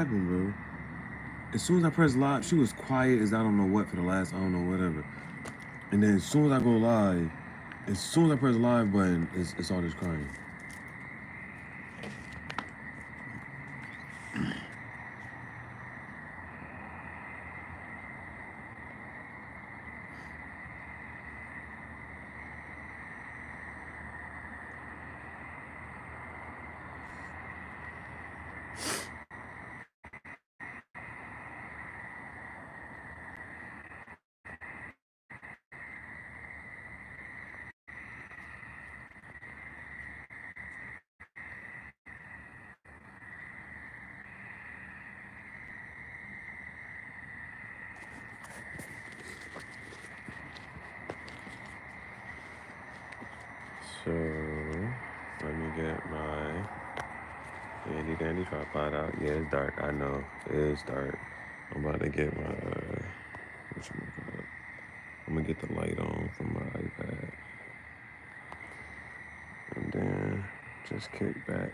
happened, bro. As soon as I press live, she was quiet as I don't know what for the last, I don't know, whatever. And then as soon as I go live, as soon as I press the live button, it's all this crying. So, let me get my handy dandy tripod out. Yeah, it's dark. I know. It is dark. I'm about to get my, I'm gonna get the light on from my iPad. And then just kick back.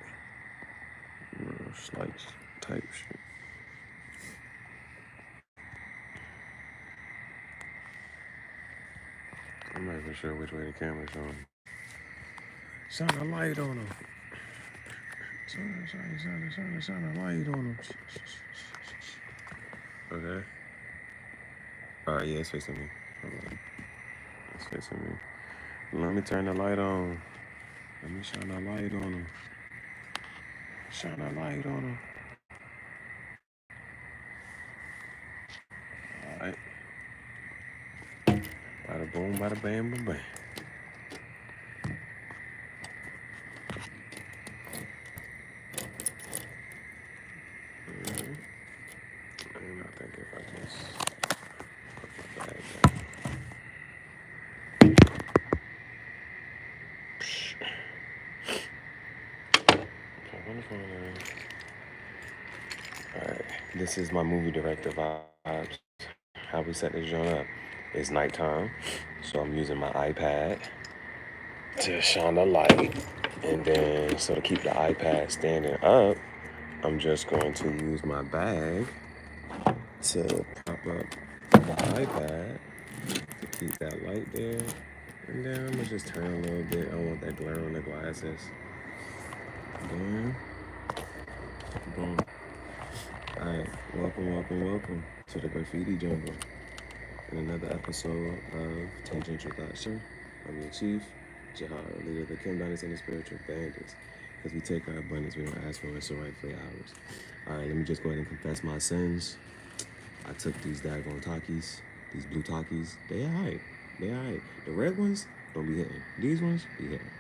Slice type shit. I'm not even sure which way the camera's on. Shine a light on them. Shine a light on them. Okay. Alright, yeah, it's facing me. Hold on. It's facing me. Let me turn the light on. Let me shine a light on them. Shine a light on them. Alright. Bada boom, bada bam, bam, bam. And I think if I just put my bag down. Alright, this is my movie director vibes. How we set this joint up. It's nighttime, so I'm using my iPad to shine a light. And then, so to keep the iPad standing up, I'm just going to use my bag to prop up the iPad to keep that light there. And then I'm gonna just turn a little bit. I don't want that glare on the glasses. Then, boom. Alright, welcome to the Graffiti Jungle. In another episode of Tangential Thought Show. I'm your chief, Jahar, leader of the Kim Bandits and the Spiritual Bandits. Because we take our abundance, we don't ask for it, so rightfully ours. Alright, let me just go ahead and confess my sins. I took these daggone Takis, these blue Takis. They alright. They alright. The red ones don't be hitting. These ones be hitting.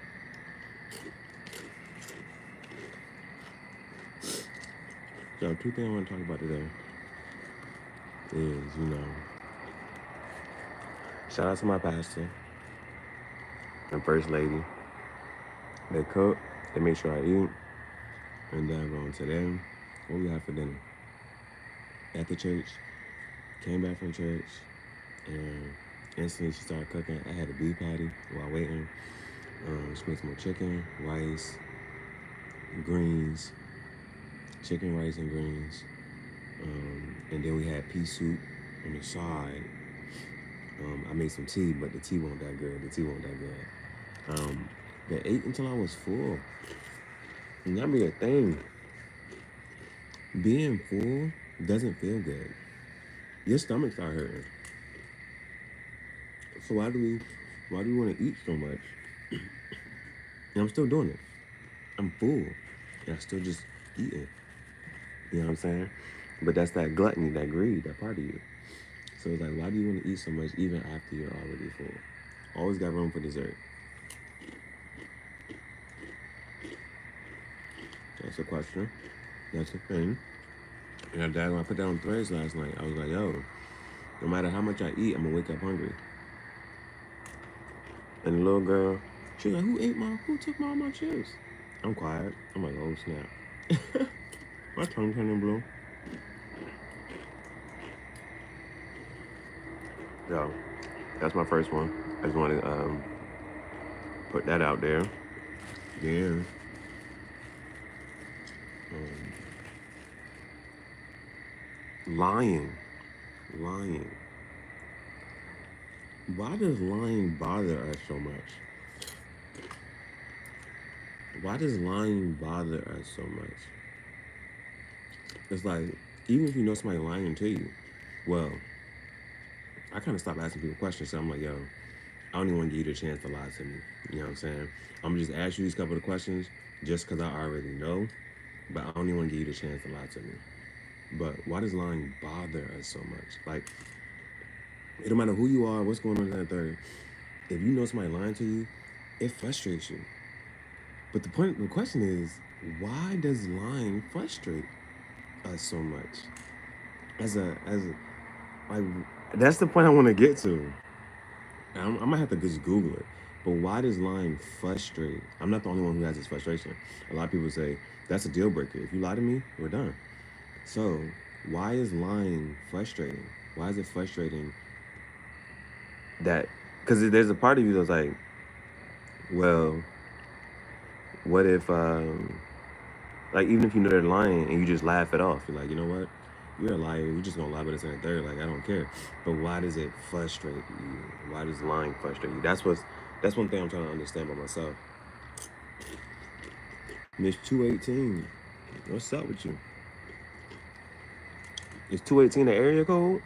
So, two things I want to talk about today is, shout out to my pastor and first lady. They cook, they make sure I eat, and then going to them. What we have for dinner? At the church, came back from church, and instantly she started cooking. I had a beef patty while waiting. She made some more chicken, rice, greens, chicken, rice, and greens. And then we had pea soup on the side. I made some tea, but the tea wasn't that good. They ate until I was full. And that be a thing. Being full doesn't feel good. Your stomach start hurting. So why do we want to eat so much? And I'm still doing it. I'm full. And I still just eating. You know what I'm saying? But that's that gluttony, that greed, that part of you. So it's like, why do you want to eat so much even after you're already full? Always got room for dessert. That's a question. That's a thing. And dad, when I put that on Threads last night, I was like, yo, no matter how much I eat, I'm going to wake up hungry. And the little girl, she was like, who took all my chips? I'm quiet. I'm like, oh, snap. My tongue turning blue. So, that's my first one. I just wanted to put that out there. Yeah. Lying. Why does lying bother us so much? Why does lying bother us so much? It's like, even if you know somebody lying to you, well, I kind of stopped asking people questions. So I'm like, yo, I don't even want to give you the chance to lie to me. You know what I'm saying? I'm gonna just ask you these couple of questions just because I already know, but I don't even want to give you the chance to lie to me. But why does lying bother us so much? Like, it don't matter who you are, what's going on in that third. If you know somebody lying to you, it frustrates you. But the question is, why does lying frustrate us so much? Like, that's the point I want to get to. I might have to just Google it. But why does lying frustrate? I'm not the only one who has this frustration. A lot of people say that's a deal breaker. If you lie to me, we're done. So why is lying frustrating? Why is it frustrating that? Because there's a part of you that's like, well, what if, like, even if you know they're lying and you just laugh it off, you're like, you know what? You're a liar. You're just gonna lie, but it's in a third. Like, I don't care. But why does it frustrate you? Why does lying frustrate you? That's one thing I'm trying to understand about myself. Miss 218, what's up with you? Is 218 the area code?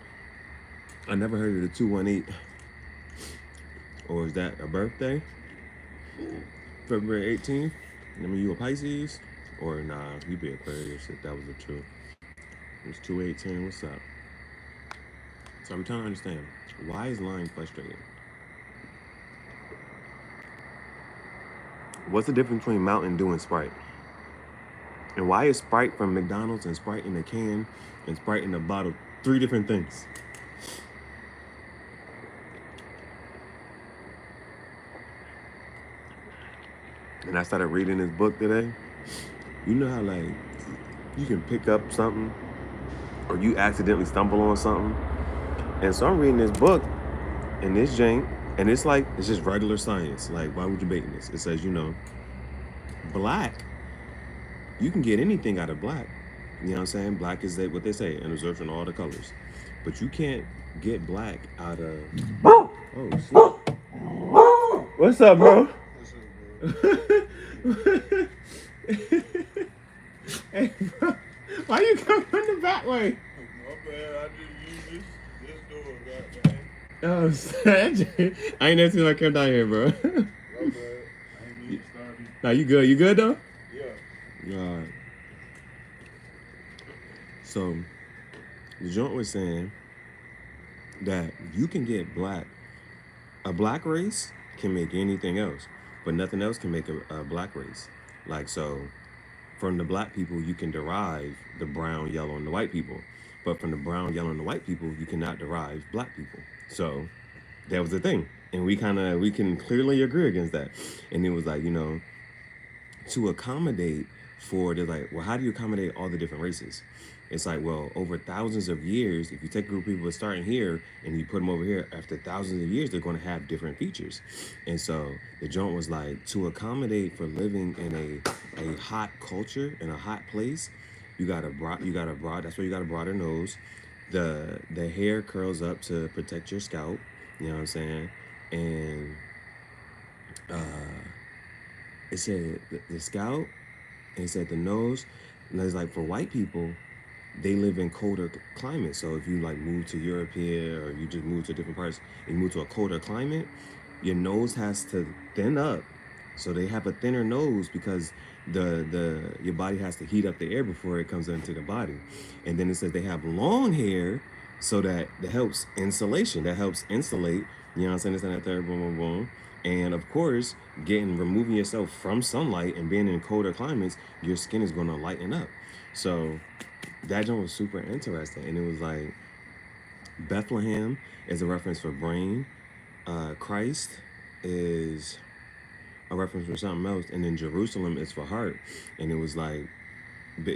I never heard of the 218. Or is that a birthday? February 18th? I mean, you a Pisces? Or nah, you be Aquarius if that was the truth. It's 218, what's up? So I'm trying to understand, why is lying frustrating? What's the difference between Mountain Dew and Sprite? And why is Sprite from McDonald's and Sprite in a can and Sprite in a bottle 3 different things? And I started reading this book today. You know how, like, you can pick up something or you accidentally stumble on something? And so I'm reading this book and this jank, and it's like, it's just regular science. Like, why would you bake this? It says, black, you can get anything out of black. You know what I'm saying? Black is what they say, an absorption of all the colors. But you can't get black out of, oh, shit. What's up, bro? Hey, bro, why you coming from the back way? My bad, I just use this door, Oh, I ain't never seen I come down here, bro. My bad. I ain't even started. Nah, you good? You good though? Yeah. Alright. So the joint was saying that you can get black. A black race can make anything else, but nothing else can make a black race. Like, so from the black people, you can derive the brown, yellow, and the white people. But from the brown, yellow, and the white people, you cannot derive black people. So that was the thing. And we can clearly agree against that. And it was like, to accommodate for, they're like, well, how do you accommodate all the different races? It's like, well, over thousands of years, if you take a group of people starting here and you put them over here, after thousands of years, they're going to have different features. And so the joint was like, to accommodate for living in a hot culture, in a hot place, you got a broad, that's why you got a broader nose. The hair curls up to protect your scalp, you know what I'm saying? And it said the scalp, and it said the nose, and it's like for white people, they live in colder climates. So if you like move to Europe here, or you just move to different parts and move to a colder climate, your nose has to thin up. So they have a thinner nose because your body has to heat up the air before it comes into the body. And then it says they have long hair so that helps insulation. That helps insulate, you know what I'm saying? This and that third, boom, boom, boom. And of course, removing yourself from sunlight and being in colder climates, your skin is gonna lighten up. So that joint was super interesting. And it was like, Bethlehem is a reference for brain. Christ is a reference for something else. And then Jerusalem is for heart. And it was like,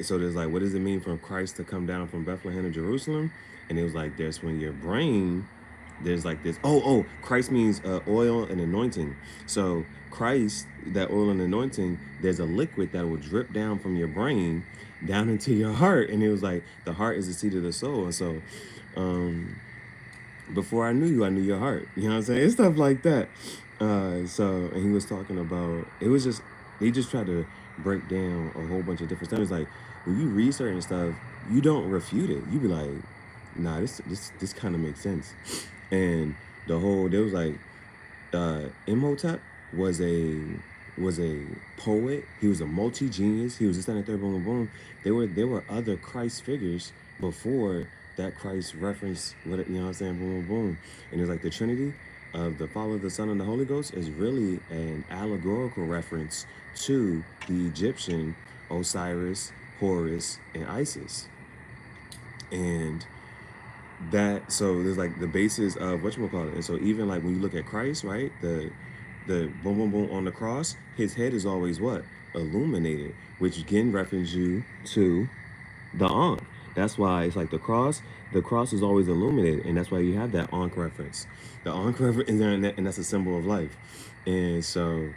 so there's like, what does it mean for Christ to come down from Bethlehem to Jerusalem? And it was like, there's when your brain there's like this. Oh, Christ means oil and anointing. So Christ, that oil and anointing, there's a liquid that will drip down from your brain down into your heart, and it was like the heart is the seat of the soul, and so. Um, Before I knew you, I knew your heart. You know what I'm saying? It's stuff like that. So, and he was talking about, it was just, they just tried to break down a whole bunch of different stuff. It's like, when you read certain stuff, you don't refute it. You be like, nah, this kind of makes sense. And there was like, Imhotep was a poet. He was a multi-genius. He was just and third, boom, boom, boom. There were other Christ figures before that Christ reference. You know what I'm saying? Boom, boom, boom. And it's like the Trinity of the Father, the Son, and the Holy Ghost is really an allegorical reference to the Egyptian Osiris, Horus, and Isis. And that, so there's like the basis of whatchamacallit. And so even like when you look at Christ, right, the boom boom boom on the cross, his head is always what? Illuminated, which again references you to the Ankh. That's why it's like the cross is always illuminated, and that's why you have that Ankh reference. The Ankh reference, and that's a symbol of life. And so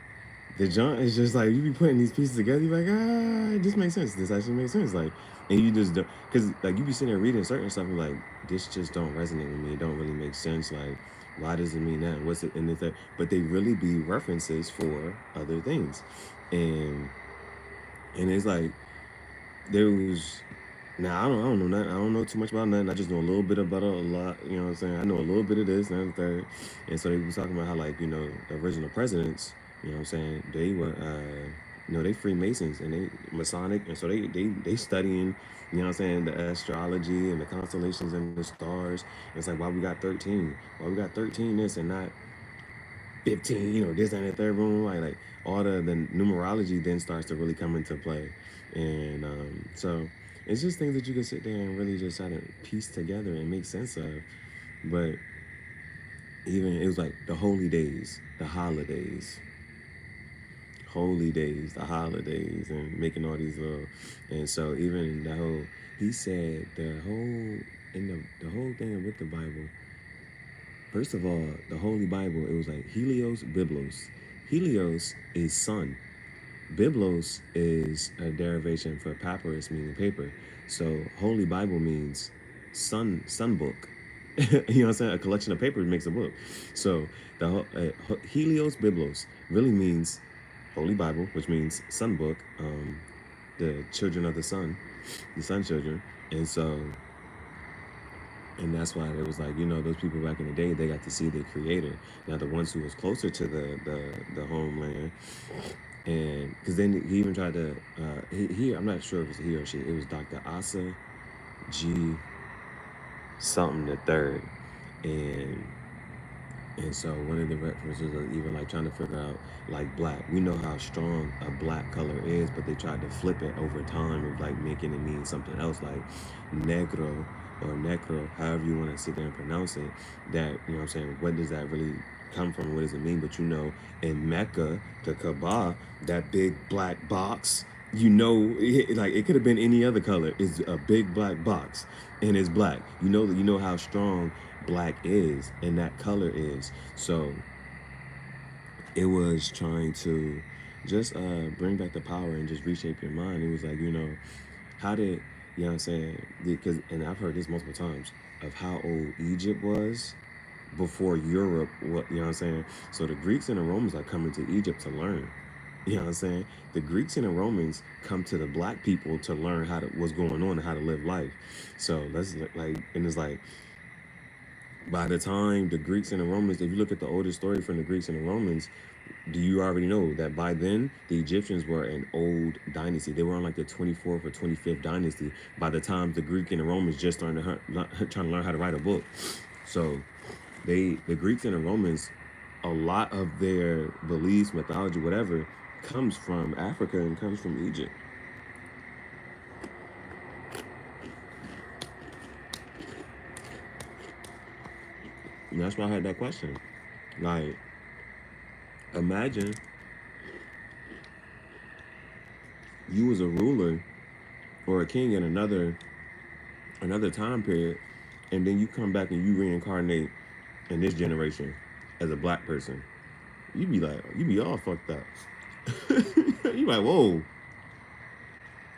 the junk is just like you be putting these pieces together, you're like, this makes sense. This actually makes sense. Like, and you just don't, because like you be sitting there reading certain stuff, and like this just don't resonate with me. It don't really make sense. Like, why does it mean that? What's it? And it's like, but they really be references for other things, and it's like there was. Now I don't know nothing. I don't know too much about nothing. I just know a little bit about a lot. You know what I'm saying? I know a little bit of this and the third. And so they was talking about how like the original presidents. You know what I'm saying? They were they Freemasons and they Masonic, and so they studying. You know what I'm saying? The astrology and the constellations and the stars. And it's like why we got 13? Why we got 13 this and not 15? This and the third room. Like all the numerology then starts to really come into play, and so it's just things that you can sit there and really just try to piece together and make sense of. But even it was like the holy days, the holidays, holy days, the holidays, and making all these little. And so even the whole, he said the whole in the whole thing with the Bible. First of all, the Holy Bible, it was like Helios, Biblos. Helios is sun. Biblos is a derivation for papyrus, meaning paper. So Holy Bible means sun book. You know what I'm saying? A collection of papers makes a book. So the Helios Biblos really means Holy Bible, which means sun book, the children of the sun children. And so, and that's why it was like, those people back in the day, they got to see the creator. Now the ones who was closer to the homeland, and because then he even tried to I'm not sure if it's he or she, it was Dr. Asa G something the third, and so one of the references was even like trying to figure out like black. We know how strong a black color is, but they tried to flip it over time of like making it mean something else, like negro or necro, however you want to sit there and pronounce it. That, you know what I'm saying, what does that really come from? What does it mean? But in Mecca, the Kaaba, that big black box, it could have been any other color. It's a big black box, and it's black. You know how strong black is, and that color is. So it was trying to just bring back the power and just reshape your mind. It was like, how did, you know what I'm saying? Because, and I've heard this multiple times, of how old Egypt was before Europe, you know what I'm saying? So the Greeks and the Romans are coming to Egypt to learn. You know what I'm saying? The Greeks and the Romans come to the black people to learn what's going on and how to live life. So that's like, and it's like, by the time the Greeks and the Romans, if you look at the oldest story from the Greeks and the Romans, do you already know that by then the Egyptians were an old dynasty? They were on like the 24th or 25th dynasty by the time the Greek and the Romans just started trying to learn how to write a book. So the Greeks and the Romans, a lot of their beliefs, mythology, whatever, comes from Africa and comes from Egypt. And that's why I had that question. Like, imagine you was a ruler or a king in another time period, and then you come back and you reincarnate in this generation as a black person, you be all fucked up. You like, whoa,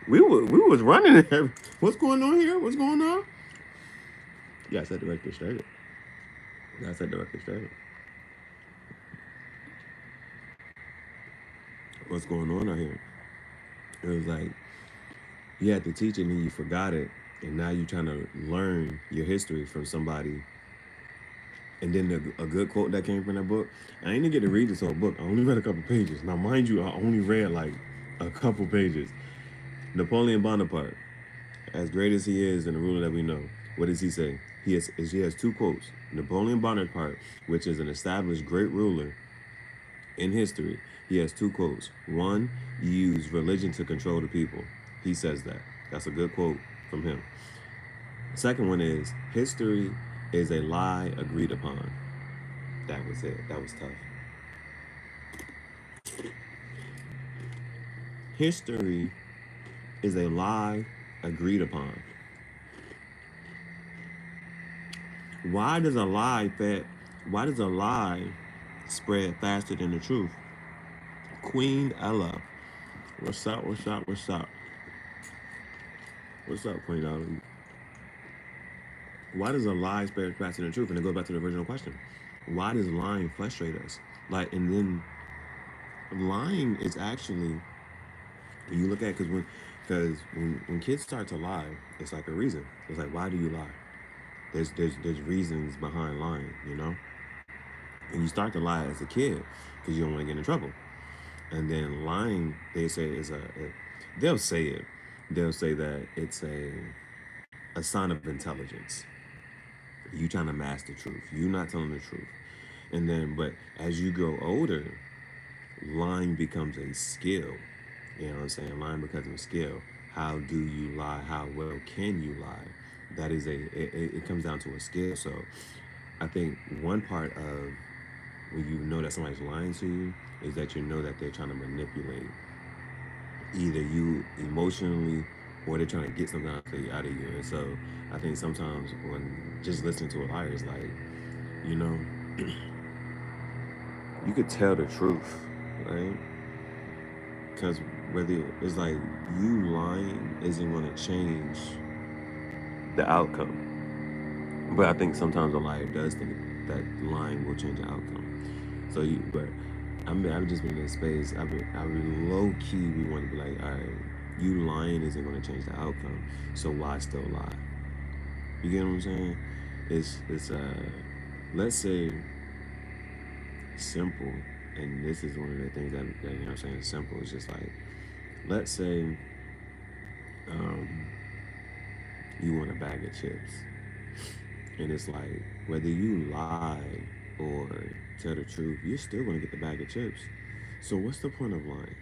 we was running. What's going on here? What's going on? Yeah, I said directly straight. Yeah, I said directly straight. What's going on out here? It was like you had to teach it and then you forgot it, and now you're trying to learn your history from somebody. And then a good quote that came from that book. I didn't get to read this whole book. I only read a couple pages. Now, mind you, I only read like a couple pages. Napoleon Bonaparte, as great as he is and the ruler that we know, what does he say? He has two quotes. Napoleon Bonaparte, which is an established great ruler in history, he has two quotes. One, you use religion to control the people. He says that. That's a good quote from him. The second one is history is a lie agreed upon. That was it. That was tough. History is a lie agreed upon. Why does a lie why does a lie spread faster than the truth? Queen Ella. What's up? What's up? What's up? What's up, Queen Ella? Why does a lie spread faster than the truth? And it goes back to the original question. Why does lying frustrate us? Like, and then lying is actually, when you look at, because when kids start to lie, it's like a reason. It's like, why do you lie? There's reasons behind lying, you know. And you start to lie as a kid because you don't want to get in trouble. And then lying, they say they'll say it. They'll say that it's a sign of intelligence. You trying to mask the truth. You not telling the truth. And then, but as you grow older, lying becomes a skill. You know what I'm saying? Lying becomes a skill. How do you lie? How well can you lie? That is it comes down to a skill. So I think one part of when you know that somebody's lying to you is that you know that they're trying to manipulate either you emotionally or they're trying to get something out of you. And so I think sometimes when just listening to a liar is like, you know, you could tell the truth, right? Because whether it's like you lying isn't going to change the outcome. But I think sometimes a liar does think that lying will change the outcome. So but I've just been in this space. I been low key. We want to be like, all right, you lying isn't going to change the outcome. So why still lie? You get what I'm saying? It's let's say simple, and this is one of the things that you know what I'm saying is simple. It's just like, let's say um, you want a bag of chips, and it's like whether you lie or tell the truth, you're still gonna get the bag of chips. So what's the point of lying?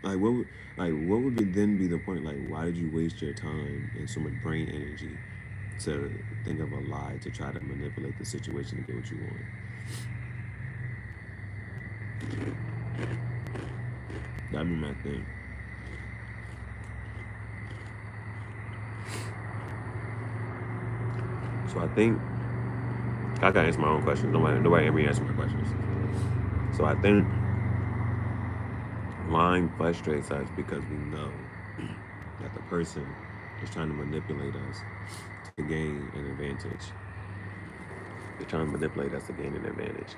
Like what would then be the point? Like why did you waste your time and so much brain energy to think of a lie to try to manipulate the situation to get what you want? That'd be my thing. So I think I gotta answer my own questions. Nobody ever answer my questions. So I think lying frustrates us because we know that the person is trying to manipulate us to gain an advantage. They're trying to manipulate us to gain an advantage.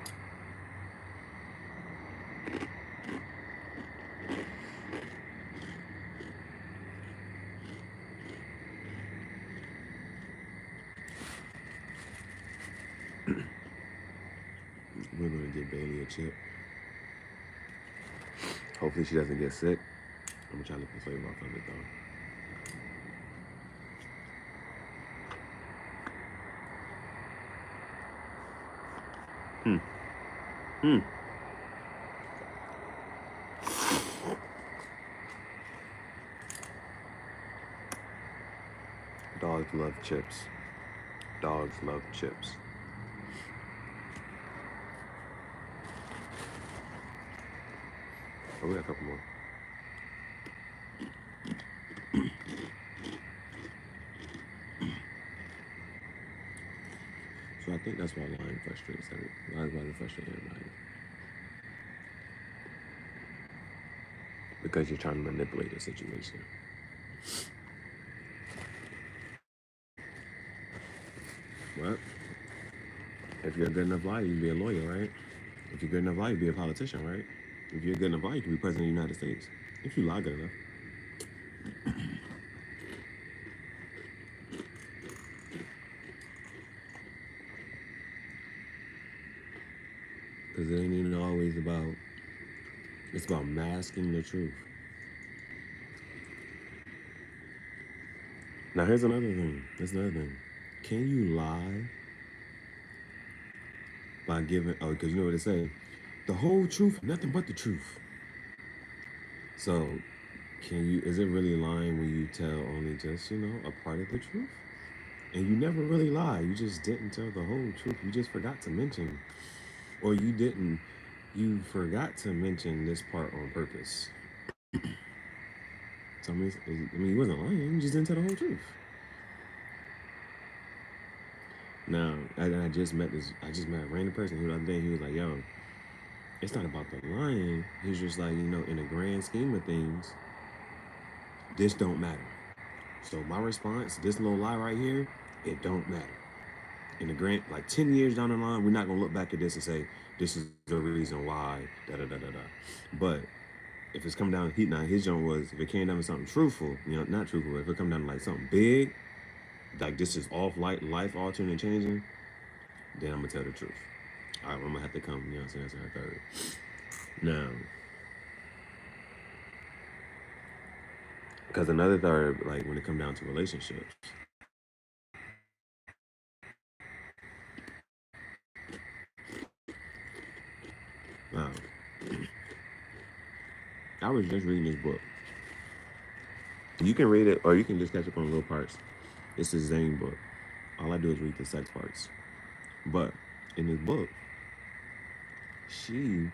We're gonna give Bailey a chip. Hopefully she doesn't get sick. I'm gonna try to persuade her off of it though. Hmm. Dogs love chips. Dogs love chips. Oh, we got a couple more. So I think that's why lying frustrates everybody. Why does it frustrate everybody? Because you're trying to manipulate the situation. What? If you're a good enough liar, you can be a lawyer, right? If you're good enough liar, you can be a politician, right? If you're a good enough liar, you can be president of the United States. If you lie good enough. Because it ain't even always about, it's about masking the truth. Now here's another thing. Can you lie by giving, oh, because you know what they say, the whole truth, nothing but the truth. So is it really lying when you tell only just, a part of the truth? And you never really lie. You just didn't tell the whole truth. You just forgot to mention, or you forgot to mention this part on purpose. So you wasn't lying. You just didn't tell the whole truth. Now, I just met a random person who the other day, he was like, yo, it's not about the lying. He's just like, in the grand scheme of things, this don't matter. So my response, this little lie right here, it don't matter. In the grand, like 10 years down the line, we're not gonna look back at this and say, this is the reason why, da da da da da. But if it's come down to his joint was, if it came down to something truthful, not truthful, but if it come down to like something big, like this is life altering and changing, then I'm gonna tell the truth. All right, I'm gonna have to come, that's our third. Now, because another third, like when it come down to relationships, wow. I was just reading this book. You can read it, or you can just catch up on little parts. It's a Zane book. All I do is read the sex parts. But in this book, she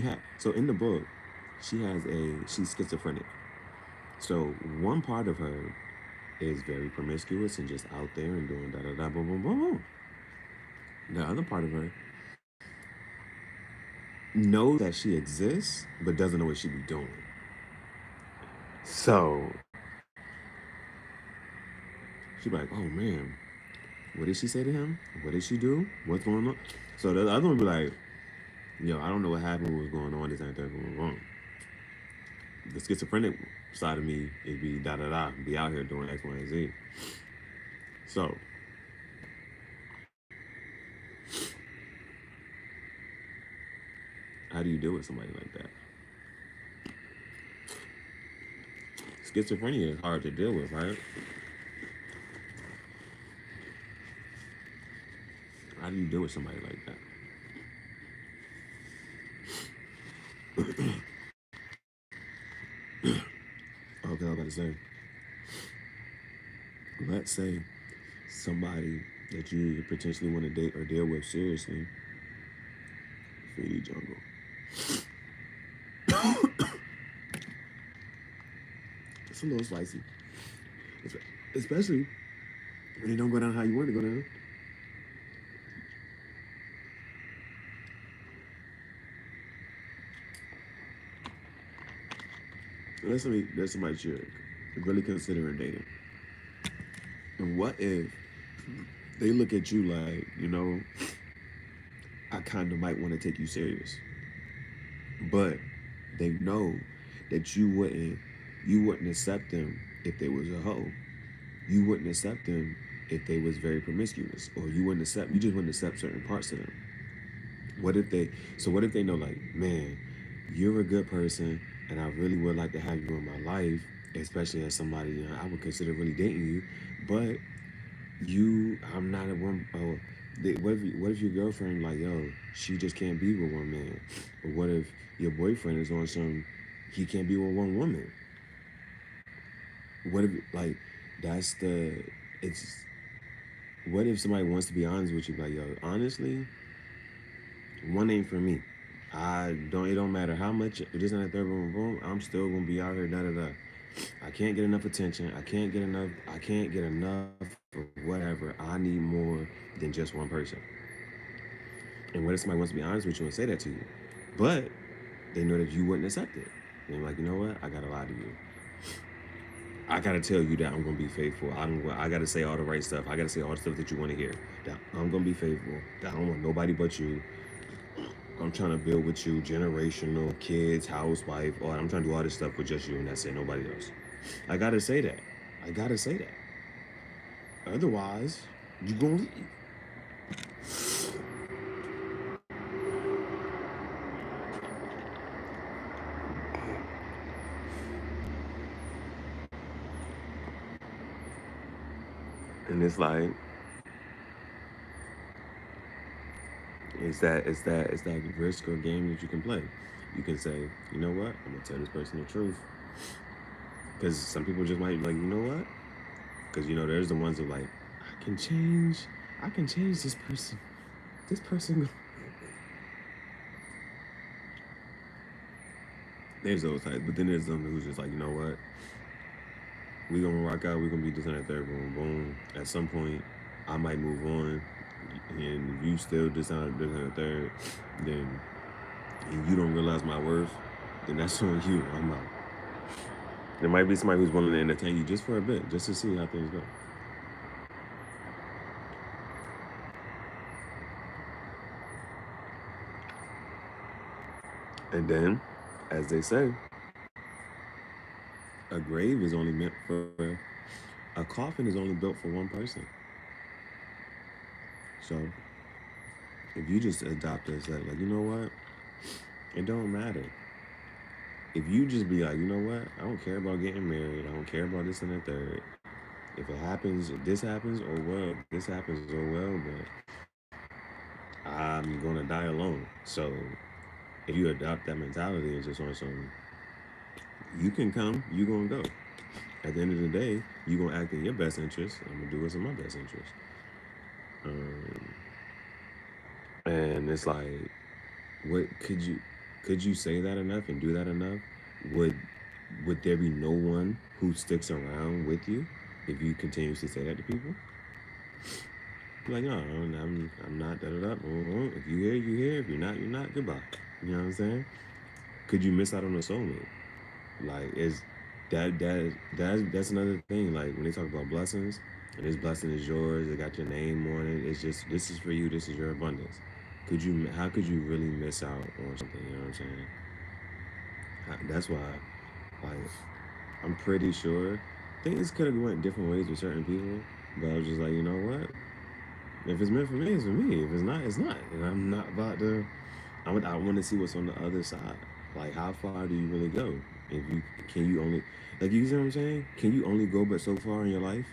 had, so in the book, she's schizophrenic. So one part of her is very promiscuous and just out there and doing da da da boom boom boom boom. The other part of her knows that she exists, but doesn't know what she be doing. So she's like, oh man, what did she say to him? What did she do? What's going on? So the other one be like, yo, I don't know what happened, what was going on, this ain't that going wrong. The schizophrenic side of me is be da da da, be out here doing X, Y, and Z. So how do you deal with somebody like that? Schizophrenia is hard to deal with, right? How do you deal with somebody like that? Okay, I was about to say, let's say somebody that you potentially want to date or deal with seriously, Feedy Jungle. It's a little spicy, especially when it don't go down how you want it to go down. Let's say there's somebody you're really considering dating. And what if they look at you like, I kind of might want to take you serious, but they know that you wouldn't accept them if they was a hoe. You wouldn't accept them if they was very promiscuous, or you just wouldn't accept certain parts of them. What if they know, like, man, you're a good person, and I really would like to have you in my life, especially as somebody I would consider really dating you, but I'm not a one. Oh, what if your girlfriend like, yo, she just can't be with one man, or what if your boyfriend is on some, he can't be with one woman? What if like it's what if somebody wants to be honest with you, like, yo, honestly, one ain't for me. It don't matter how much this and that third boom boom, I'm still gonna be out here da da da. I can't get enough attention. I can't get enough of whatever. I need more than just one person. And what if somebody wants to be honest with you and say that to you? But they know that you wouldn't accept it. And you're like, you know what? I gotta lie to you. I gotta tell you that I'm gonna be faithful. I gotta say all the right stuff. I gotta say all the stuff that you want to hear. That I'm gonna be faithful. That I don't want nobody but you. I'm trying to build with you, generational, kids, housewife, or I'm trying to do all this stuff with just you, and that's it, nobody else. I gotta say that. I gotta say that. Otherwise, you gonna leave. And it's like, it's that risk or game that you can play. You can say, you know what, I'm gonna tell this person the truth. Because some people just might be like, you know what? Because there's the ones that like, I can change this person. This person. There's those types, but then there's them who's just like, you know what? We gonna rock out. We gonna be this and that third. Boom, boom. At some point, I might move on, and if you still this and that third, then and you don't realize my worth, then that's on you. I'm out. There might be somebody who's willing to entertain you just for a bit, just to see how things go. And then, as they say, a grave is only meant for a coffin is only built for one person. So if you just adopt this, like you know what, it don't matter. If you just be like, you know what, I don't care about getting married. I don't care about this and the third. If it happens, if this happens, oh well. This happens, oh well. But I'm gonna die alone. So if you adopt that mentality, it's just on some. You can come, you gonna go. At the end of the day, you gonna act in your best interest. I'm gonna do what's in my best interest. Um, and it's like, what could you say that enough and do that enough? Would would there be no one who sticks around with you if you continuously say that to people? Like, no, I'm not da da da. If you here, you here. If you're not, you're not. Goodbye. You know what I'm saying? Could you miss out on a soulmate? Like, is that's another thing. Like when they talk about blessings, and this blessing is yours. It got your name on it. It's just this is for you. This is your abundance. How could you really miss out on something? You know what I'm saying? That's why, like, I'm pretty sure things could have went different ways with certain people, but I was just like, you know what? If it's meant for me, it's for me. If it's not, it's not. And I'm not about to. I want to see what's on the other side. Like, how far do you really go? If you can you only like you see what I'm saying? Can you only go but so far in your life,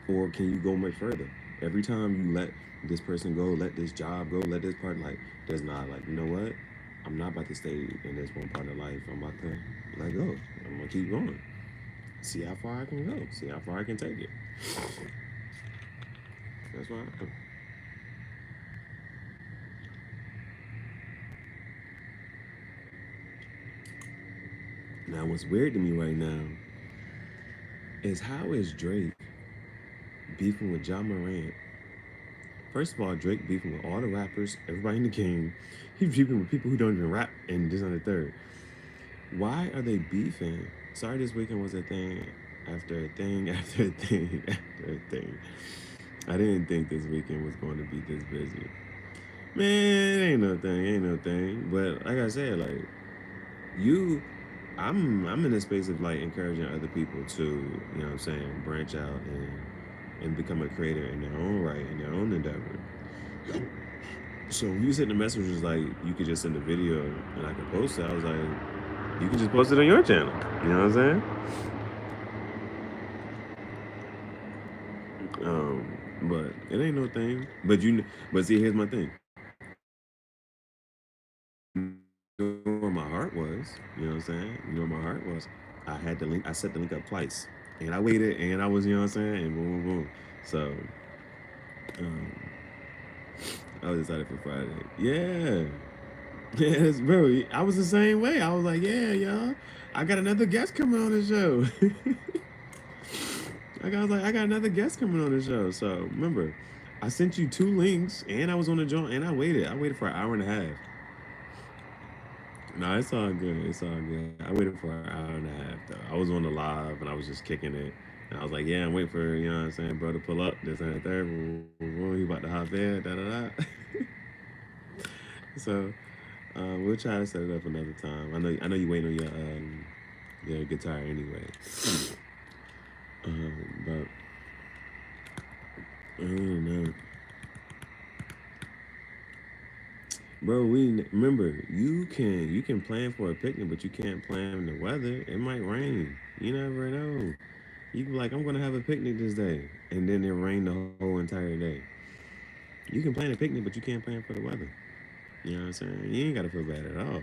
or can you go much further? Every time you let this person go, let this job go, let this part like there's not like you know what? I'm not about to stay in this one part of life. I'm about to let go. I'm gonna keep going. See how far I can go. See how far I can take it. That's why. Now, what's weird to me right now is how is Drake beefing with John Morant? First of all, Drake beefing with all the rappers, everybody in the game. He's beefing with people who don't even rap, and this on the third. Why are they beefing? Sorry, this weekend was a thing after a thing after a thing after a thing. I didn't think this weekend was going to be this busy. Man, ain't no thing. But like I said, like you I'm in a space of like encouraging other people to, you know what I'm saying, branch out and become a creator in their own right, in their own endeavor. So when you sent the messages like you could just send a video and I could post it, I was like, you can just post it on your channel. You know what I'm saying? But it ain't no thing. But see, here's my thing. You know where my heart was. You know what I'm saying? You know where my heart was. I had the link. I set the link up twice, and I waited, and I was, you know what I'm saying, and boom, boom, boom. So, um, I was excited for Friday. Yeah. Yes, bro. I was the same way. I was like, yeah, y'all. I got another guest coming on the show. I got another guest coming on the show. So remember, I sent you 2 links, and I was on the joint, and I waited. I waited for an hour and a half. No, it's all good. It's all good. I waited for an hour and a half though. I was on the live, and I was just kicking it. And I was like, yeah, I'm waiting for you know what I'm saying, bro, to pull up. This and that, third. He about to hop in. Da da da. So we'll try to set it up another time. I know you waiting on your guitar anyway. But I don't know. Bro, we remember you can plan for a picnic, but you can't plan the weather. It might rain. You never know. You can be like, I'm gonna have a picnic this day, and then it rained the whole entire day. You can plan a picnic, but you can't plan for the weather. You know what I'm saying? You ain't gotta feel bad at all.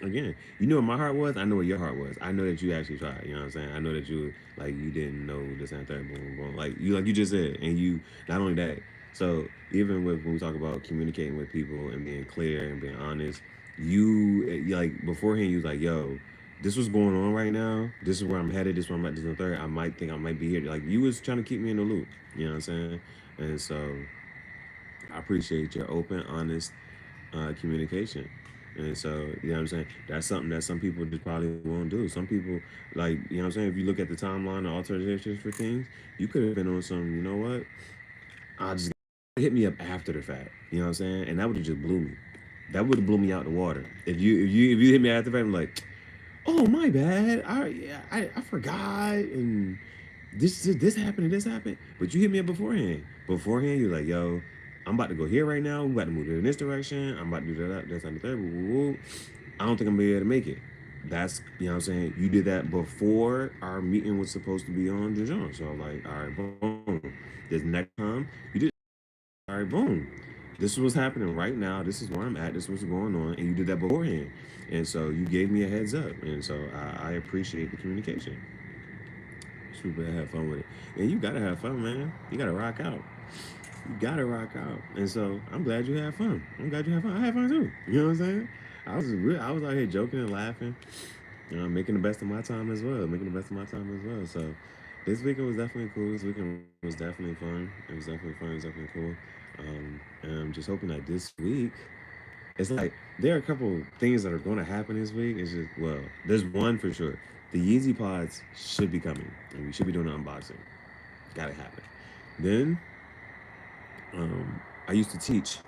Again, you know what my heart was. I know what your heart was. I know that you actually tried. You know what I'm saying? I know that you like you didn't know this and that. Boom, boom. Like you just said, and you not only that. So even with when we talk about communicating with people and being clear and being honest, you like beforehand you was like, yo, this was going on right now. This is where I'm headed. This is where I'm at. This and the third. I might think I might be here. Like you was trying to keep me in the loop. You know what I'm saying? And so I appreciate your open, honest communication. And so, you know what I'm saying? That's something that some people just probably won't do. Some people, like, you know what I'm saying? If you look at the timeline of alterations for things, you could have been on some, you know what? I just hit me up after the fact. You know what I'm saying? And that would have just blew me. That would have blew me out the water. If you hit me after the fact, I'm like, oh my bad. I forgot and this happened and this happened. But you hit me up beforehand. Beforehand, you're like, yo, I'm about to go here right now. We about to move in this direction. I'm about to do that, that's on the third. Woo, woo, woo. I don't think I'm gonna be able to make it. That's you know what I'm saying. You did that before our meeting was supposed to be on Dijon. So I'm like, all right, boom. This next time you did all right, boom. This is what's happening right now. This is where I'm at. This is what's going on. And you did that beforehand. And so you gave me a heads up. And so I appreciate the communication. Super have fun with it. And you gotta have fun, man. You gotta rock out. You gotta rock out. And so I'm glad you had fun. I'm glad you had fun. I had fun too. You know what I'm saying? I was out here joking and laughing, making the best of my time as well. Making the best of my time as well. So this weekend was definitely cool. This weekend was definitely fun. It was definitely fun. It was definitely cool. And I'm just hoping that this week, it's like there are a couple things that are going to happen this week. It's just well, there's one for sure. The Yeezy pods should be coming, and we should be doing an unboxing. Got to happen. Then I used to teach,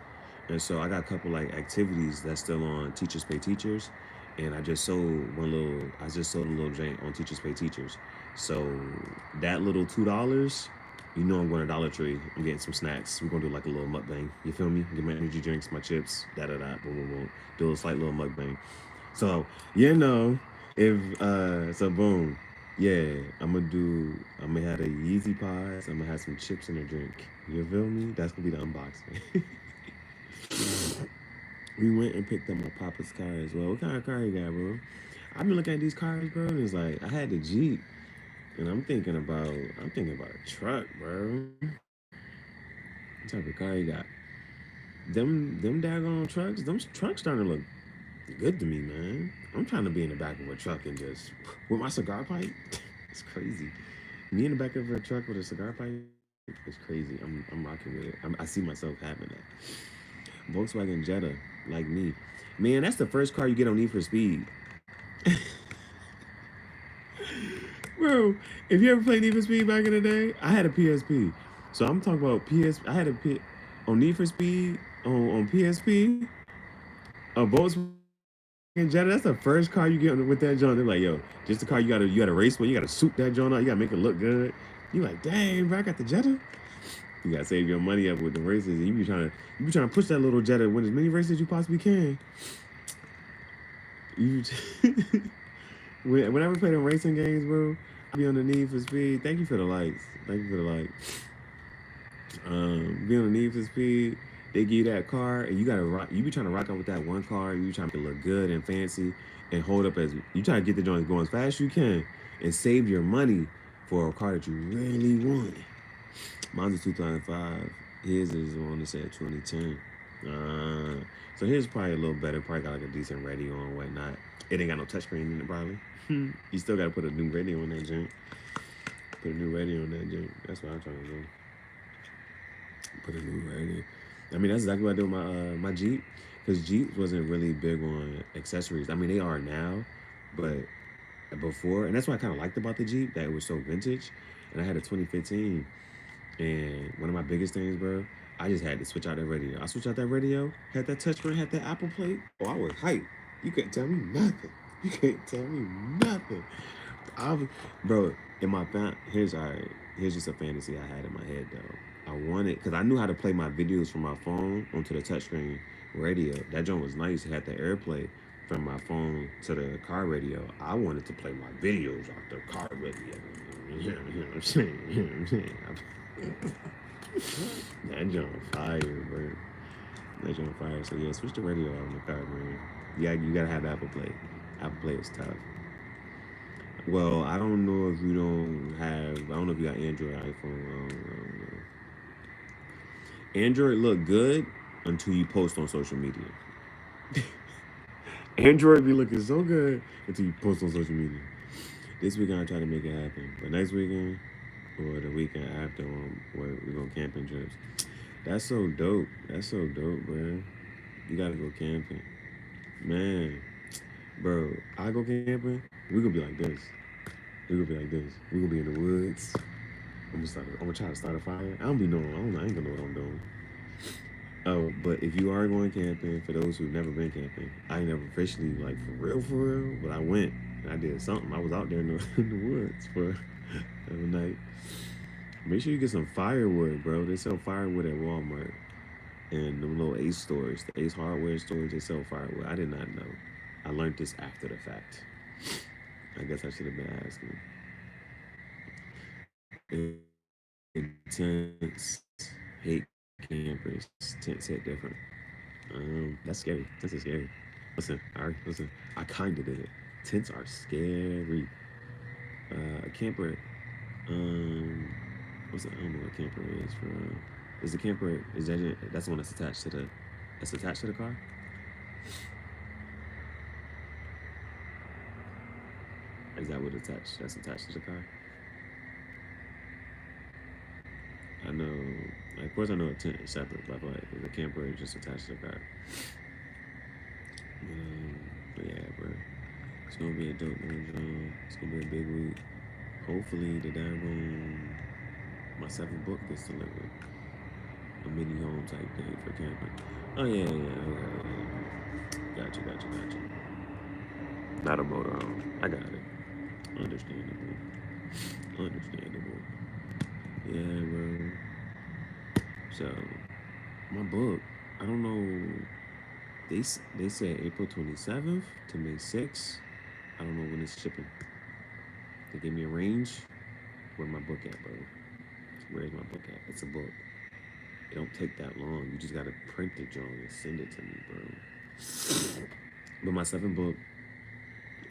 and so I got a couple like activities that's still on Teachers Pay Teachers, and I just sold a little jank on Teachers Pay Teachers. So that little $2, you know I'm going to Dollar Tree. I'm getting some snacks. We're gonna do like a little mukbang. You feel me? Get my energy drinks, my chips, da da da, boom boom boom. Do a slight little mukbang. So you know, if so boom. Yeah, I'm gonna have the Yeezy pies, I'm gonna have some chips and a drink. You feel me? That's gonna be the unboxing. We went and picked up my papa's car as well. What kind of car you got, bro? I've been looking at these cars, bro, and it's like I had the Jeep, and I'm thinking about a truck, bro. What type of car you got? Them daggone trucks, them trucks starting to look good to me, man. I'm trying to be in the back of a truck and just with my cigar pipe. It's crazy. Me in the back of a truck with a cigar pipe is crazy. I'm rocking with it. I see myself having that. Volkswagen Jetta, like me. Man, that's the first car you get on Need for Speed. Bro, if you ever played Need for Speed back in the day, I had a PSP. So I'm talking about I had a on Need for Speed on PSP. A Volkswagen Jetta. That's the first car you get with that joint. They're like, yo, just the car you gotta race with. You gotta suit that joint out. You gotta make it look good. You like, dang, bro, I got the Jetta. You gotta save your money up with the races. And you be trying to push that little Jetta win as many races as you possibly can. You whenever I play them racing games, bro, I be on the Need for Speed. Thank you for the likes. Thank you for the likes. Be on the Need for Speed. They give you that car, and you gotta rock. You be trying to rock out with that one car. You trying to make it look good and fancy, and hold up as you try to get the joint going as fast as you can, and save your money for a car that you really want. Mine's a 2005. His is on to say 2010. So here's probably a little better. Probably got like a decent radio and whatnot. It ain't got no touchscreen in it probably. You still gotta put a new radio on that joint. Put a new radio on that joint. That's what I'm trying to do. Put a new radio. I mean, that's exactly what I did with my Jeep. Because Jeep wasn't really big on accessories. I mean, they are now, but before, and that's what I kind of liked about the Jeep, that it was so vintage. And I had a 2015, and one of my biggest things, bro, I just had to switch out that radio. I switched out that radio, had that touchscreen, had that Apple Plate. Oh, I was hyped. You can't tell me nothing. You can't tell me nothing. Bro, in my here's all right. Here's just a fantasy I had in my head though. I wanted, because I knew how to play my videos from my phone onto the touchscreen radio. That joint was nice. It had the AirPlay from my phone to the car radio. I wanted to play my videos off the car radio. You know what I'm saying? You know what I'm saying? That joint fire, bro. That joint fire. So yeah, switch the radio out in the car, man. Yeah, you gotta have Apple Play. Apple Play is tough. Well, I don't know if you don't have. I don't know if you got Android, iPhone. I don't know. Android look good until you post on social media. Android be looking so good until you post on social media. This weekend I try to make it happen, but next weekend or the weekend after, we're going camping trips. That's so dope. That's so dope, bro. You gotta go camping, man. Bro, I go camping. We gonna be like this. We gonna be like this. We gonna be in the woods. I'm gonna try to start a fire. I ain't gonna know what I'm doing. Oh, but if you are going camping, for those who've never been camping, I ain't never officially like for real, but I went and I did something. I was out there in the woods for a night. Make sure you get some firewood, bro. They sell firewood at Walmart and them little Ace stores, the Ace hardware stores. They sell firewood. I did not know. I learned this after the fact. I guess I should have been asking. Intense hate campers. Tents hit different. That's scary. Tents is scary. Listen. I kind of did it. Tents are scary. A camper. What's I don't know what a camper is for. Is the camper? Is that that's the one that's attached to the car? Is that what that's attached to the car? I know, of course I know a tent is separate, but like the camper is just attached to the car. But yeah, bro. It's gonna be a dope one, John. It's gonna be a big week. Hopefully the my 7th book gets delivered. A mini home type thing for camping. Oh yeah, okay. Gotcha. Not a motorhome. I got it. Understandable. Yeah, bro. So, my book, I don't know. They said April 27th to May 6th. I don't know when it's shipping. They gave me a range. Where my book at, bro? Where's my book at? It's a book. It don't take that long. You just gotta print it, John, and send it to me, bro. But my 7th book,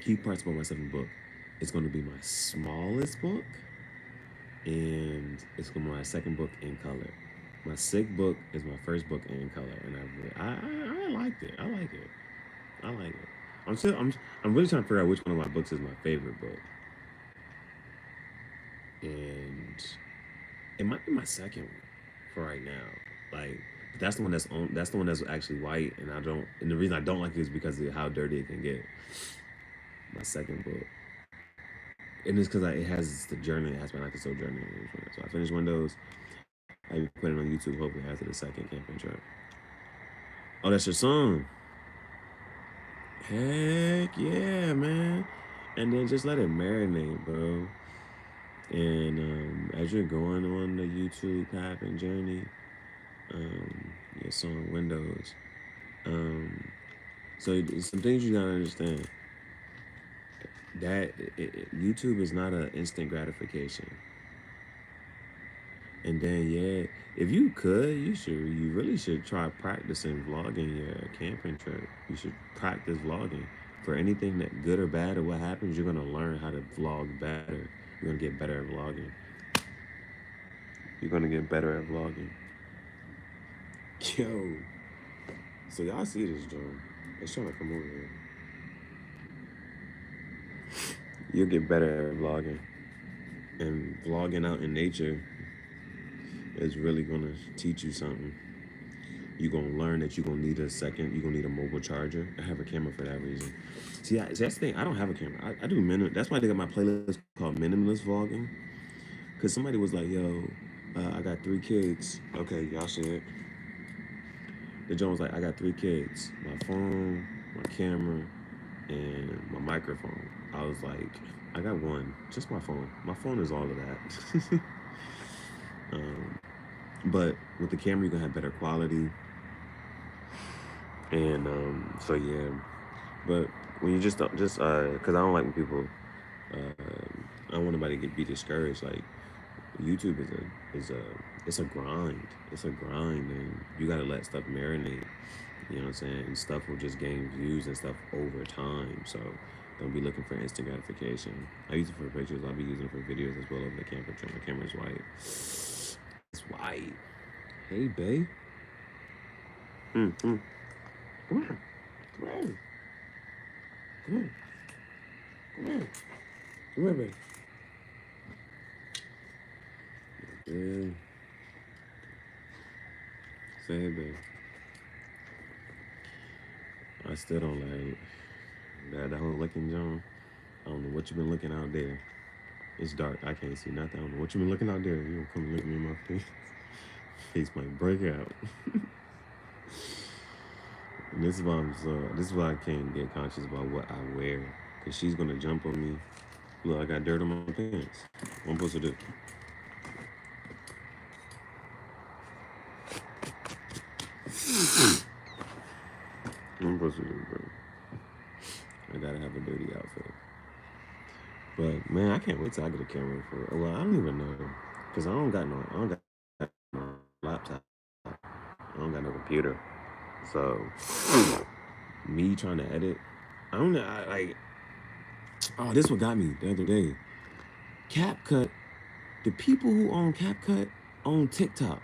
key parts about my 7th book, it's gonna be my smallest book, and it's gonna be my 2nd book in color. My 6th book is my 1st book in color, and I liked it. I like it. I'm really trying to figure out which one of my books is my favorite book, and it might be my 2nd one for right now. Like that's the one that's the one that's actually white, and the reason I don't like it is because of how dirty it can get. My 2nd book. And it's because it has the journey aspect. I can still journey. So I finished Windows. I put it on YouTube. Hopefully after the 2nd camping trip. Oh, that's your song. Heck yeah, man. And then just let it marinate, bro. And as you're going on the YouTube path and journey, your song Windows. So some things you gotta understand. That YouTube is not an instant gratification. And then if you could, you really should try practicing vlogging your camping trip. You should practice vlogging. For anything that good or bad or what happens, you're gonna learn how to vlog better. You're gonna get better at vlogging. Yo, So y'all see this, John? It's trying to come over here. You'll get better at vlogging, and vlogging out in nature is really gonna teach you something. You're gonna learn that you're gonna need a second. You're gonna need a mobile charger. I have a camera for that reason. See, that's the thing. I don't have a camera. I do minimum. That's why they got my playlist called minimalist vlogging. Cause somebody was like, "Yo, I got 3 kids." Okay, y'all see it. The John was like, "I got 3 kids. My phone, my camera, and my microphone." I was like, "I got one. Just my phone. My phone is all of that." um, but with the camera, you can have better quality. And so yeah, but when you just because I don't like when people, I don't want anybody to be discouraged. Like YouTube is a it's a grind. It's a grind, and you gotta let stuff marinate. You know what I'm saying? And stuff will just gain views and stuff over time. So don't be looking for instant gratification. I use it for pictures. I'll be using it for videos as well over the camera. My camera's white. It's white. Hey, babe. Mm, mm. Come on. Come on. Come on. Come on. Come here, babe. Yeah. Say hey, babe. I still don't like that whole looking John. I don't know what you've been looking out there. It's dark. I can't see nothing. I don't know what you've been looking out there. You don't come and look me in my face. Face might break out. And this is why this is why I can't get conscious about what I wear. Cause she's gonna jump on me. Look, I got dirt on my pants. What I'm supposed to do? What I'm supposed to do, bro? I gotta have a dirty outfit. But man, I can't wait till I get a camera for. Well, I don't even know, cause I don't got no laptop. I don't got no computer. So me trying to edit, I don't know. Like, oh, this what got me the other day. CapCut. The people who own CapCut own TikTok.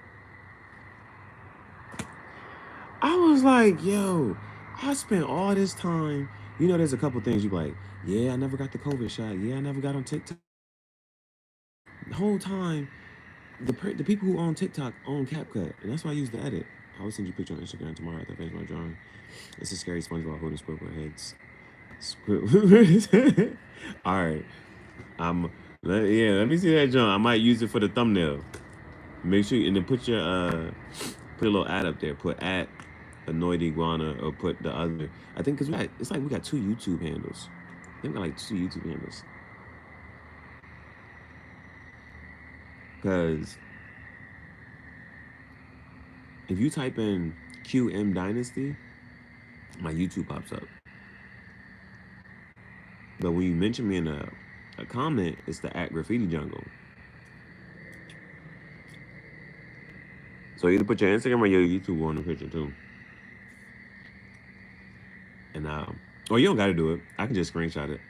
I was like, yo, I spent all this time. You know, there's a couple things you like. Yeah, I never got the COVID shot. Yeah, I never got on TikTok. The whole time, the people who own TikTok own CapCut, and that's why I use the edit. I will send you a picture on Instagram tomorrow after I finish my drawing. It's a scary SpongeBob holding Squidward heads. Squidward. All right, let me see that John. I might use it for the thumbnail. Make sure and then put a little ad up there. Put at annoyed iguana or put the other. I think because it's like we got 2 YouTube handles. I think we got like 2 YouTube handles. Because if you type in QM Dynasty, my YouTube pops up. But when you mention me in a comment, it's the at Graffiti Jungle. So either put your Instagram or your YouTube on the picture too. And or you don't got to do it. I can just screenshot it.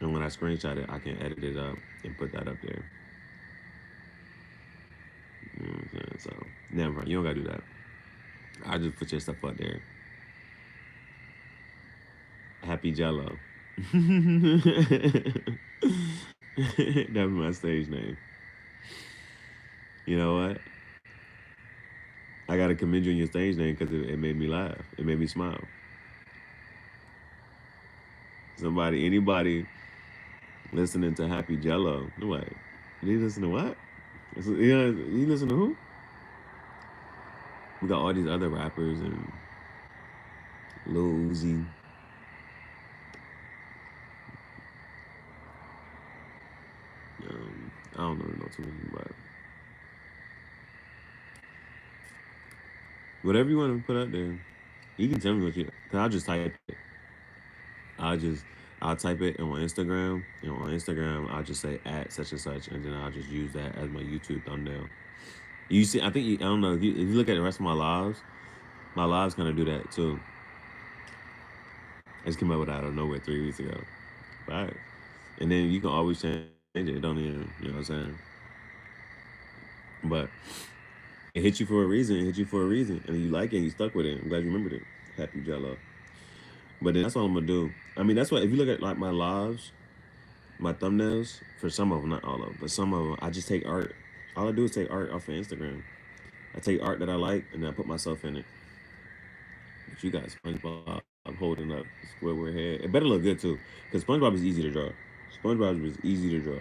And when I screenshot it, I can edit it up and put that up there. You know what I'm saying? So never mind. You don't got to do that. I just put your stuff up there. Happy Jello. That's my stage name. You know what? I gotta commend you on your stage name because it made me laugh. It made me smile. Anybody listening to Happy Jello, they're like, did he listen to what? You listen to who? We got all these other rappers and Lil Uzi. I don't know too much about it. Whatever you want to put up there, you can tell me what you. Cause I'll just type it. I'll type it on Instagram, and on Instagram I'll just say at such and such, and then I'll just use that as my YouTube thumbnail. You see, I don't know if you look at the rest of my lives kind of do that too. I just came up with that out of nowhere 3 weeks ago. Right. And then you can always change it. Don't even, you know what I'm saying? But It hit you for a reason. It hit you for a reason, and you like it. And you stuck with it. I'm glad you remembered it. Happy Jello. But then that's all I'm gonna do. I mean, that's why if you look at like my lives, my thumbnails for some of them, not all of them, but some of them, I just take art. All I do is take art off of Instagram. I take art that I like and then I put myself in it. But you got SpongeBob holding up Squidward head. It better look good too, because SpongeBob is easy to draw. SpongeBob is easy to draw,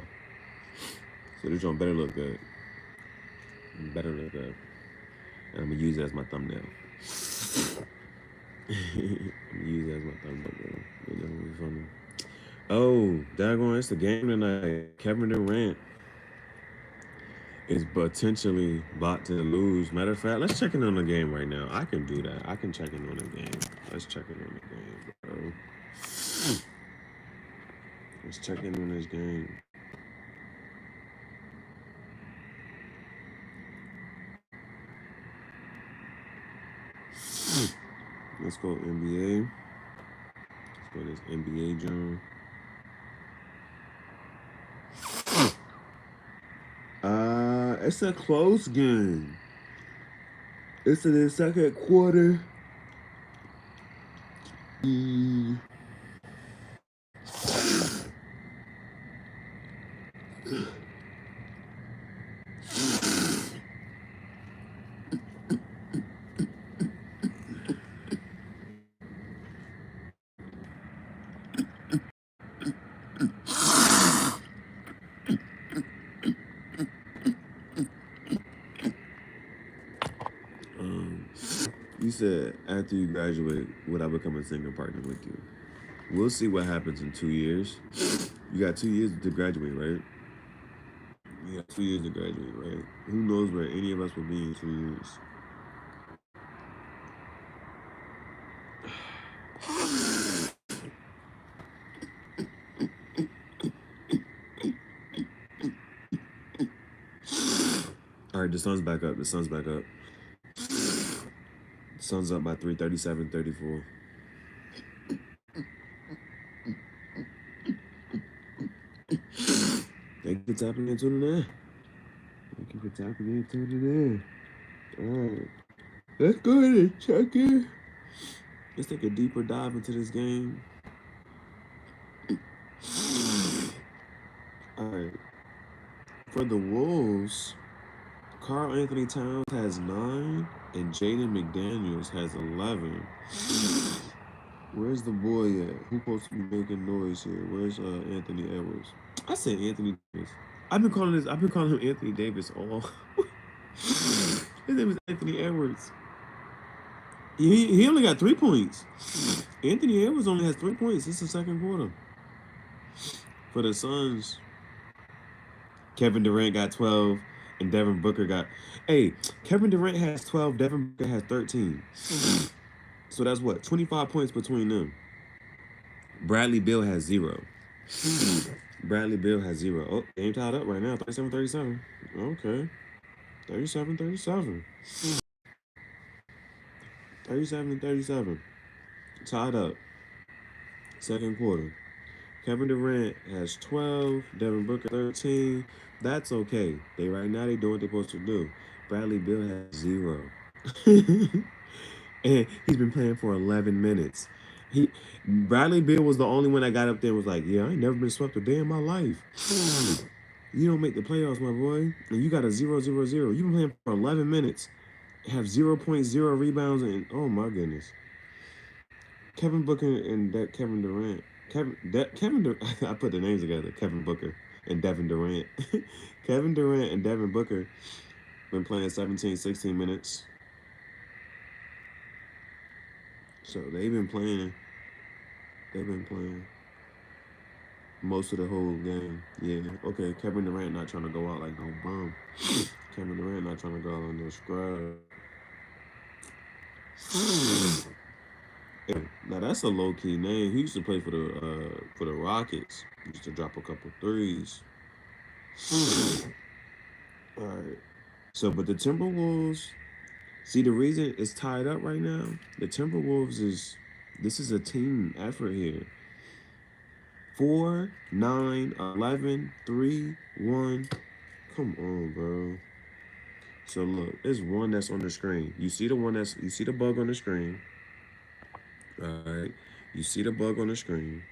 so this one better look good. Better look good. And I'm gonna use it as my thumbnail. I'm gonna use it as my thumbnail, bro. You know, it's funny. Oh, daggone, it's the game tonight. Kevin Durant is potentially about to lose. Matter of fact, let's check in on the game right now. I can do that. I can check in on the game. Let's check in on the game, bro. Let's check in on this game. Let's go NBA. Let's go this NBA John. It's a close game. It's in the second quarter. You said after you graduate, would I become a singing partner with you? We'll see what happens in 2 years. You got 2 years to graduate, right? You got 2 years to graduate, right? Who knows where any of us will be in 2 years? All right, the sun's back up. The sun's back up. The sun's up by 3:37:34. Thank you for tapping into the net. Thank you for tapping into the net. All right. Let's go ahead and check in. Let's take a deeper dive into this game. All right. For the Wolves, Karl Anthony Towns has 9 and Jaden McDaniels has 11. Where's the boy at? Who's supposed to be making noise here? Where's Anthony Edwards? I said Anthony Davis. I've been calling him Anthony Davis all. His name is Anthony Edwards. He only got 3 points. Anthony Edwards only has 3 points. This is the second quarter. For the Suns, Kevin Durant got 12 and Devin Booker got. Hey, Kevin Durant has 12, Devin Booker has 13. So that's what? 25 points between them. Bradley Beal has 0. Bradley Beal has 0. Oh, game tied up right now. 37-37. Okay. 37-37. 37-37. Tied up. Second quarter. Kevin Durant has 12. Devin Booker 13. That's okay. They doing what they're supposed to do. Bradley Beal has 0. And he's been playing for 11 minutes. Bradley Beal was the only one that got up there and was like, yeah, I ain't never been swept a day in my life. You don't make the playoffs, my boy. And you got a 0-0-0. You've been playing for 11 minutes. Have 0.0 rebounds and oh my goodness. Kevin Booker and Kevin Durant. I put the names together. Kevin Booker and Devin Durant. Kevin Durant and Devin Booker been playing 17, 16 minutes. So they've been playing most of the whole game. Yeah. Okay, Kevin Durant not trying to go out like no bum. Kevin Durant not trying to go out on no scrub. Now that's a low key name. He used to play for the Rockets. He used to drop a couple threes. All right. So, but the Timberwolves. See, the reason it's tied up right now. The Timberwolves this is a team effort here. 4, 9, 11, 3, 1. Come on, bro. So look, there's one that's on the screen. You see the bug on the screen. All right. You see the bug on the screen,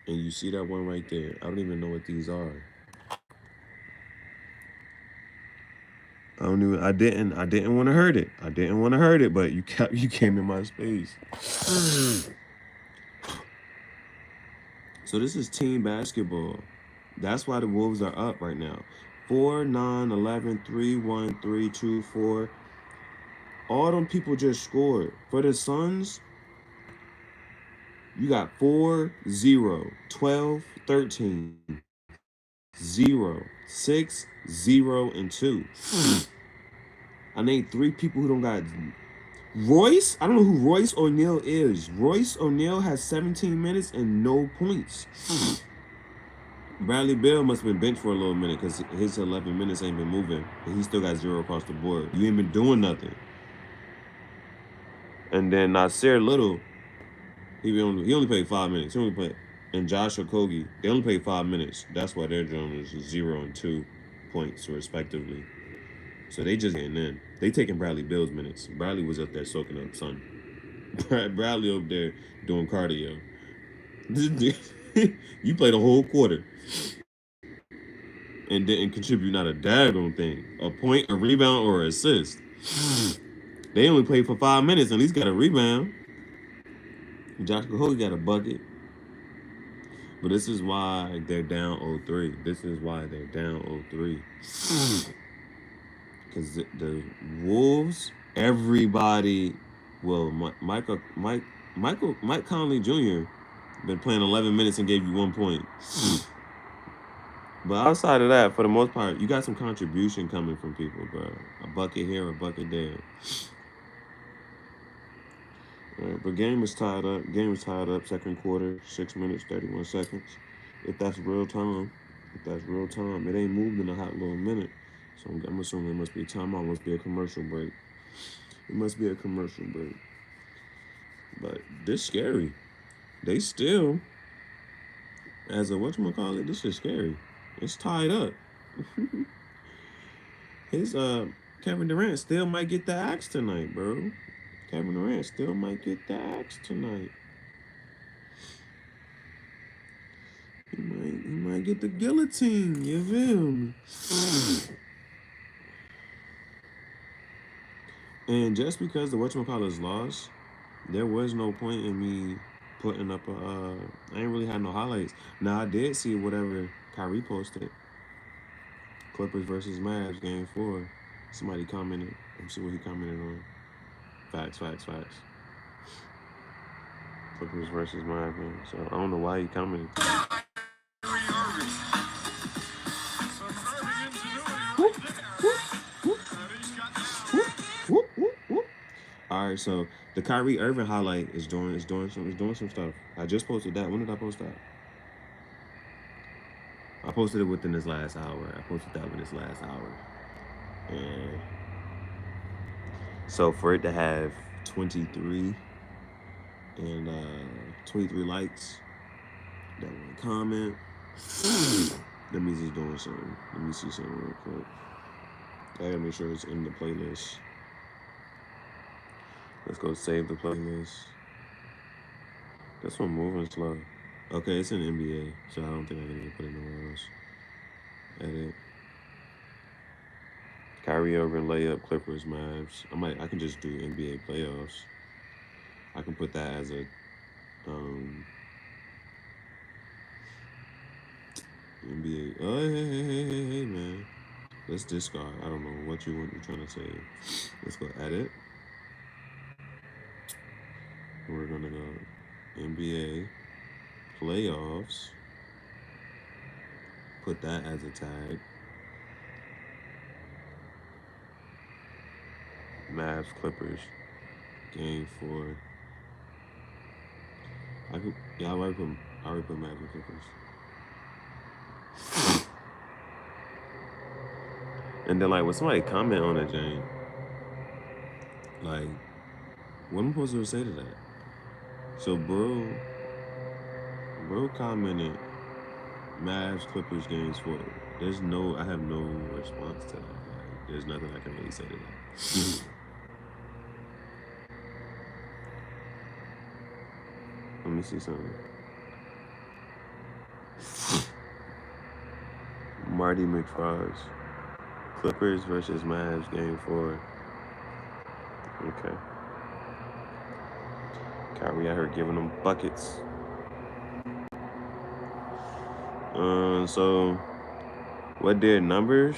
and you see that one right there. I don't even know what these are. I didn't want to hurt it. I didn't want to hurt it, but you came in my space. So this is team basketball. That's why the Wolves are up right now. 4, 9, 11, 3, 1, 3, 2, 4. All them people just scored. For the Suns, you got 4, 0, 12, 13, 0, 6, 0, and 2. I named 3 people who don't got Royce. I don't know who Royce O'Neal is. Royce O'Neal has 17 minutes and no points. Bradley Beal must have been benched for a little minute because his 11 minutes ain't been moving. And he still got 0 across the board. You ain't been doing nothing. And then Nasir Little, he only played 5 minutes. He only played, and Josh Okogie, they only played 5 minutes. That's why their drum is 0 and 2 points respectively. So they just getting in. They taking Bradley Beal's minutes. Bradley was up there soaking up sun. Bradley up there doing cardio. You played a whole quarter and didn't contribute not a daggone thing. A point, a rebound, or an assist. They only played for 5 minutes and at least got a rebound. Josh Okogie got a bucket. But this is why they're down 0-3. This is why they're down 0-3. Because the Wolves, everybody, well, Mike Conley Jr. been playing 11 minutes and gave you 1 point. But outside of that, for the most part, you got some contribution coming from people, bro. A bucket here, a bucket there. All right, but game is tied up. Game is tied up. Second quarter, 6 minutes, 31 seconds. If that's real time, it ain't moved in a hot little minute. So I'm assuming it must be a timeout. It must be a commercial break. It must be a commercial break. But this scary. They still, as a whatchamacallit, this is scary. It's tied up. His Kevin Durant still might get the axe tonight, bro. Kevin Durant still might get the axe tonight. He might get the guillotine. You feel me? And just because the whatchamacallit's lost, there was no point in me putting up I ain't really had no highlights. Now I did see whatever Kyrie posted. Clippers versus Mavs, game 4. Somebody commented. Let me see what he commented on. Facts. Clippers versus Mavs. So I don't know why he commented. All right, so the Kyrie Irving highlight is doing some stuff. I just posted that. When did I post that? I posted it within this last hour. And so for it to have 23 and 23 likes, that one comment, that means it's doing something. Let me see something real quick. I gotta make sure it's in the playlist. Let's go save the playlist. This one moving slow. Okay, it's in NBA, so I don't think I can even put it nowhere else. Edit. Kyrie Irving layup, Clippers, Mavs. I can just do NBA playoffs. I can put that as a NBA. Oh, hey, man. Let's discard. I don't know what you're trying to say. Let's go edit. We're gonna go NBA playoffs. Put that as a tag. Mavs Clippers game 4. I already put Mavs and Clippers. And then when somebody comment on it, Jane, what am I supposed to say to that? So bro commented Mavs Clippers games 4. I have no response to that. There's nothing I can really say to that. Let me see something. Marty McFries. Clippers versus Mavs, game 4. Okay. Kyrie out here giving them buckets. So what did numbers?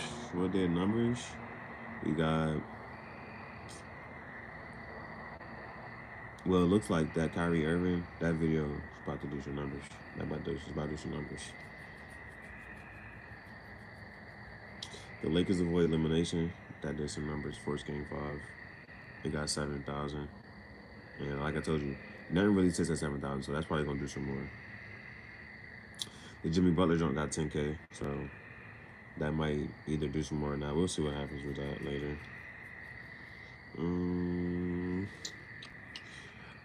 We got, well, it looks like that Kyrie Irving, that video is about to do some numbers. About to do some numbers. The Lakers avoid elimination. That did some numbers. First game 5. They got 7,000. And like I told you, nothing really sits at 7,000, so that's probably gonna do some more. The Jimmy Butler joint got 10K, so that might either do some more or not. We'll see what happens with that later.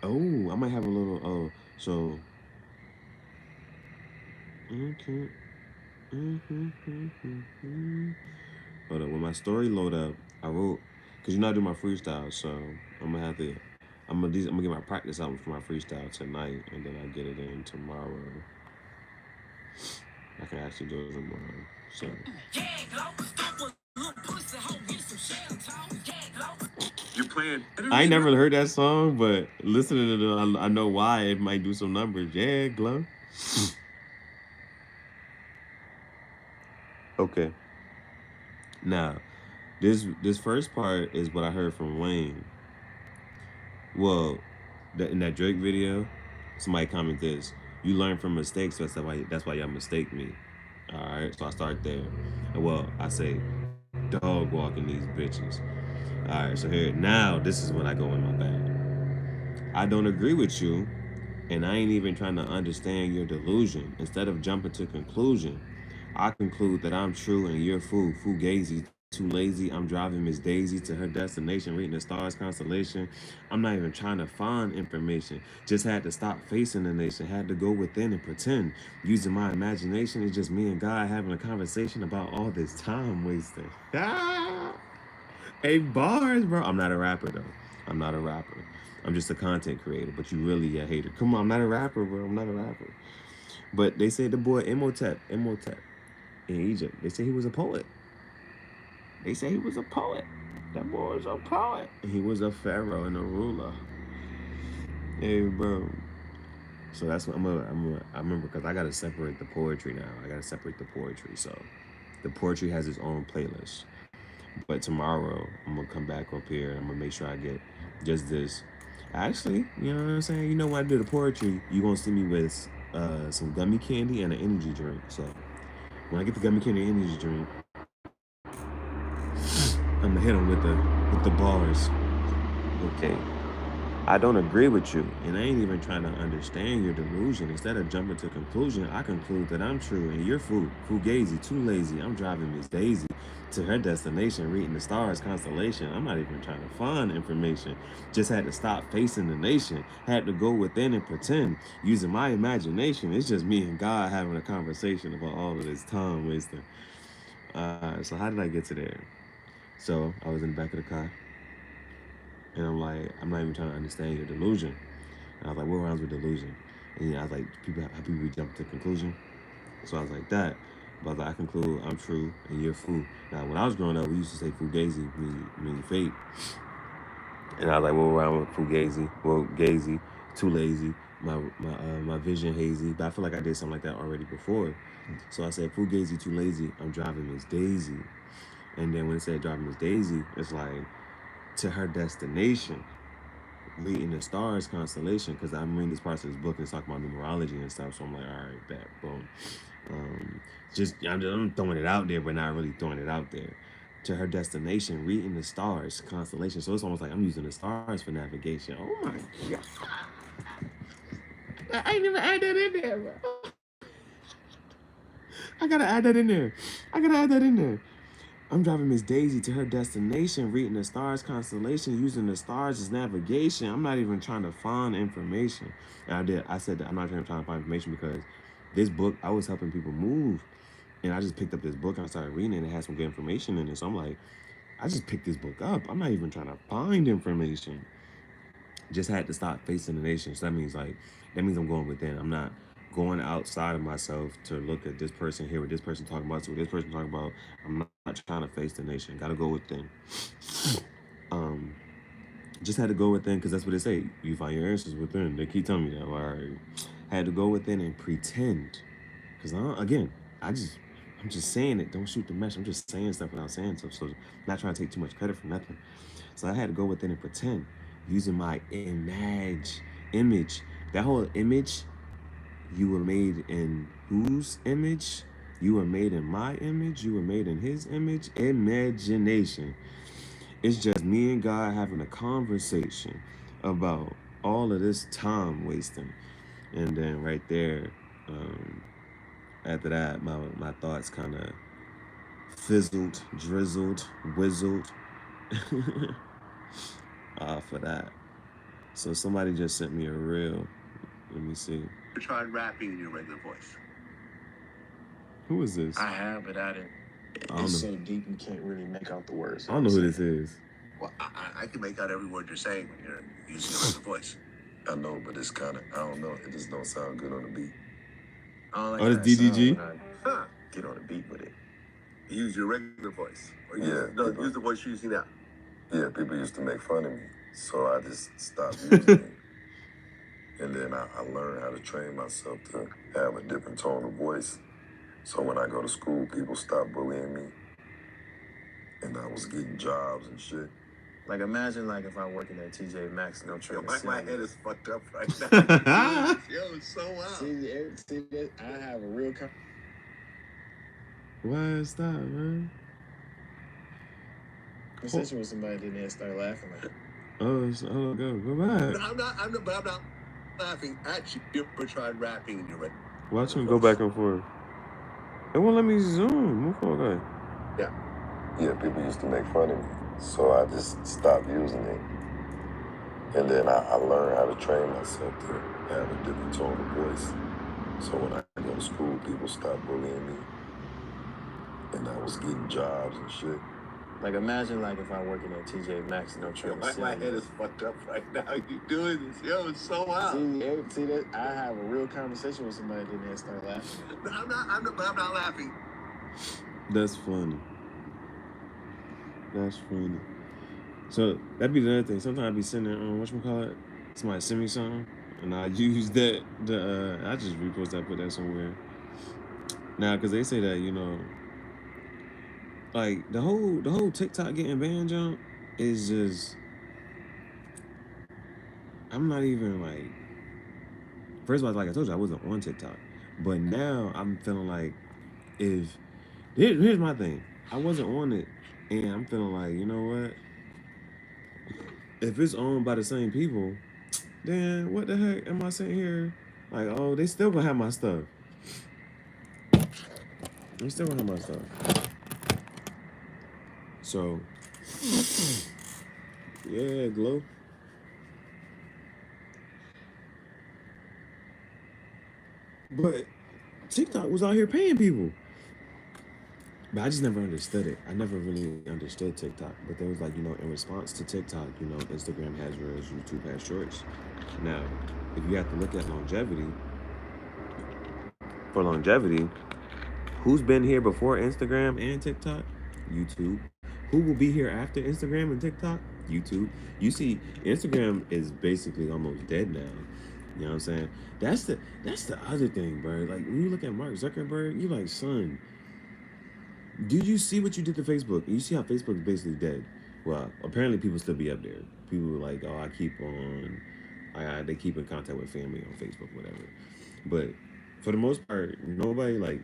Oh, I might have a little. Oh, so. Okay. Hold up. When my story load up, I wrote, cause you know I do my freestyle, so I'm gonna have to. I'm gonna get my practice out for my freestyle tonight, and then I get it in tomorrow. I can actually do it tomorrow. So. You're playing. I ain't never heard that song, but listening to it, I know why it might do some numbers. Yeah, Glow. Okay. Now, this first part is what I heard from Wayne. Well, in that Drake video, somebody commented this: "You learn from mistakes, so that's why y'all mistake me." All right, so I start there, and well, I say, "Dog walking these bitches." All right, so here now, this is when I go in my bag. I don't agree with you, and I ain't even trying to understand your delusion. Instead of jumping to conclusion, I conclude that I'm true and you're fugazi, too lazy. I'm driving Miss Daisy to her destination, reading the stars constellation. I'm not even trying to find information. Just had to stop facing the nation. Had to go within and pretend. Using my imagination, it's just me and God having a conversation about all this time wasting. Hey, bars, bro. I'm not a rapper, though. I'm not a rapper. I'm just a content creator, but you really a hater. Come on, I'm not a rapper, bro. I'm not a rapper. But they say the boy Imhotep in Egypt, they say he was a poet. They say he was a poet. That boy was a poet. He was a pharaoh and a ruler. Hey, bro. So that's what I remember, because I got to separate the poetry now. I got to separate the poetry. So the poetry has its own playlist. But tomorrow, I'm going to come back up here and I'm going to make sure I get just this. Actually, you know what I'm saying? You know, when I do the poetry, you're going to see me with some gummy candy and an energy drink. So when I get the gummy candy and energy drink, I'm going to hit them with the bars. Okay. I don't agree with you, and I ain't even trying to understand your delusion. Instead of jumping to conclusion, I conclude that I'm true and you're fugazi, too lazy. I'm driving Miss Daisy to her destination, reading the stars constellation. I'm not even trying to find information. Just had to stop facing the nation. Had to go within and pretend. Using my imagination. It's just me and God having a conversation about all of this time wasting. So how did I get to there? So I was in the back of the car. And I'm like, I'm not even trying to understand your delusion. And I was like, what rhymes with delusion? And I was like, how people jump to conclusion. So I was like, that. But I was like, I conclude I'm true and you're fool. Now, when I was growing up, we used to say fugazi, meaning fake. And I was like, what rhymes with fugazi? Well, gazy, too lazy, my vision hazy. But I feel like I did something like that already before. So I said, fugazi, too lazy, I'm driving Miss Daisy. And then when it said driving Miss Daisy, it's like, to her destination, reading the stars constellation, because I'm reading this part of this book and it's talking about numerology and stuff. So I'm like, all right, bet, boom. I'm throwing it out there, but not really throwing it out there. To her destination, reading the stars constellation. So it's almost like I'm using the stars for navigation. Oh my god! I ain't even add that in there, bro. I gotta add that in there. I'm driving Miss Daisy to her destination, reading the stars constellation, using the stars as navigation. I'm not even trying to find information. And I said that I'm not trying to find information because this book, I was helping people move. And I just picked up this book and I started reading it and it had some good information in it. So I'm like, I just picked this book up. I'm not even trying to find information. Just had to stop facing the nation. So that means I'm going within. I'm not going outside of myself to look at this person, hear what this person talking about, see what this person talking about. I'm not trying to face the nation. Gotta go within. Um, just had to go within because that's what they say. You find your answers within. They keep telling me that. All right. Had to go within and pretend. Because again, I'm just saying it. Don't shoot the mesh. I'm just saying stuff without saying stuff. So I'm not trying to take too much credit for nothing. So I had to go within and pretend using my image. That whole image, you were made in whose image? You were made in my image. You were made in his image. Imagination. It's just me and God having a conversation about all of this time wasting. And then right there, after that, my thoughts kind of fizzled, drizzled, whizzled off of that. So somebody just sent me a reel. Let me see. You tried rapping in your regular voice? Who is this? I have, but I didn't. I don't It's know. so deep you can't really make out the words. I don't know who this is. Well, I can make out every word you're saying when you're using your regular voice. I know, but it's kind of, I don't know. It just don't sound good on the beat. I don't like Oh, how this it sounds DDG? when I get on the beat with it. Use your regular voice. Or Yeah, no, people- use the voice you're using now. Yeah, people used to make fun of me, so I just stopped using it. And then I learned how to train myself to have a different tone of voice. So when I go to school, people stop bullying me, and I was getting jobs and shit. Like imagine like if I'm working at TJ Maxx and I'm Yo, trying to my sell head you. is fucked up right now. Yo, it's so wild. See that? I have a real Why stop, man? conversation with somebody, then they start laughing like, Oh, go back. I'm not laughing at you. You ever tried rapping in your regular Watch him go back and forth. It won't let me zoom. Move forward. yeah, people used to make fun of me, so I just stopped using it. And then I learned how to train myself to have a different tone of voice. So when I go to school, people stop bullying me, and I was getting jobs and shit. Like imagine like if I'm working at TJ Maxx and I'm Yo, trying to sell my head you. is fucked up right now. You doing this? Yo, it's so wild. See that? I have a real conversation with somebody, then they start laughing. I'm not laughing. That's funny. That's funny. So that'd be the other thing. Sometimes I'd be sitting there on whatchamacallit, somebody send me something, and I use that. I just repost that, put that somewhere. Now, because they say that like the whole TikTok getting banned jump is just. I'm not even like. First of all, like I told you, I wasn't on TikTok, but now I'm feeling like if here's my thing, I wasn't on it, and I'm feeling like you know what. If it's owned by the same people, then what the heck am I sitting here like, oh, they still gonna have my stuff. They still gonna have my stuff. So, yeah, Glow. But TikTok was out here paying people. But I just never understood it. I never really understood TikTok. But there was like, in response to TikTok, Instagram has Reels, YouTube has Shorts. Now, if you have to look at longevity, for longevity, who's been here before Instagram and TikTok? YouTube. Who will be here after Instagram and TikTok? YouTube. You see, Instagram is basically almost dead now. You know what I'm saying? That's the other thing, bro. Like when you look at Mark Zuckerberg, you like, son, do you see what you did to Facebook? You see how Facebook is basically dead. Well, apparently people still be up there. People are like, oh, they keep in contact with family on Facebook, whatever. But for the most part, nobody like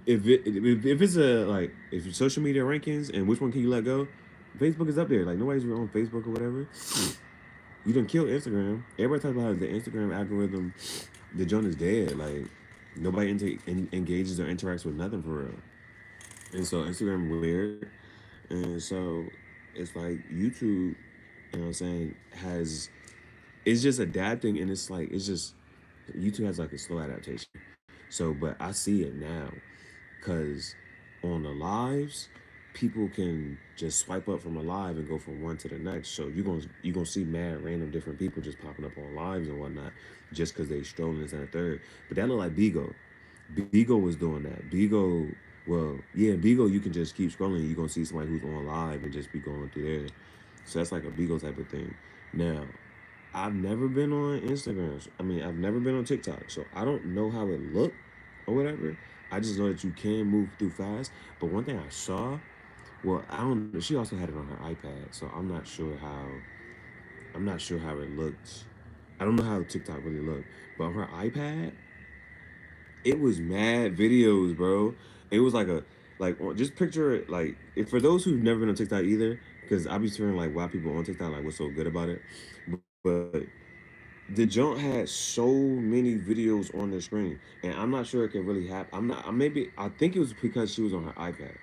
if it's if social media rankings and which one can you let go, Facebook is up there. Like nobody's on Facebook or whatever. You done killed Instagram. Everybody talks about how the Instagram algorithm, the joint is dead. Like nobody engages or interacts with nothing for real. And so Instagram weird. And so it's like YouTube, you know what I'm saying, it's just adapting and it's just YouTube has like a slow adaptation. So but I see it now. Cause on the lives, people can just swipe up from a live and go from one to the next. So you're gonna see mad random different people just popping up on lives and whatnot, just because they strolling this and a third. But that looked like Bigo. Bigo was doing that. Bigo, well, yeah, Bigo, you can just keep scrolling. You're gonna see somebody who's on live and just be going through there. So that's like a Bigo type of thing. Now, I've never been on Instagram. I mean, I've never been on TikTok, so I don't know how it looked or whatever. I just know that you can move through fast. But one thing I saw, well, I don't know. She also had it on her iPad, so I'm not sure how. I'm not sure how it looked. I don't know how TikTok really looked, but on her iPad, it was mad videos, bro. It was like a just picture it like if for those who've never been on TikTok either, because I be hearing like why people on TikTok like what's so good about it, but the junk had so many videos on the screen, and I'm not sure it can really happen. I'm not. Maybe I think it was because she was on her iPad,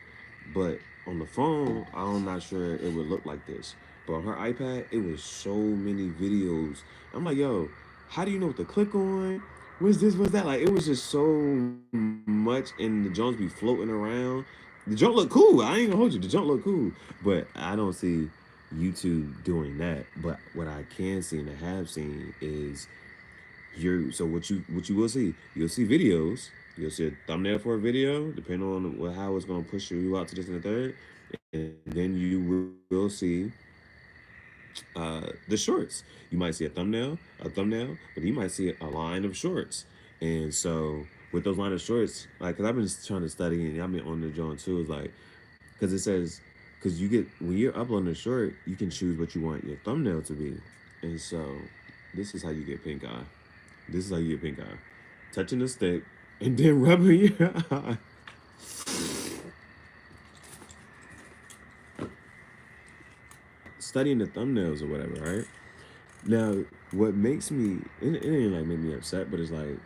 but on the phone, I'm not sure it would look like this. But on her iPad, it was so many videos. I'm like, yo, how do you know what to click on? What's this? What's that? Like, it was just so much, and the Jones be floating around. The junk look cool. I ain't gonna hold you. The junk look cool, but I don't see YouTube doing that. But what I can see and I have seen is so what you will see, you'll see videos, you'll see a thumbnail for a video, depending on how it's gonna push you out to this and the third, and then you will see the shorts. You might see a thumbnail, but you might see a line of shorts. And so with those line of shorts, like, cause I've been trying to study and I've been on the joint too, is like, cause it says, cause you get when you're uploading a short, you can choose what you want your thumbnail to be, and so this is how you get pink eye. This is how you get pink eye. Touching the stick and then rubbing your eye. Studying the thumbnails or whatever, right? Now, what makes me, it ain't like make me upset, but it's like,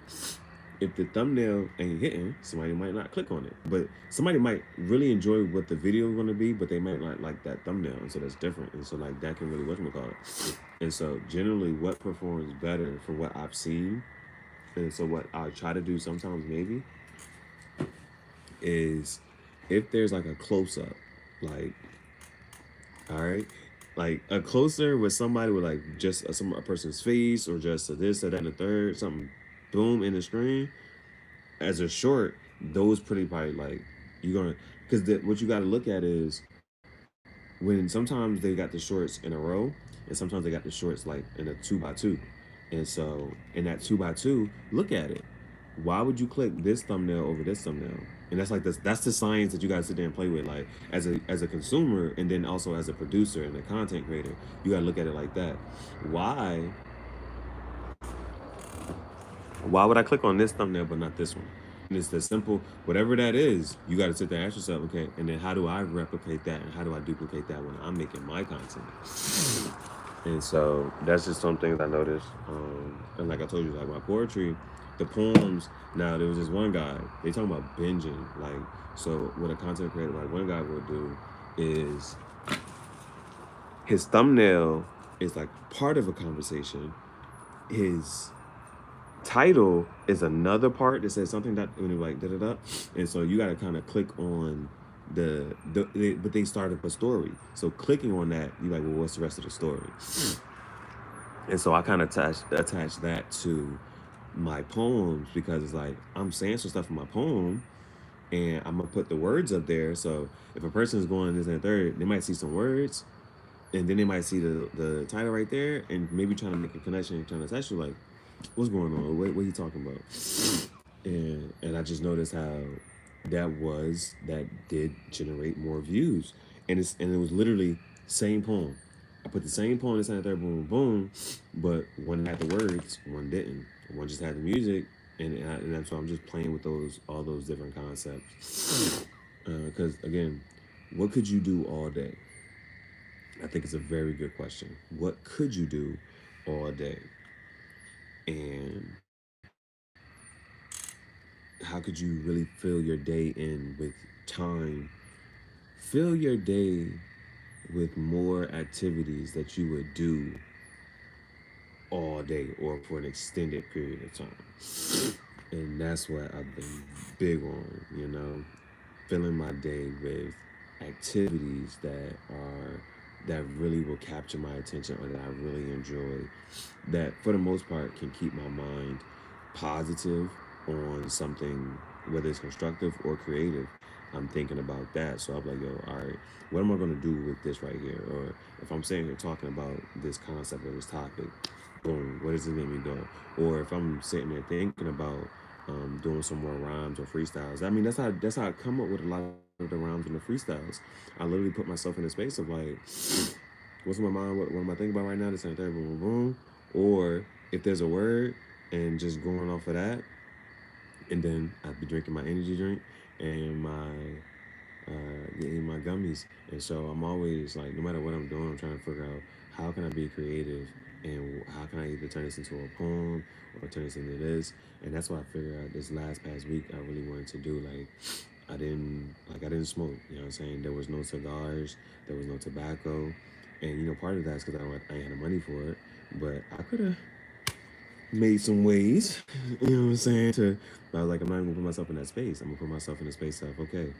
if the thumbnail ain't hitting, somebody might not click on it. But somebody might really enjoy what the video is going to be, but they might not like that thumbnail. And so that's different. And so, like, that can really whatchamacallit. And so, generally, what performs better for what I've seen, and so what I try to do sometimes maybe, is if there's like a close up, like, all right, like a closer with somebody with like just a person's face or just a this or that and the third, something boom in the screen as a short, those pretty probably like you're gonna because what you got to look at is when sometimes they got the shorts in a row and sometimes they got the shorts like in a 2x2, and so in that 2x2, look at it. Why would you click this thumbnail over this thumbnail? And that's like that's the science that you guys sit there and play with, like as a consumer, and then also as a producer and a content creator, you gotta look at it like that. Why why would I click on this thumbnail but not this one? And it's the simple, whatever that is, you got to sit there and ask yourself, okay, and then how do I replicate that and how do I duplicate that when I'm making my content? And so that's just some things I noticed. And like I told you, like my poetry, the poems, now there was this one guy, they talking about binging. Like, so what a content creator, like one guy will do is his thumbnail is like part of a conversation. His title is another part that says something that like da da da, and so you got to kind of click on but they started a story. So clicking on that, you like, well, what's the rest of the story? And so I kind of attach that to my poems because it's like I'm saying some stuff in my poem, and I'm gonna put the words up there. So if a person is going this and third, they might see some words, and then they might see the title right there, and maybe trying to make a connection, trying to touch you like, what's going on? What are you talking about? And I just noticed how that did generate more views, and it was literally same poem. I put the same poem inside there, boom, boom, but one had the words, one didn't. One just had the music, and that's why I'm just playing with all those different concepts. Because again, what could you do all day? I think it's a very good question. What could you do all day? And how could you really fill your day in with time? Fill your day with more activities that you would do all day or for an extended period of time. And that's what I've been big on, filling my day with activities that really will capture my attention or that I really enjoy, that for the most part can keep my mind positive on something, whether it's constructive or creative. I'm thinking about that. So I'm like, yo, all right, what am I going to do with this right here? Or if I'm sitting here talking about this concept or this topic, boom, what does it make me do? Or if I'm sitting there thinking about doing some more rhymes or freestyles. I mean, that's how I come up with a lot of the rhymes and the freestyles. I literally put myself in a space of like, what's in my mind? What am I thinking about right now? This and that, boom, boom, boom. Or if there's a word and just going off of that, and then I'd be drinking my energy drink and eating my gummies. And so I'm always like, no matter what I'm doing, I'm trying to figure out how can I be creative and how can I either turn this into a poem or turn this into this. And that's why I figured out this past week I really wanted to do. Like I didn't smoke. You know what I'm saying? There was no cigars, there was no tobacco, and part of that's because I ain't had the money for it. But I could have made some ways, you know what I'm saying? I was like, I'm not even gonna put myself in that space. I'm gonna put myself in the space of, okay,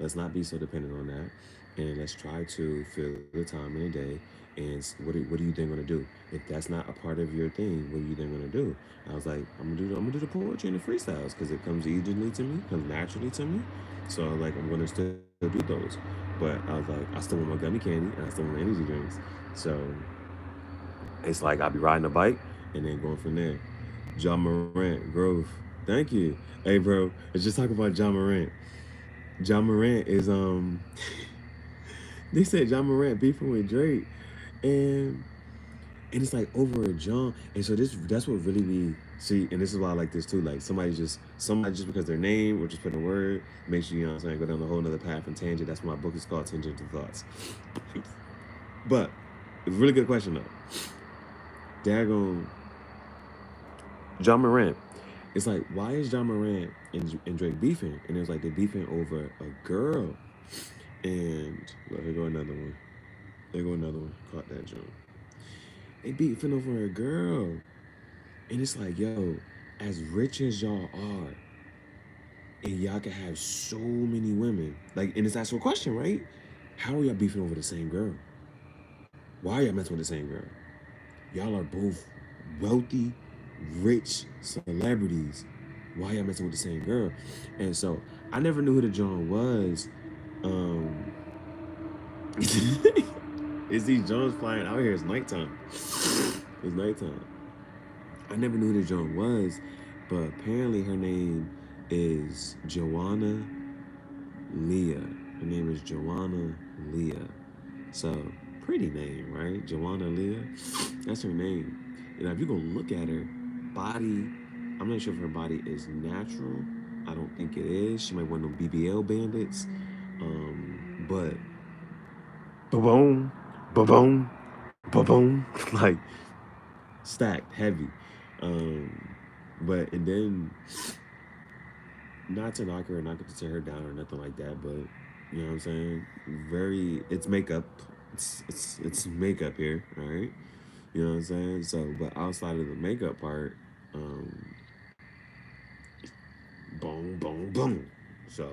let's not be so dependent on that. And let's try to fill the time in a day. And what do you then gonna do? If that's not a part of your thing, what are you then gonna do? I was like, I'm gonna do the poetry and the freestyles because it comes easily to me, comes naturally to me. So like I'm gonna still do those. But I was like, I still want my gummy candy and I still want my energy drinks. So it's like I'll be riding a bike and then going from there. John Morant, Grove. Thank you. Hey, bro, let's just talk about John Morant. John Morant is they said John Morant beefing with Drake, and it's like over a John. And so that's what really be see, and this is why I like this too. Like somebody just because their name or just put a word makes you, what I'm saying, go down a whole nother path and tangent. That's why my book is called Tangential Thoughts. But it's a really good question though. Daggone John Morant. It's like, why is John Morant and Drake beefing? And it was like they're beefing over a girl. And look, here go another one. There go another one. Caught that joke. They beefing over a girl. And it's like, yo, as rich as y'all are, and y'all can have so many women. Like, and it's asking a question, right? How are y'all beefing over the same girl? Why are y'all messing with the same girl? Y'all are both wealthy, rich celebrities. Why y'all messing with the same girl? And so I never knew who the John was. Is these Jones flying out here? It's nighttime. It's nighttime. I never knew who the John was, but apparently her name is Joanna Leah. Her name is Joanna Leah. So pretty name, right? Joanna Leah. That's her name. And if you go look at her body, I'm not sure if her body is natural. I don't think it is. She might want them BBL bandits. But boom, boom, boom, like stacked, heavy. But and then not to knock her or not to tear her down or nothing like that, but you know what I'm saying? It's makeup. It's makeup here, all right? You know what I'm saying? So, but outside of the makeup part, boom, boom, boom. So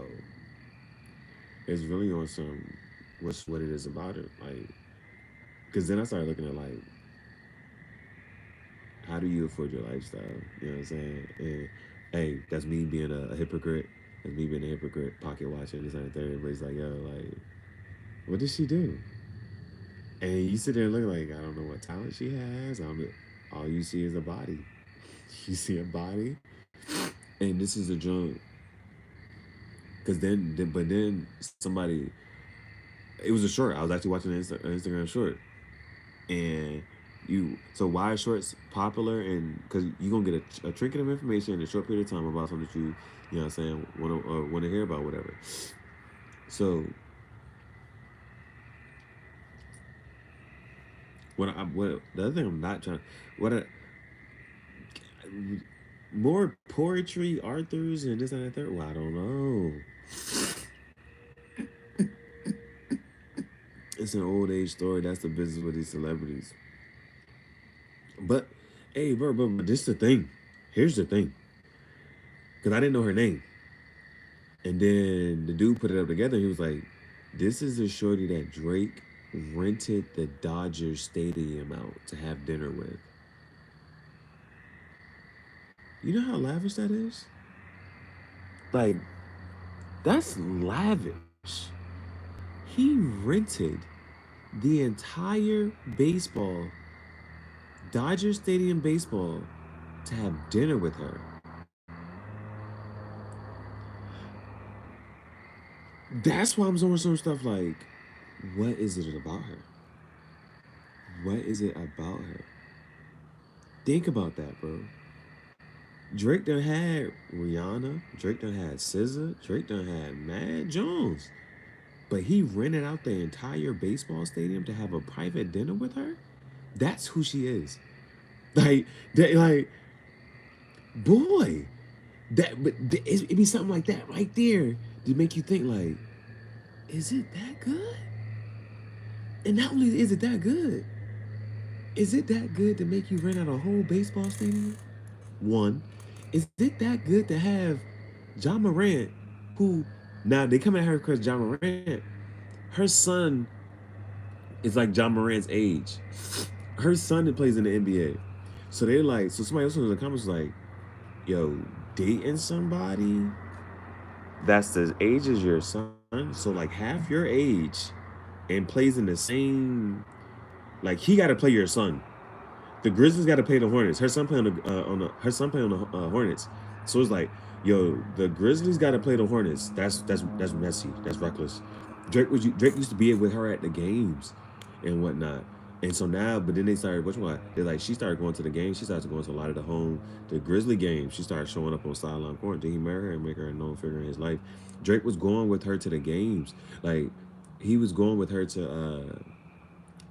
it's really on some what it is about it, like, because then I started looking at like, how do you afford your lifestyle? You know what I'm saying? And hey, that's me being a hypocrite. That's me being a hypocrite, pocket watching this and that. Everybody's like, yo, like, what did she do? And you sit there and look like, I don't know what talent she has. I don't know. All you see is a body. You see a body, and this is a joint. Cause then somebody, it was a short. I was actually watching an Instagram short, and so why are shorts popular? And because you're gonna get a trinket of information in a short period of time about something that you know what I'm saying, want to hear about, whatever. So what the other thing I'm not trying, more poetry, authors, and this and that third. Well, I don't know. It's an old age story. That's the business with these celebrities. But hey, bro, but this is the thing. Here's the thing. Because I didn't know her name. And then the dude put it up together. He was like, This is the shorty that Drake rented the Dodgers Stadium out to have dinner with. You know how lavish that is? Like, that's lavish. He rented the entire Dodger Stadium baseball, to have dinner with her. That's why I'm doing some stuff like, what is it about her? What is it about her? Think about that, bro. Drake done had Rihanna. Drake done had SZA. Drake done had Mad Jones. But he rented out the entire baseball stadium to have a private dinner with her? That's who she is. Like, boy, it be something like that right there to make you think like, is it that good? And not only is it that good, is it that good to make you rent out a whole baseball stadium? One, is it that good to have John Morant, who now they come at her because John Morant, her son is like John Morant's age. Her son plays in the NBA. So they're like, so somebody else in the comments was like, yo, dating somebody that's the age as your son, so like half your age, and plays in the same, like he got to play your son. The Grizzlies got to play the Hornets. Her son playing on the Hornets. So it's like, yo, the Grizzlies got to play the Hornets. That's messy. That's reckless. Drake used to be with her at the games and whatnot. And so now, but then they started, they're like, she started going to the games. She started going to a lot of the Grizzly games. She started showing up on sideline court. Then he married her and make her a known figure in his life. Drake was going with her to the games. Like, he was going with her to,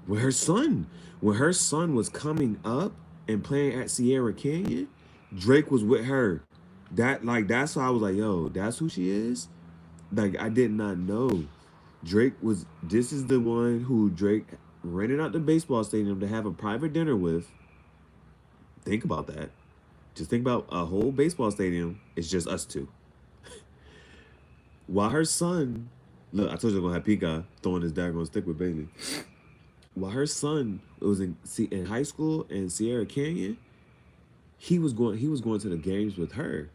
with her son. When her son was coming up and playing at Sierra Canyon, Drake was with her. That's why I was like, yo, that's who she is? Like, I did not know. This is the one who Drake rented out the baseball stadium to have a private dinner with. Think about that. Just think about a whole baseball stadium. It's just us two. While her son, look, I told you I'm gonna have Pika throwing his daggone stick with Bailey. While her son was in high school in Sierra Canyon, he was going to the games with her.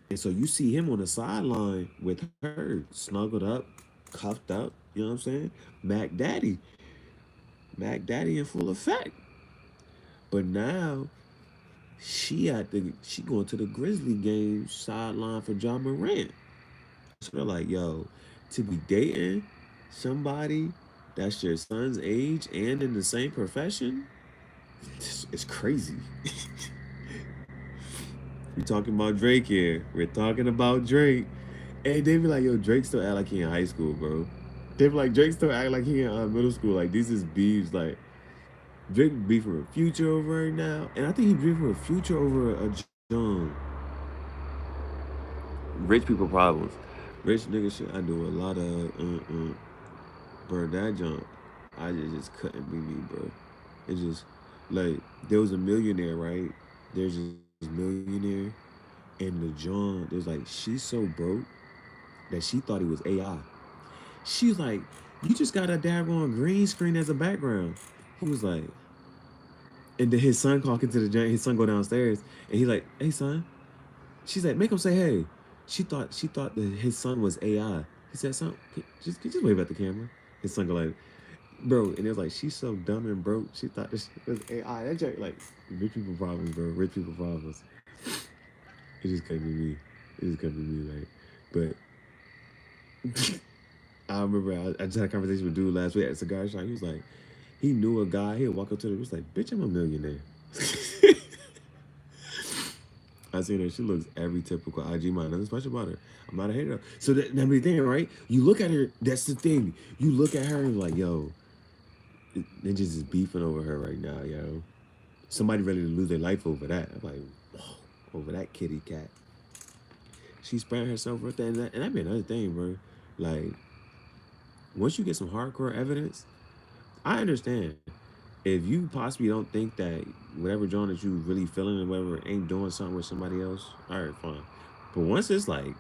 And so you see him on the sideline with her, snuggled up, cuffed up, you know what I'm saying? Mac Daddy in full effect. But now she going to the Grizzly game sideline for John Morant. So they're like, yo, to be dating somebody that's your son's age and in the same profession, it's crazy. We talking about Drake here. We're talking about Drake. And they be like, yo, Drake still act like he in high school, bro. They be like, Drake still act like he in middle school. Like, these is beefs. Like, Drake beefing with Future over right now. And I think he beefing with Future over a John. Rich people problems. Rich nigga shit. I do a lot of, bro, that junk, I just couldn't be me, bro. It's just, like, there was a millionaire, right? There's this millionaire, and the John, there's like, she's so broke that she thought he was AI. She was like, you just got a daggone green screen as a background. He was like, and then his son talking to the giant, his son go downstairs, and he's like, hey, son. She's like, make him say hey. She thought that his son was AI. He said, son, just wave at the camera. His son go like, bro, and it was like, she's so dumb and broke. She thought this was AI. That joke, like, rich people problems, bro. Rich people problems. It just couldn't be me. Like, but I remember I just had a conversation with a dude last week at a cigar shop. He was like, he knew a guy. He'd walk up to him. He was like, bitch, I'm a millionaire. I seen her. She looks every typical IG model. Nothing special about her. I'm not a hater. So that's the thing, right? You look at her. That's the thing. You look at her and like, yo, they just beefing over her right now, yo. Somebody ready to lose their life over that. I'm like, whoa, over that kitty cat. She spraying herself with that, and that'd be another thing, bro. Like, once you get some hardcore evidence, I understand. If you possibly don't think that whatever John that you really feeling or whatever ain't doing something with somebody else, all right, fine. But once it's like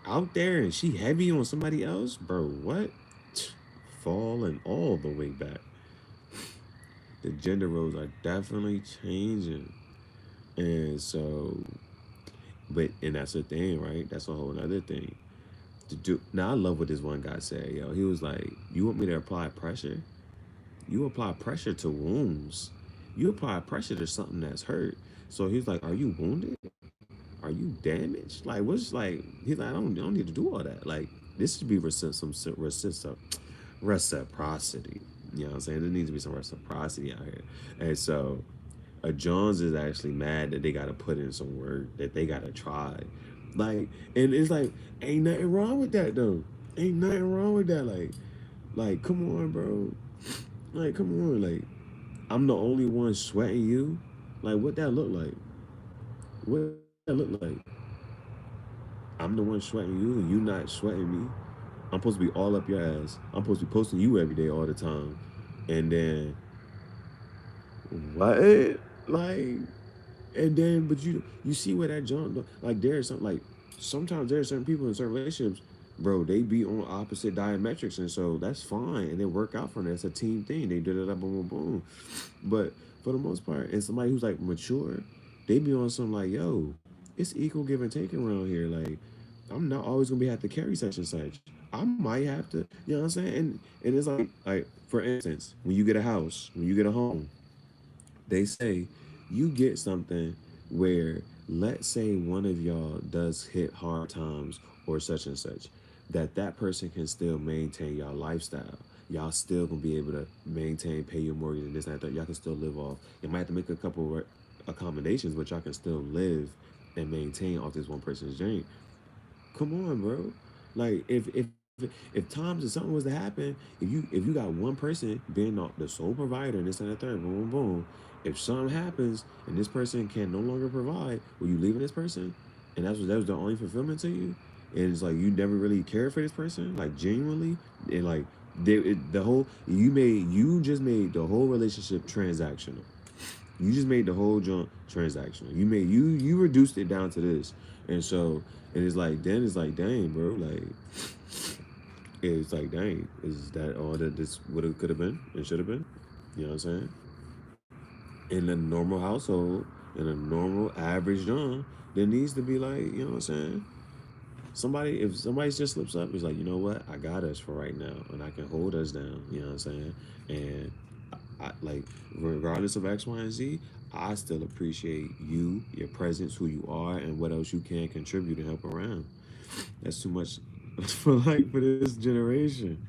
out there and she heavy on somebody else, bro, what? falling all the way back. The gender roles are definitely changing. And so, and that's the thing, right? That's a whole other thing. Now, I love what this one guy said, yo. He was like, you want me to apply pressure? You apply pressure to wounds. You apply pressure to something that's hurt. So he's like, are you wounded? Are you damaged? Like, what's like, he's like, I don't need to do all that. Like, this should be reciprocity. You know what I'm saying? There needs to be some reciprocity out here. And so Jones is actually mad that they got to put in some work, that they got to try. Like, and it's like, ain't nothing wrong with that, though. Ain't nothing wrong with that. Like, come on, bro. Like, come on. Like, I'm the only one sweating you. Like, what that look like? What that look like? I'm the one sweating you and you not sweating me. I'm supposed to be all up your ass. I'm supposed to be posting you every day all the time. And then, what? Like, and then, but you see where that jump, like, there's something, like, sometimes there are certain people in certain relationships, bro, they be on opposite diametrics, and so that's fine, and it work out for them. It's a team thing. They did it up, boom, boom, boom. But for the most part, and somebody who's, like, mature, they be on some, like, yo, it's equal give and take around here. Like, I'm not always gonna have to carry such and such. I might have to, you know what I'm saying? And it's like, for instance, when you get a house, when you get a home, they say you get something where, let's say one of y'all does hit hard times or such and such, that person can still maintain y'all lifestyle. Y'all still gonna be able to maintain, pay your mortgage and this and that. Y'all can still live off. You might have to make a couple accommodations, but y'all can still live and maintain off this one person's journey. Come on, bro. Like, if times if something was to happen, if you got one person being the sole provider and this and the third, boom, boom, boom. If something happens and this person can no longer provide, will you leaving this person? And that was the only fulfillment to you? And it's like you never really cared for this person, like genuinely, and like you just made the whole relationship transactional. You just made the whole joint transactional. You reduced it down to this, and so it's like then it's like dang, bro, like it's like dang, is that all that this could have been and should have been? You know what I'm saying? In a normal household, in a normal average John, there needs to be like, you know what I'm saying? If somebody just slips up, it's like, you know what? I got us for right now, and I can hold us down. You know what I'm saying? And I like, regardless of X, Y, and Z, I still appreciate you, your presence, who you are, and what else you can contribute and help around. That's too much for this generation.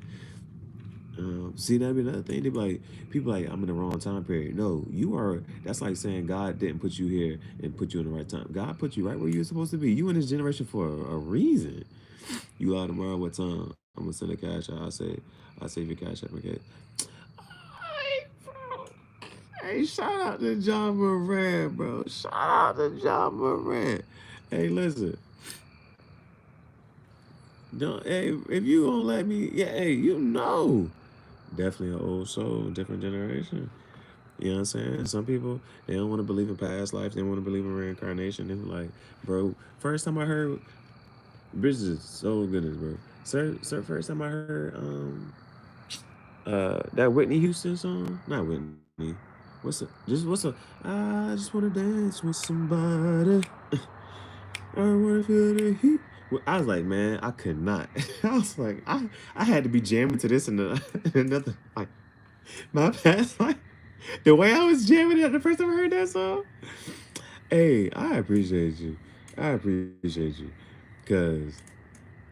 See, that'd be another thing. They be like, people like, I'm in the wrong time period. No, you are. That's like saying God didn't put you here and put you in the right time. God put you right where you're supposed to be. You in this generation for a reason. You out tomorrow? What time? I'm gonna send a cash out. I'll save your cash out. Okay. Hey, shout out to John Moran, bro. Shout out to John Moran. Hey, listen. Hey, if you gonna let me, yeah, hey, you know. Definitely an old soul, different generation. You know what I'm saying? Some people, they don't want to believe in past life. They don't want to believe in reincarnation. They're like, bro, first time I heard, bitches, so goodness, bro. Sir, first time I heard that Whitney Houston song, not Whitney. I just want to dance with somebody. I want to feel the heat. Well, I was like, man, I could not. I was like, I had to be jamming to this and another, like, my past life. The way I was jamming it the first time I heard that song. Hey, I appreciate you. Cause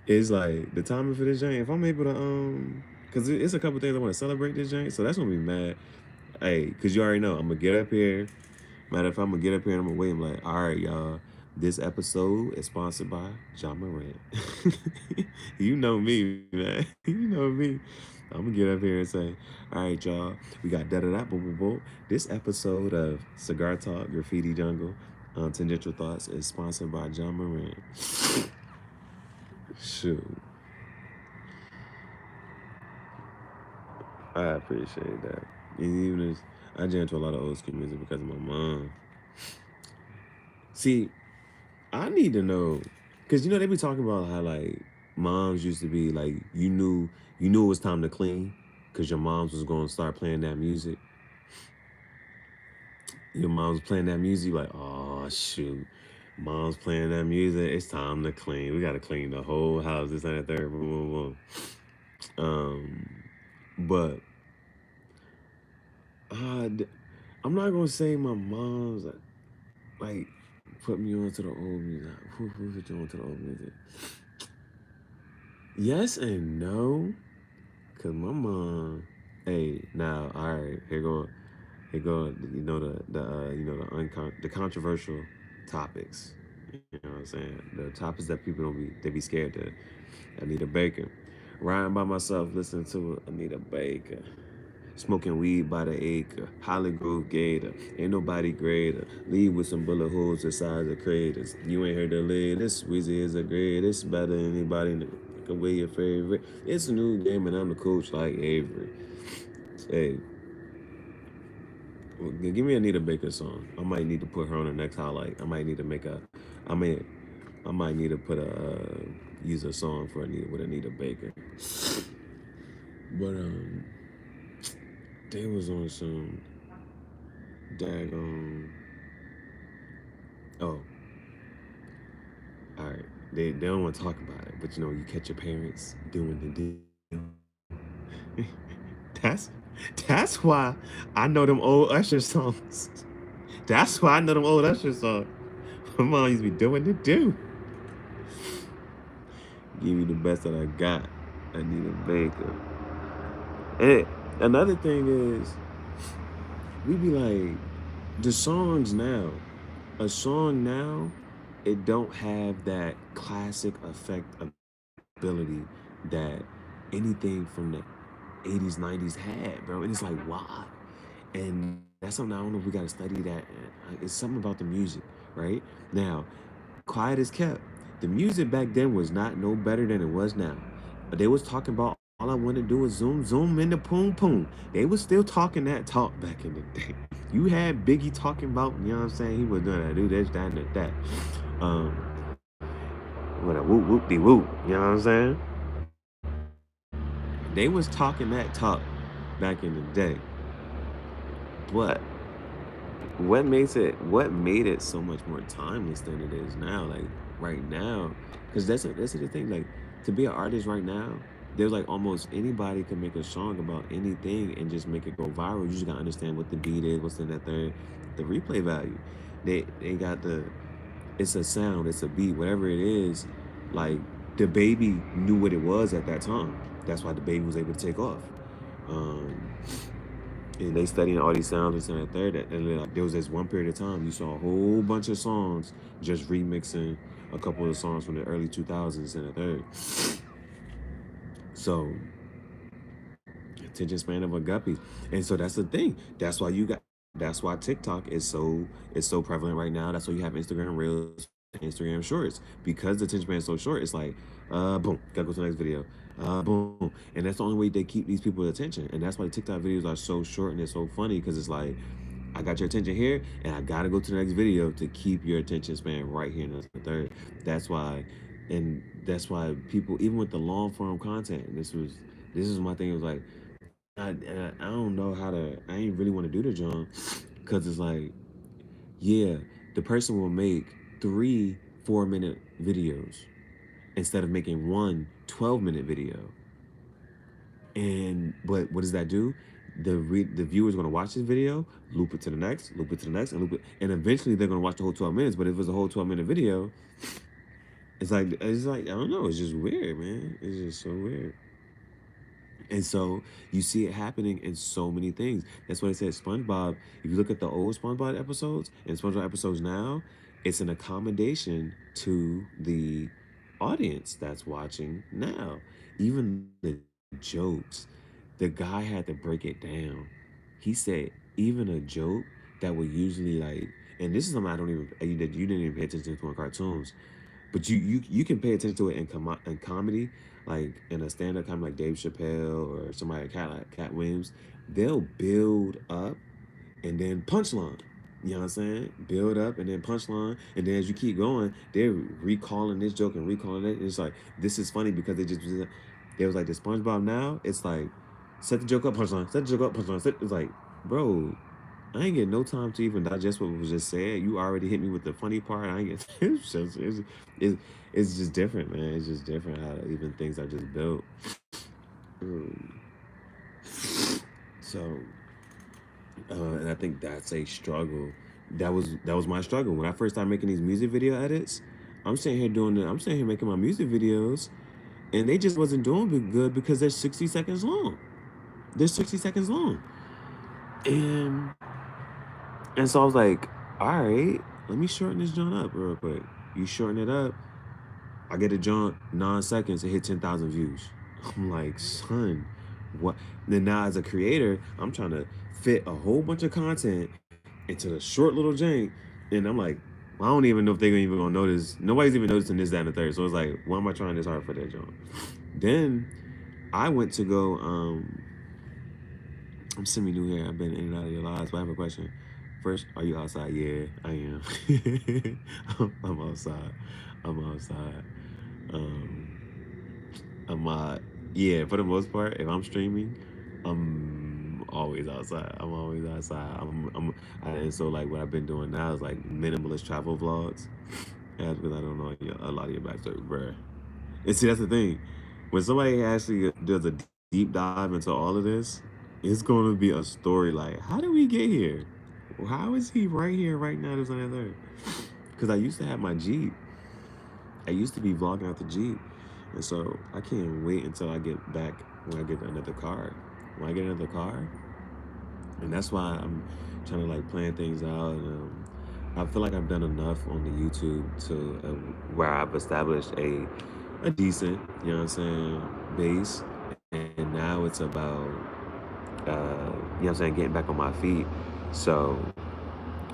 it's like the timing for this joint. If I'm able to, cause it's a couple things I want to celebrate this joint, so that's gonna be mad. Hey, cause you already know I'm gonna get up here. Matter of fact, I'm gonna get up here and I'm gonna wait. I'm like, all right, y'all. This episode is sponsored by John Moran. You know me, man. You know me. I'm gonna get up here and say, all right, y'all, we got da-da-da, boom, boom, boom. This episode of Cigar Talk, Graffiti Jungle, Tangential Thoughts is sponsored by John Moran. Shoot. I appreciate that. And even as I jam to a lot of old school music because of my mom. See, I need to know, because they be talking about how like moms used to be like, you knew it was time to clean. because your moms was going to start playing that music. Your mom's playing that music, like, oh shoot, mom's playing that music. It's time to clean. We got to clean the whole house. This and that third. Boom, boom, boom. But I'm not gonna say my mom's like put me onto the old music. Who put you onto the old music? Yes and no, cause my mom. Hey, now, all right, here go. You know the controversial topics. You know what I'm saying? The topics that people they be scared to. Anita Baker, riding by myself, listening to Anita Baker, smoking weed by the acre, Holly Grove Gator, ain't nobody greater. Leave with some bullet holes the size of craters. You ain't heard the lid. This Weezy is a grade. It's better than anybody that can wear your favorite. It's a new game and I'm the coach like Avery. Hey. Give me a Anita Baker song. I might need to put her on the next highlight. I might need to put use a song for Anita with Anita Baker. But they was on some daggone. Oh, all right. They don't want to talk about it, but you catch your parents doing the deal. That's why I know them old Usher songs. That's why I know them old Usher songs. My mom used to be doing the do. Give me the best that I got. Anita Baker. And another thing is, we be like, the songs now, a song now, it don't have that classic effect ability that anything from the 80s, 90s had, bro. And it's like, why? And that's something I don't know if we got to study that. It's something about the music, right? Now, quiet as kept. The music back then was not no better than it was now. They was talking about all I want to do is zoom, zoom in the poom, poom. They was still talking that talk back in the day. You had Biggie talking about, you know what I'm saying? He was doing that, do this, that, and that. With a whoop, whoop, de whoop. You know what I'm saying? They was talking that talk back in the day. But what made it so much more timeless than it is now? Like right now, because that's the thing. Like to be an artist right now, there's like almost anybody can make a song about anything and just make it go viral. You just gotta understand what the beat is, what's in that third, the replay value. They got it's a sound, it's a beat, whatever it is. Like the Baby knew what it was at that time. That's why the Baby was able to take off. And they studying all these sounds and that third. And like, there was this one period of time you saw a whole bunch of songs just remixing a couple of the songs from the early 2000s and the third. So attention span of a guppy. And so that's the thing. That's why TikTok is so prevalent right now. That's why you have Instagram Reels, Instagram Shorts. Because the attention span is so short, it's like, boom, gotta go to the next video. Boom. And that's the only way they keep these people's attention. And that's why the TikTok videos are so short and it's so funny, because it's like, I got your attention here and I gotta go to the next video to keep your attention span right here in the third. That's why people, even with the long form content, this is my thing. It was like, I don't know I ain't really want to do the John, because it's like, yeah, the person will make 3 4-minute videos instead of making 1 12-minute video. But what does that do? The viewer's gonna watch this video, loop it to the next, and loop it, and eventually they're gonna watch the whole 12 minutes. But if it's a whole 12-minute video, it's like I don't know, it's just weird, man. It's just so weird. And so you see it happening in so many things. That's why I said SpongeBob, if you look at the old SpongeBob episodes and SpongeBob episodes now, it's an accommodation to the audience that's watching now. Even the jokes, the guy had to break it down. He said even a joke that would usually like, and this is something you didn't even pay attention to in cartoons, but you can pay attention to it in comedy, like in a stand-up comedy like Dave Chappelle or somebody like Cat Williams. They'll build up and then punchline. You know what I'm saying? Build up and then punchline, and then as you keep going, they're recalling this joke and recalling it. It's like, this is funny because there was like the SpongeBob now. It's like Set the joke up, punchline. Set the joke up, punchline. It's like, bro, I ain't getting no time to even digest what was just said. You already hit me with the funny part. I ain't get. It's, it's just different, man. It's just different how even things are just built. Um, so, and I think that's a struggle. That was my struggle when I first started making these music video edits. I'm sitting here making my music videos, and they just wasn't doing good because they're 60 seconds long. They're 60 seconds long, and so I was like, all right, let me shorten this joint up real quick. You shorten it up, I get a joint 9 seconds, it hit 10,000 views. I'm like, son, what? Then now as a creator, I'm trying to fit a whole bunch of content into the short little jank, and I'm like, I don't even know if they're even gonna notice. Nobody's even noticing this, that, and the third. So it's like, why am I trying this hard for that joint? Then I went to go. I'm semi-new here. I've been in and out of your lives, but I have a question. First, are you outside? Yeah, I am. I'm outside. I'm outside. Yeah, for the most part, if I'm streaming, I'm always outside. I'm always outside. And so like what I've been doing now is like minimalist travel vlogs. Yeah, because I don't know a lot of your backstory, bruh. And see, that's the thing. When somebody actually does a deep dive into all of this, it's going to be a story like, how did we get here? How is he right here, right now, this and that there? Because I used to have my Jeep. I used to be vlogging out the Jeep. And so I can't wait until I get back when I get another car. When I get another car. And that's why I'm trying to like plan things out. And I feel like I've done enough on the YouTube to where I've established a decent, you know what I'm saying, base. And now it's about, you know what I'm saying, getting back on my feet. So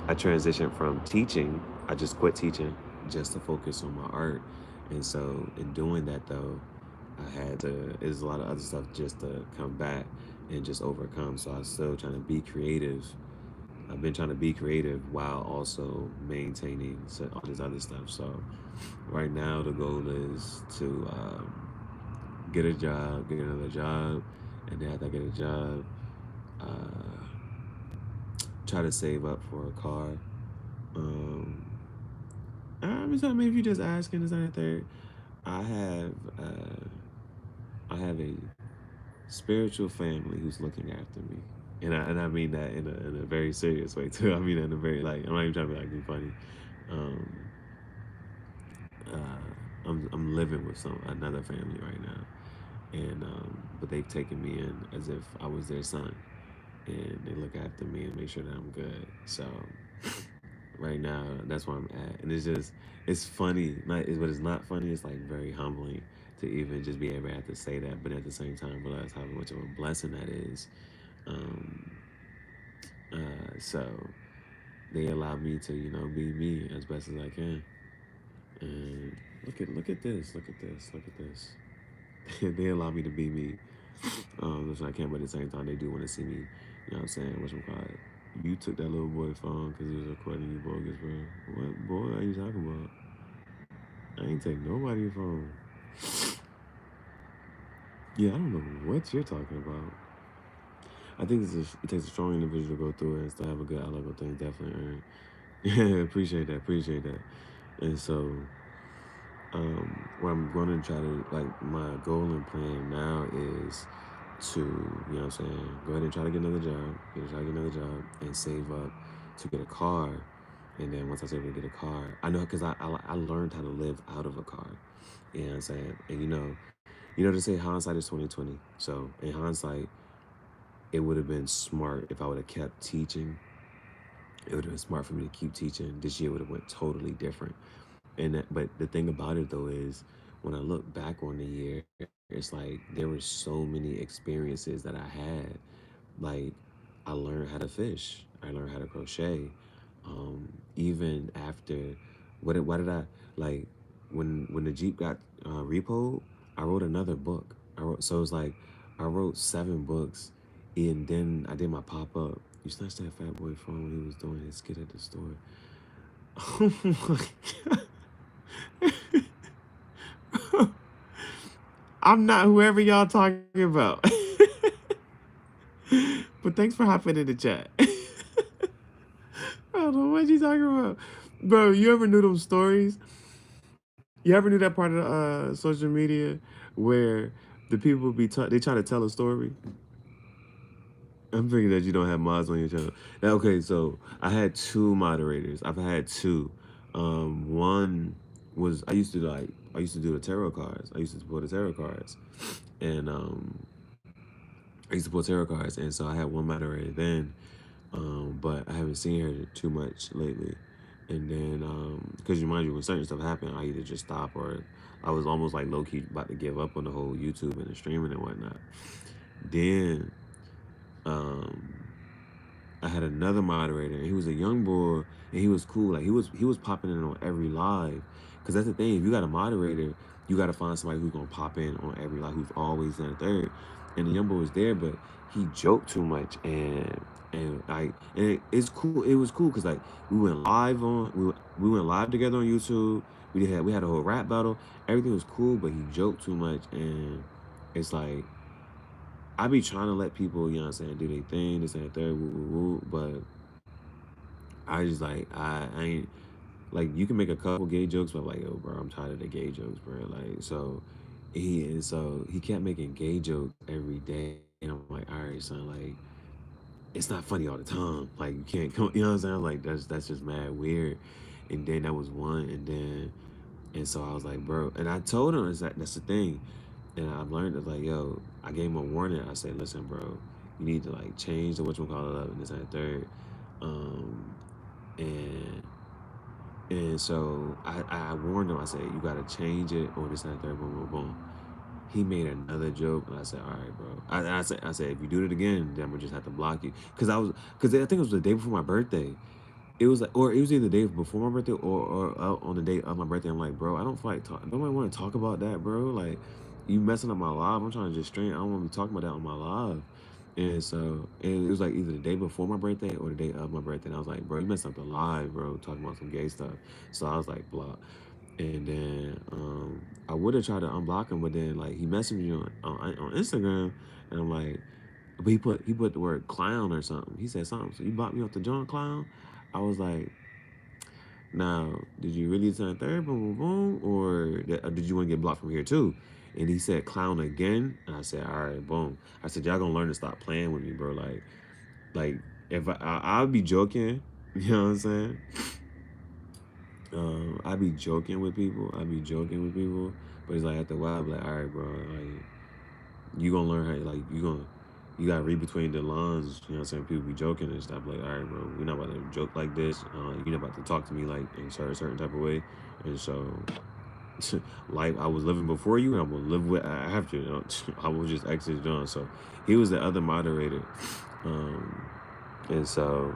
I transitioned from teaching. I just quit teaching just to focus on my art. And so in doing that though, there's a lot of other stuff just to come back and just overcome. So I'm still trying to be creative. I've been trying to be creative while also maintaining all this other stuff. So right now the goal is to get another job, and then after I get a job, try to save up for a car. I mean, if you're just asking this and that third, I have a spiritual family who's looking after me, and I mean that in a very serious way too. I mean that in a very like, I'm not even trying to be funny. I'm living with another family right now, and but they've taken me in as if I was their son, and they look after me and make sure that I'm good. So right now, that's where I'm at, and it's funny, but it's not funny. It's like very humbling to even just be able to have to say that, but at the same time realize how much of a blessing that is. So they allow me to, be me as best as I can. And look at this. They allow me to be me. Which I can, but at the same time, they do want to see me. You know what I'm saying? Whatchamacallit? You took that little boy phone because he was recording you bogus, bro. What boy are you talking about? I ain't take nobody's phone. Yeah, I don't know what you're talking about. I think it takes a strong individual to go through it and still have a good outlook on things, definitely. Yeah, appreciate that. And so, what I'm going to try to, like, my goal and plan now is to, you know what I'm saying, go ahead and try to get another job, and save up to get a car. And then once I save up to get a car, I know, because I learned how to live out of a car. You know what I'm saying? And they say hindsight is 20/20. So in hindsight, it would have been smart if I would have kept teaching. It would have been smart for me to keep teaching. This year would have went totally different. But the thing about it though is, when I look back on the year, it's like there were so many experiences that I had. Like, I learned how to fish. I learned how to crochet. Even after, why did I, like, when the Jeep got repoed, I wrote another book. So it's like I wrote 7 books, and then I did my pop-up. You snatched that fat boy phone when he was doing his skit at the store. Oh my God. I'm not whoever y'all talking about. But thanks for hopping in the chat. I don't know what you talking about. Bro, you ever knew those stories? You ever knew that part of social media where the people be they try to tell a story? I'm thinking that you don't have mods on your channel. Now, okay, so I had two moderators. I've had two. One was I used to do the tarot cards. I used to pull the tarot cards, and I used to pull tarot cards, and so I had one moderator then, but I haven't seen her too much lately. And then, because you mind you, when certain stuff happened, I either just stop or I was almost like low key about to give up on the whole YouTube and the streaming and whatnot. Then, um, I had another moderator, and he was a young boy, and he was cool. Like he was popping in on every live, because that's the thing. If you got a moderator, you got to find somebody who's gonna pop in on every live, who's always in third. And the young boy was there, but he joked too much, and it's cool. It was cool because like we went live together on YouTube. We had a whole rap battle. Everything was cool, but he joked too much, and it's like I be trying to let people, you know what I'm saying, do their thing, this and that, third, woo, woo, woo, but I just like, I ain't, like, you can make a couple gay jokes, but like, yo, bro, I'm tired of the gay jokes, bro. Like, so he kept making gay jokes every day. And I'm like, all right, son, like, it's not funny all the time. Like, you can't come, you know what I'm saying? Like, that's just mad weird. And then that was one, and so I was like, bro, and I told him, that's the thing. And I've learned that, like, yo, I gave him a warning. I said, listen, bro, you need to like change the whatchamacallit up and this and that third. And so I warned him. I said, you gotta change it or this and that third, boom, boom, boom. He made another joke, and I said, all right, bro. I said, if you do it again, then I'm gonna just have to block you. Cause I think it was the day before my birthday. It was like, or it was either the day before my birthday or on the day of my birthday. I'm like, bro, I don't feel like nobody want to talk about that, bro. Like, you messing up my live. I'm trying to just stream. I don't want to be talking about that on my live. And so, and it was like either the day before my birthday or the day of my birthday. And I was like, bro, you messed up the live, bro, talking about some gay stuff. So I was like, block. And then I would have tried to unblock him, but then like he messaged me on Instagram, and I'm like, but he put the word clown or something. He said something. So you blocked me off the joint, clown? I was like, now, did you really turn third, boom, boom, boom, or did you want to get blocked from here too? And he said, clown again. And I said, all right, boom. I said, y'all gonna learn to stop playing with me, bro. Like if I'll be joking, you know what I'm saying? I be joking with people. But it's like after a while, I'm like, all right, bro, like you gonna learn how, like you gotta read between the lines. You know what I'm saying? People be joking and stuff. Like, all right, bro, we're not about to joke like this. You're not about to talk to me like in a certain type of way. And so, like I was living before you, and I'm gonna live with after. You know? I will just exit John. So he was the other moderator, and so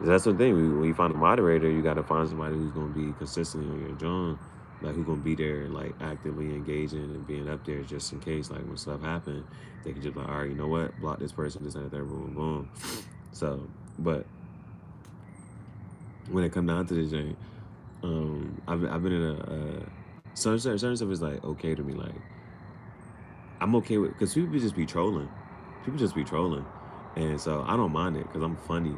that's the thing. When you find a moderator, you gotta find somebody who's gonna be consistently on your John. Like who's gonna be there, like actively engaging and being up there just in case, like when stuff happen, they can just like, all right, you know what, block this person, this and that, boom, boom. So, but when it come down to this thing, I've been in a certain stuff is like okay to me. Like I'm okay with, because people just be trolling, and so I don't mind it because I'm funny.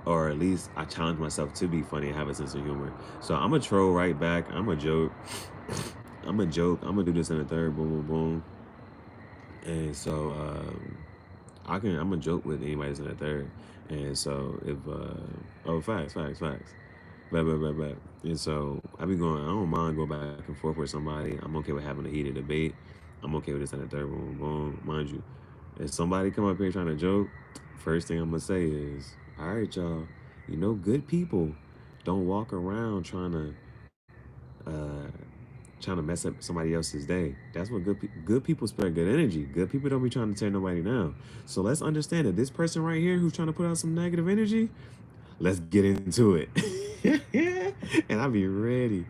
Or at least I challenge myself to be funny and have a sense of humor. So I'm gonna troll right back. I'm a joke. I'm gonna do this in the third, boom, boom, boom. And so I'm gonna joke with anybody that's in the third. And so if facts. Blah. And so I don't mind going back and forth with somebody. I'm okay with having a heated debate. I'm okay with this in the third, boom, boom. Mind you, if somebody come up here trying to joke, first thing I'm gonna say is, all right, y'all, you know, good people don't walk around trying to mess up somebody else's day. That's what good people spread good energy. Good people don't be trying to tear nobody down. So let's understand that this person right here who's trying to put out some negative energy, let's get into it. And I'll be ready.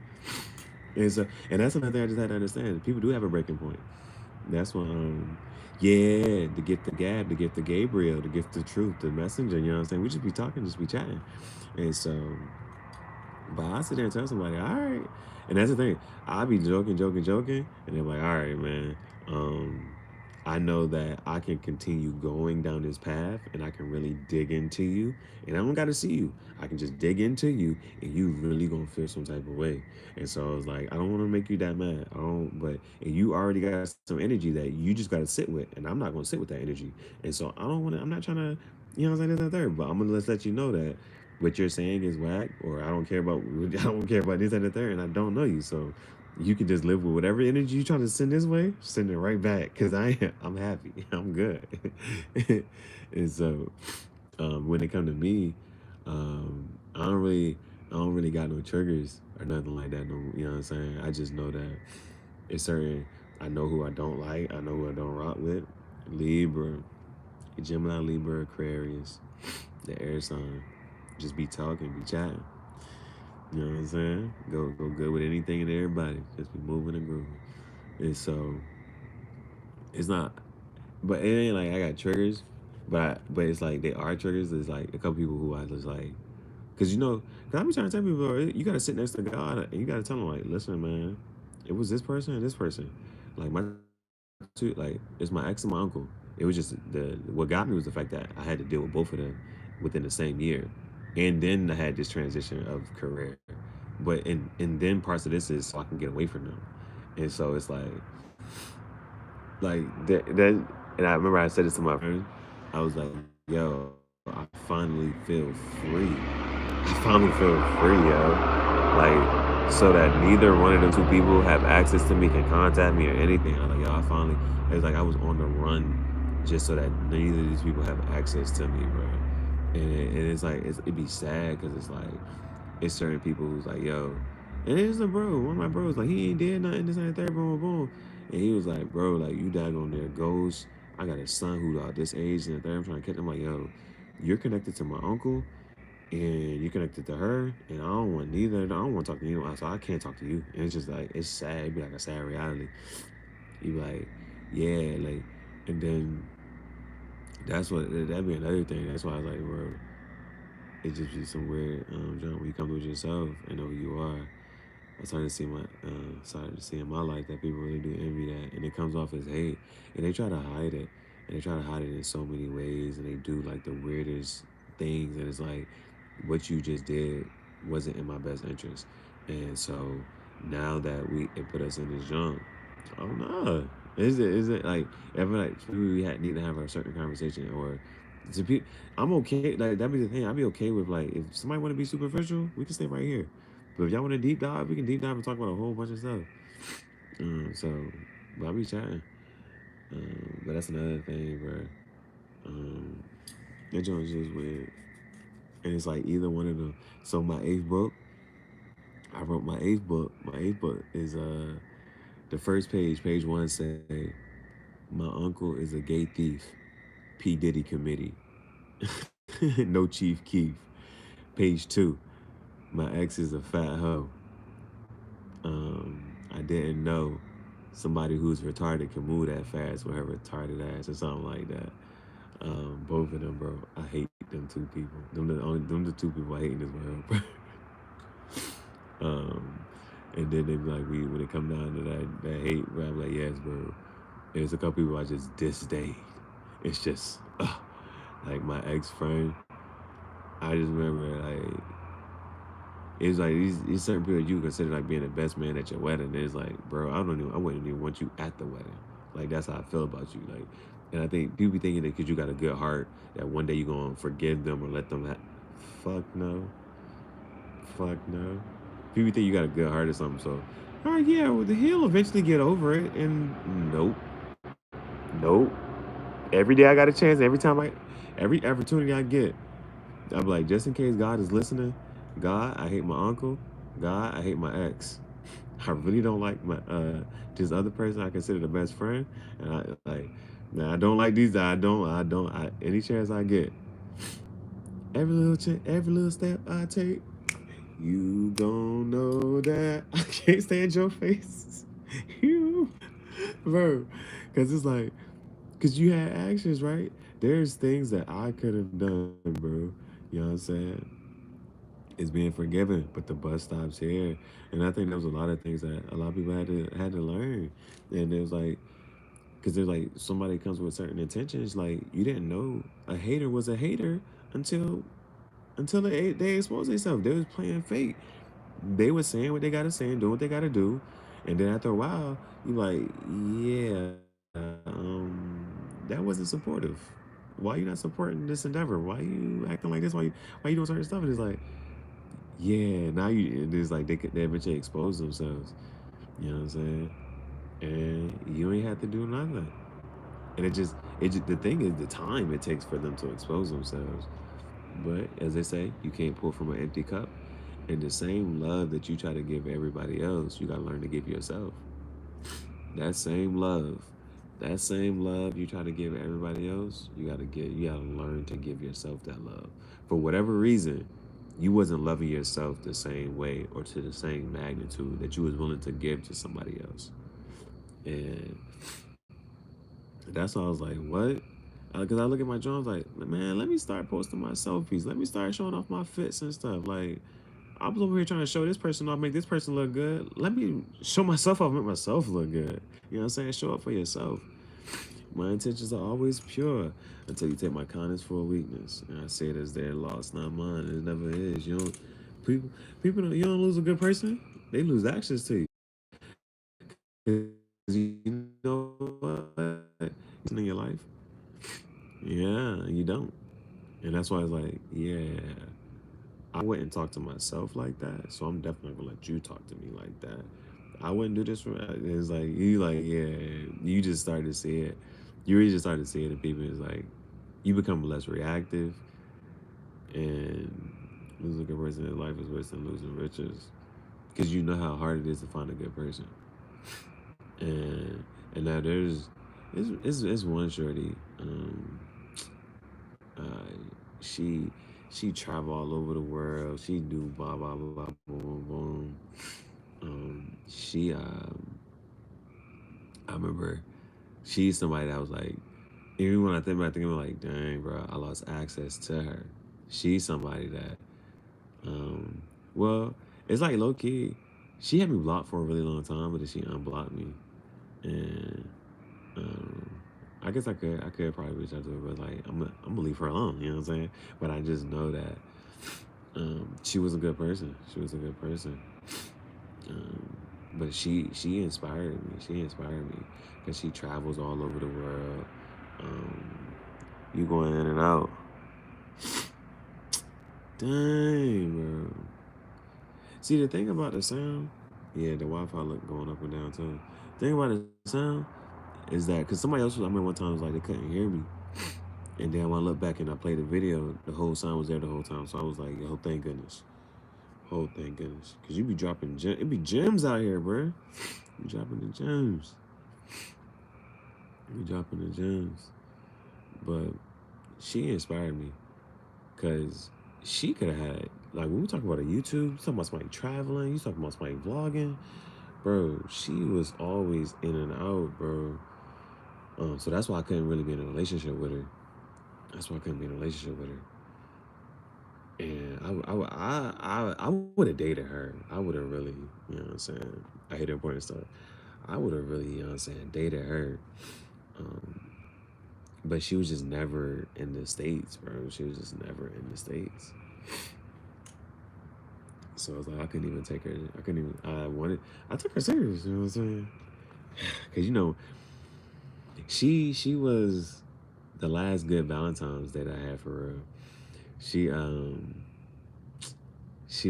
And that's another thing I just had to understand. People do have a breaking point. That's when the gift of gab, the gift of Gabriel, the gift of truth, the messenger, you know what I'm saying? We just be talking, just be chatting. And so, but I sit there and tell somebody, all right. And that's the thing. I be joking. And they're like, all right, man. I know that I can continue going down this path and I can really dig into you. And I don't got to see you. I can just dig into you and you really going to feel some type of way. And so I was like, I don't want to make you that mad. I don't, but, and you already got some energy that you just got to sit with. And I'm not going to sit with that energy. And so I don't want to, I'm not trying to, you know what I'm saying, this, that, third. But I'm going to let you know that what you're saying is whack, or I don't care about, I don't care about this, that, and the third. And I don't know you. So you can just live with whatever energy you trying to send this way, send it right back. Cause I'm happy. I'm good. And so, when it come to me, I don't really got no triggers or nothing like that. No, you know what I'm saying? I just know that it's certain, I know who I don't like. I know who I don't rock with. Libra, Gemini, Libra, Aquarius, the air sign. Just be talking, be chatting. You know what I'm saying? Go good with anything and everybody. Just be moving and grooving. And so it's not, but it ain't like I got triggers, but it's like they are triggers. There's like a couple people who I just like, cause you know, cause I be trying to tell people, bro, you gotta sit next to God and you gotta tell them like, listen, man, it was this person and this person. Like my two, like it's my ex and my uncle. It was just the what got me was the fact that I had to deal with both of them within the same year, and then I had this transition of career. But and then parts of this is so I can get away from them, and so it's like that. And I remember I said this to my friend. I was like, "Yo, I finally feel free. I finally feel free, yo. Like, so that neither one of them two people have access to me, can contact me or anything. I'm like, yo, I finally, it's like I was on the run just so that neither of these people have access to me, bro. And it's like, it'd be sad because it's like, it's certain people who's like, yo, and it's a bro, one of my bros, like, he ain't did nothing, this and that, third, boom, boom. And he was like, bro, like, you died on there, ghost. I got a son who's this age and the third, I'm trying to catch him. Like, yo, you're connected to my uncle and you connected to her, and I don't want neither. I don't want to talk to you, so I can't talk to you. And it's just like it's sad. It'd be like a sad reality. You be like, yeah, like, and then that's what that'd be another thing. That's why I was like, bro, it just be some weird jump when you come to it yourself and know who you are. I started to see in my life that people really do envy that, and it comes off as hate, and they try to hide it, and they try to hide it in so many ways, and they do like the weirdest things, and it's like what you just did wasn't in my best interest, and so now that it put us in this junk, oh no, is it like ever like we need to have a certain conversation or to be, I'm okay. Like that'd be the thing. I'd be okay with like if somebody want to be superficial, we can stay right here. But if y'all want to deep dive, we can deep dive and talk about a whole bunch of stuff. So, but I'll be chatting. But that's another thing, bro. Um, that joint's just weird. And it's like either one of them. So my eighth book, I wrote my eighth book. My eighth book is the first page, page one say, my uncle is a gay thief. P. Diddy committee. No Chief Keef. Page two, my ex is a fat hoe. I didn't know somebody who's retarded can move that fast with her retarded ass or something like that. Both of them, bro. I hate them two people. Them the two people I hate in this world, bro. And then they be like, when it come down to that hate, bro, I'm like, yes, bro. And there's a couple people I just disdain. It's just, like my ex-friend. I just remember like it's like these certain people you consider like being the best man at your wedding. And it's like, bro, I wouldn't even want you at the wedding. Like that's how I feel about you. Like, and I think people be thinking that because you got a good heart, that one day you're gonna forgive them or let them. Fuck no. Fuck no. People think you got a good heart or something. So, all right, yeah, well, he'll eventually get over it. And nope. Every day I got a chance. Every opportunity I get, I'm like, just in case God is listening, God, I hate my uncle. God, I hate my ex. I really don't like my this other person I consider the best friend, and I don't like these. I don't. Any chance I get, every little step I take, you gon' know that I can't stand your face, you, bro, because it's like, because you had actions, right? There's things that I could have done, bro. You know what I'm saying? It's being forgiven, but the bus stops here. And I think there was a lot of things that a lot of people had to learn. And it was like Because they're like, somebody comes with certain intentions, like, you didn't know a hater was a hater until they exposed themselves. They was playing fake. They were saying what they gotta say and doing what they gotta do. And then after a while, you like, yeah, that wasn't supportive. Why you not supporting this endeavor? Why you acting like this? Why you doing certain stuff? And it's like, yeah, now it is like they eventually expose themselves. You know what I'm saying? And you ain't have to do nothing. And it just the thing is the time it takes for them to expose themselves. But as they say, you can't pour from an empty cup. And the same love that you try to give everybody else, you gotta learn to give yourself. That same love, you try to give everybody else, you gotta learn to give yourself that love. For whatever reason, you wasn't loving yourself the same way or to the same magnitude that you was willing to give to somebody else. And that's why I was like, what? Because I look at my Jones like, man, let me start posting my selfies. Let me start showing off my fits and stuff. Like, I was over here trying to show this person off, make this person look good. Let me show myself off, make myself look good. You know what I'm saying? Show up for yourself. My intentions are always pure until you take my kindness for a weakness. And I say it as their loss, not mine. It never is. People don't, you don't lose a good person. They lose access to you. 'Cause you know what? It's in your life. Yeah, you don't. And that's why it's like, yeah, I wouldn't talk to myself like that. So I'm definitely gonna let you talk to me like that. I wouldn't do this for it's like yeah, you just started to see it. You really just started to see it in people. It's like you become less reactive, and losing a good person in life is worse than losing riches. Because you know how hard it is to find a good person. And now it's one shorty. Uh, she travel all over the world. She do blah blah blah blah boom boom. She I remember she's somebody that was like, even when I think about it, I'm like, dang, bro, I lost access to her. She's somebody that, well, it's like low key. She had me blocked for a really long time, but then she unblocked me, and I guess I could probably reach out to her, but like I'm gonna leave her alone. You know what I'm saying? But I just know that she was a good person. She was a good person. But she inspired me. She inspired me because she travels all over the world. You going in and out. Dang, bro. See, the thing about the sound, yeah, the Wi-Fi look going up and down too. The thing about the sound is that because somebody else was, I remember one time was like they couldn't hear me, and then when I look back and I played the video, the whole sound was there the whole time. So I was like, yo, thank goodness. Oh, thank goodness. Because you be dropping gems. It be gems out here, bro. You dropping the gems. You dropping the gems. But she inspired me. Because she could have had, like, when we talk about a YouTube, you talking about somebody traveling, you talking about somebody vlogging. Bro, she was always in and out, bro. So that's why I couldn't really be in a relationship with her. And I would have dated her. I would have really, you know what I'm saying? I hate the important stuff. I would have really, you know what I'm saying, dated her. But she was just never in the States, bro. She was just never in the States. So I was like, I couldn't even take her. I took her serious, you know what I'm saying? Because, you know, she was the last good Valentine's that I had for real. She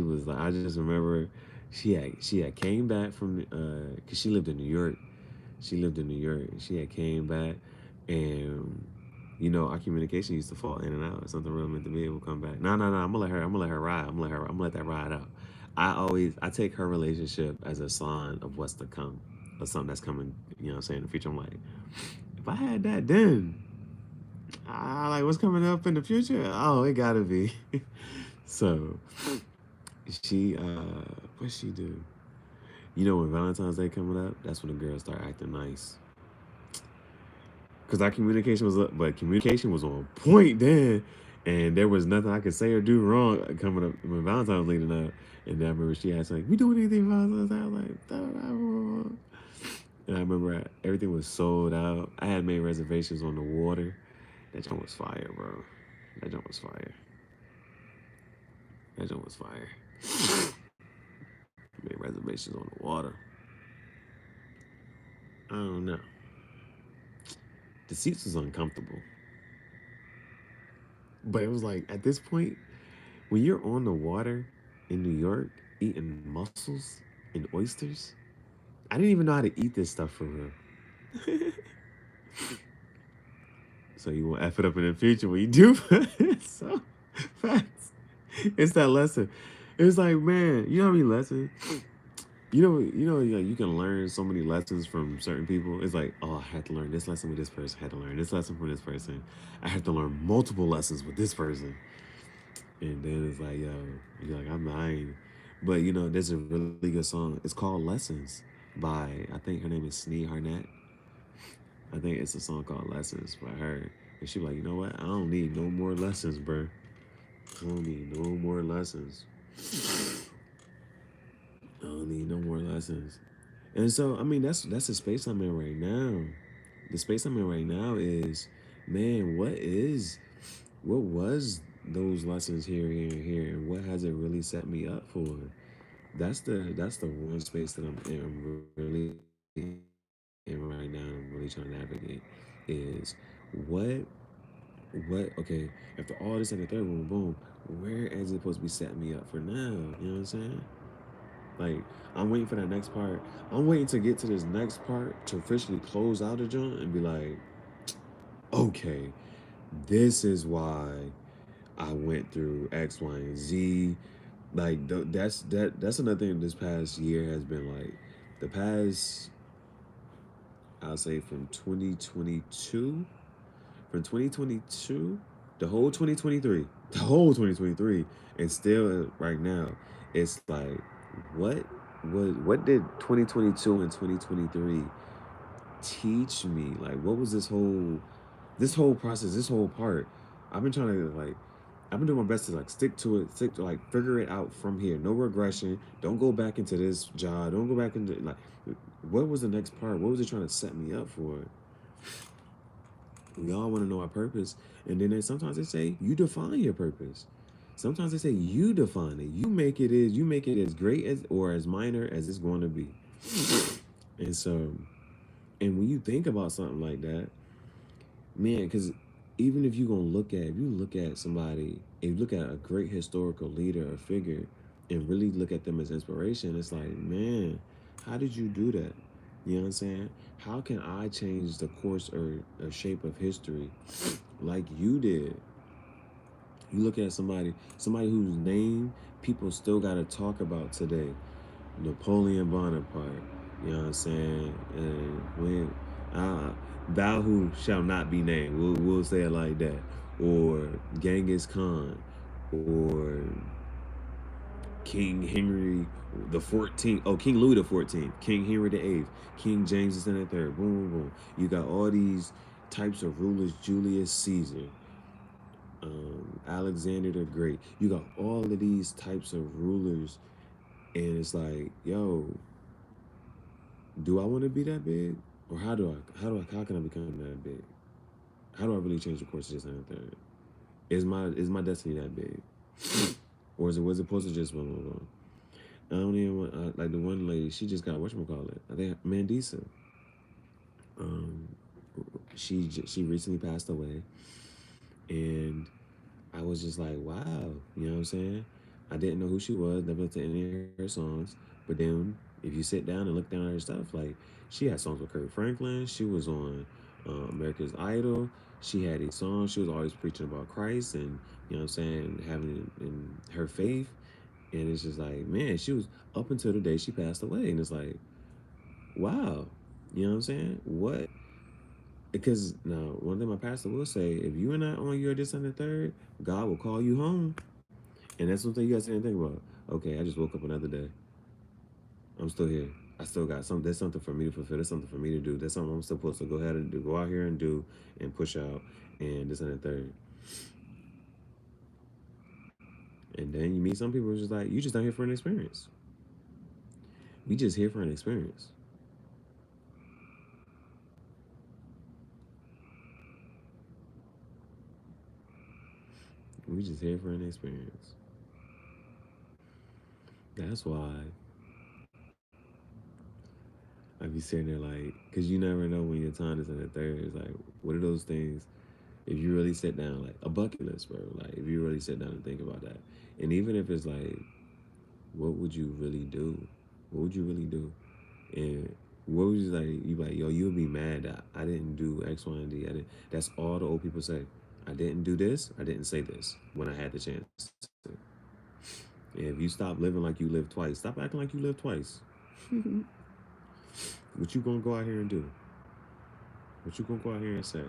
was like, I just remember she had came back from cause she lived in New York. She had came back, and you know our communication used to fall in and out. Something real meant to be able to come back. No. I'm gonna let her ride. I'm gonna let that ride out. I take her relationship as a sign of what's to come, or something that's coming. You know what I'm saying, in the future. I'm like, if I had that then. Like what's coming up in the future? Oh, it gotta be. So she what she do? You know when Valentine's Day coming up, that's when the girls start acting nice. Cause our communication was up, but communication was on point then, and there was nothing I could say or do wrong coming up when Valentine's was leading up. And then I remember she asked like, "We doing anything for Valentine's Day?" I was like, And I remember everything was sold out. I had made reservations on the water. That joint was fire, bro. That joint was fire. That joint was fire. I made reservations on the water. I don't know. The seats was uncomfortable. But it was like at this point, when you're on the water in New York eating mussels and oysters, I didn't even know how to eat this stuff for real. So you won't F it up in the future when you do. So facts. It's that lesson. It's like, man, you know how many lessons? You can learn so many lessons from certain people. It's like, oh, I had to learn this lesson with this person. I had to learn this lesson from this person. I had to learn multiple lessons with this person. And then it's like, yo, you're like, I'm lying. But there's a really good song. It's called Lessons by, I think her name is Snee Harnett. I think it's a song called Lessons by her. And she like, you know what? I don't need no more lessons, bro. I don't need no more lessons. I don't need no more lessons. And so, I mean, that's the space I'm in right now. The space I'm in right now is, man, what was those lessons and here, and what has it really set me up for? That's the one space that I'm really in right now. I'm really trying to navigate is what okay, after all this and the third one, boom, where is it supposed to be setting me up for now? You know what I'm saying? Like, I'm waiting for that next part. I'm waiting to get to this next part to officially close out the joint and be like, okay, this is why I went through X, Y, and Z. Like, that's another thing this past year has been like, the past, I'll say from 2022, the whole 2023, and still right now, it's like, what what did 2022 and 2023 teach me? Like, what was this whole process, this whole part? I've been trying to like, I've been doing my best to like stick to it, stick to like figure it out from here. No regression. Don't go back into this job. Don't go back into like, what was the next part? What was it trying to set me up for? We all want to know our purpose. And then sometimes they say, you define your purpose. Sometimes they say you define it. You make it as great as or as minor as it's going to be. And so, and when you think about something like that, man, because even if you look at somebody, if you look at a great historical leader or figure and really look at them as inspiration, it's like, man, how did you do that? You know what I'm saying? How can I change the course or shape of history like you did? You look at somebody whose name people still got to talk about today, Napoleon Bonaparte. You know what I'm saying? And when thou who shall not be named, we'll say it like that, or Genghis Khan, or King Henry the 14th. Oh, King Louis the 14th, King Henry the 8th, King James the 3rd. Boom, boom, boom. You got all these types of rulers. Julius Caesar, Alexander the Great. You got all of these types of rulers, and it's like, yo, do I want to be that big, or how can I become that big? How do I really change the course of this and the third? Is my destiny that big, or was it supposed to just boom? I don't even want like the one lady. She just got whatchamacallit. I think Mandisa. Um, she recently passed away, and I was just like, wow, you know what I'm saying? I didn't know who she was, never listened to any of her songs. But then if you sit down and look down at her stuff, like she had songs with Kurt Franklin, she was on America's Idol, she had these songs, she was always preaching about Christ and you know what I'm saying, having in her faith. And it's just like, man, she was up until the day she passed away. And it's like, wow, you know what I'm saying? What because now one thing my pastor will say, if you are not on your this and the third, God will call you home. And that's something you guys didn't think about. Okay, I just woke up another day. I'm still here. I still got something. There's something for me to fulfill. There's something for me to do. There's something I'm supposed to go ahead and do. Go out here and do and push out and this and the third. And then you meet some people who's just like, you just not here for an experience. We just here for an experience. We just here for an experience. That's why I be sitting there like, cause you never know when your time is in the third. It's like, what are those things? If you really sit down, like a bucket list, bro. Like if you really sit down and think about that, and even if it's like, what would you really do? What would you really do? And what would you like? You like, yo, you would be mad that I didn't do X, Y, and D. I didn't. That's all the old people say. I didn't do this. I didn't say this when I had the chance. To. And if you stop living like you lived twice, stop acting like you lived twice. What you gonna go out here and do? What you gonna go out here and say?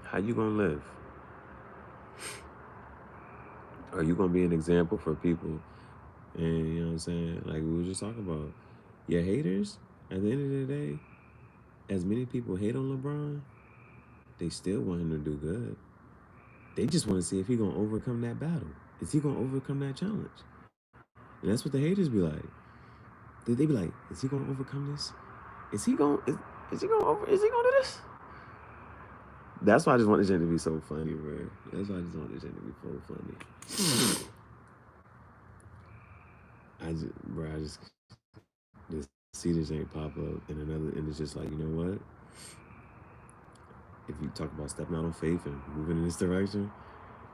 How you gonna live? Are you gonna be an example for people? And you know what I'm saying? Like we were just talking about, your haters. At the end of the day, as many people hate on LeBron, they still want him to do good. They just want to see if he gonna overcome that battle. Is he gonna overcome that challenge? And that's what the haters be like. They be like, is he gonna overcome this? Is he gonna do this? That's why I just want this shit to be so funny, bro. That's why I just want this shit to be so funny. I just see this ain't pop up and it's just like, you know what? If you talk about stepping out on faith and moving in this direction,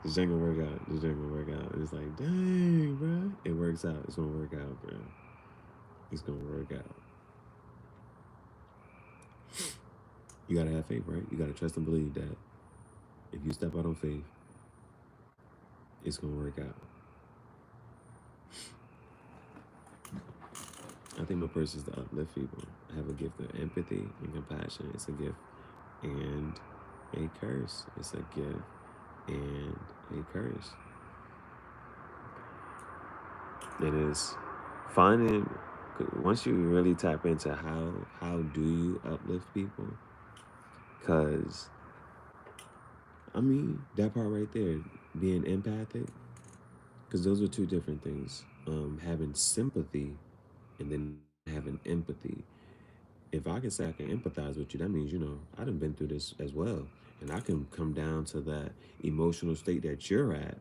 this ain't gonna work out. This ain't gonna work out. And it's like, dang, bro. It works out. It's gonna work out, bro. It's gonna work out. You gotta have faith, right? You gotta trust and believe that if you step out on faith, it's gonna work out. I think my purpose is to uplift people. I have a gift of empathy and compassion. It's a gift and a curse. It's a gift and a curse. It is finding, once you really tap into how do you uplift people, because I mean that part right there, being empathic, because those are two different things. Having sympathy and then having empathy. If I can say I can empathize with you, that means, you know, I done been through this as well. And I can come down to that emotional state that you're at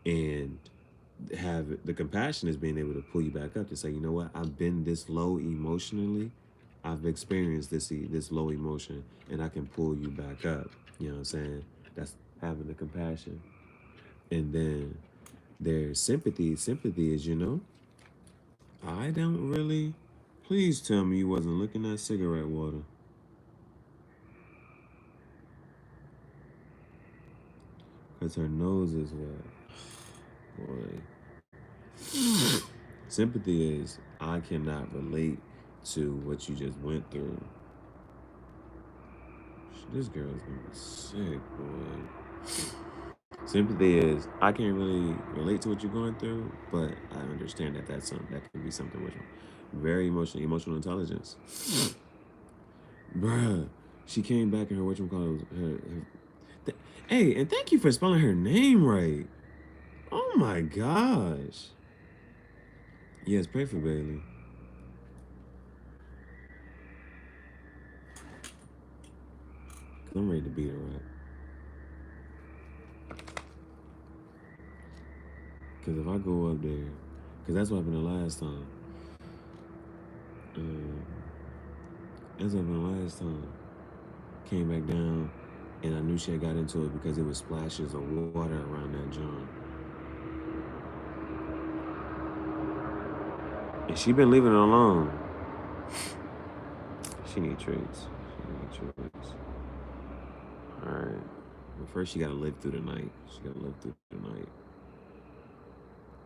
and have the compassion is being able to pull you back up to say, you know what, I've been this low emotionally. I've experienced this low emotion and I can pull you back up. You know what I'm saying? That's having the compassion. And then there's sympathy. Sympathy is, you know, I don't really. Please tell me you wasn't looking at cigarette water. Because her nose is wet. Boy. Sympathy is, I cannot relate to what you just went through. This girl is gonna be sick, boy. Sympathy is, I can't really relate to what you're going through, but I understand that that's something that can be something which very emotional intelligence. Bruh, she came back and her hey, and thank you for spelling her name right. Oh my gosh. Yes, pray for Bailey. Cause I'm ready to beat her up. Cause if I go up there, cause that's what happened the last time. That's what happened the last time. Came back down, and I knew she had got into it because it was splashes of water around that joint. And she been leaving it alone. She need treats. All right. But first, she gotta live through the night.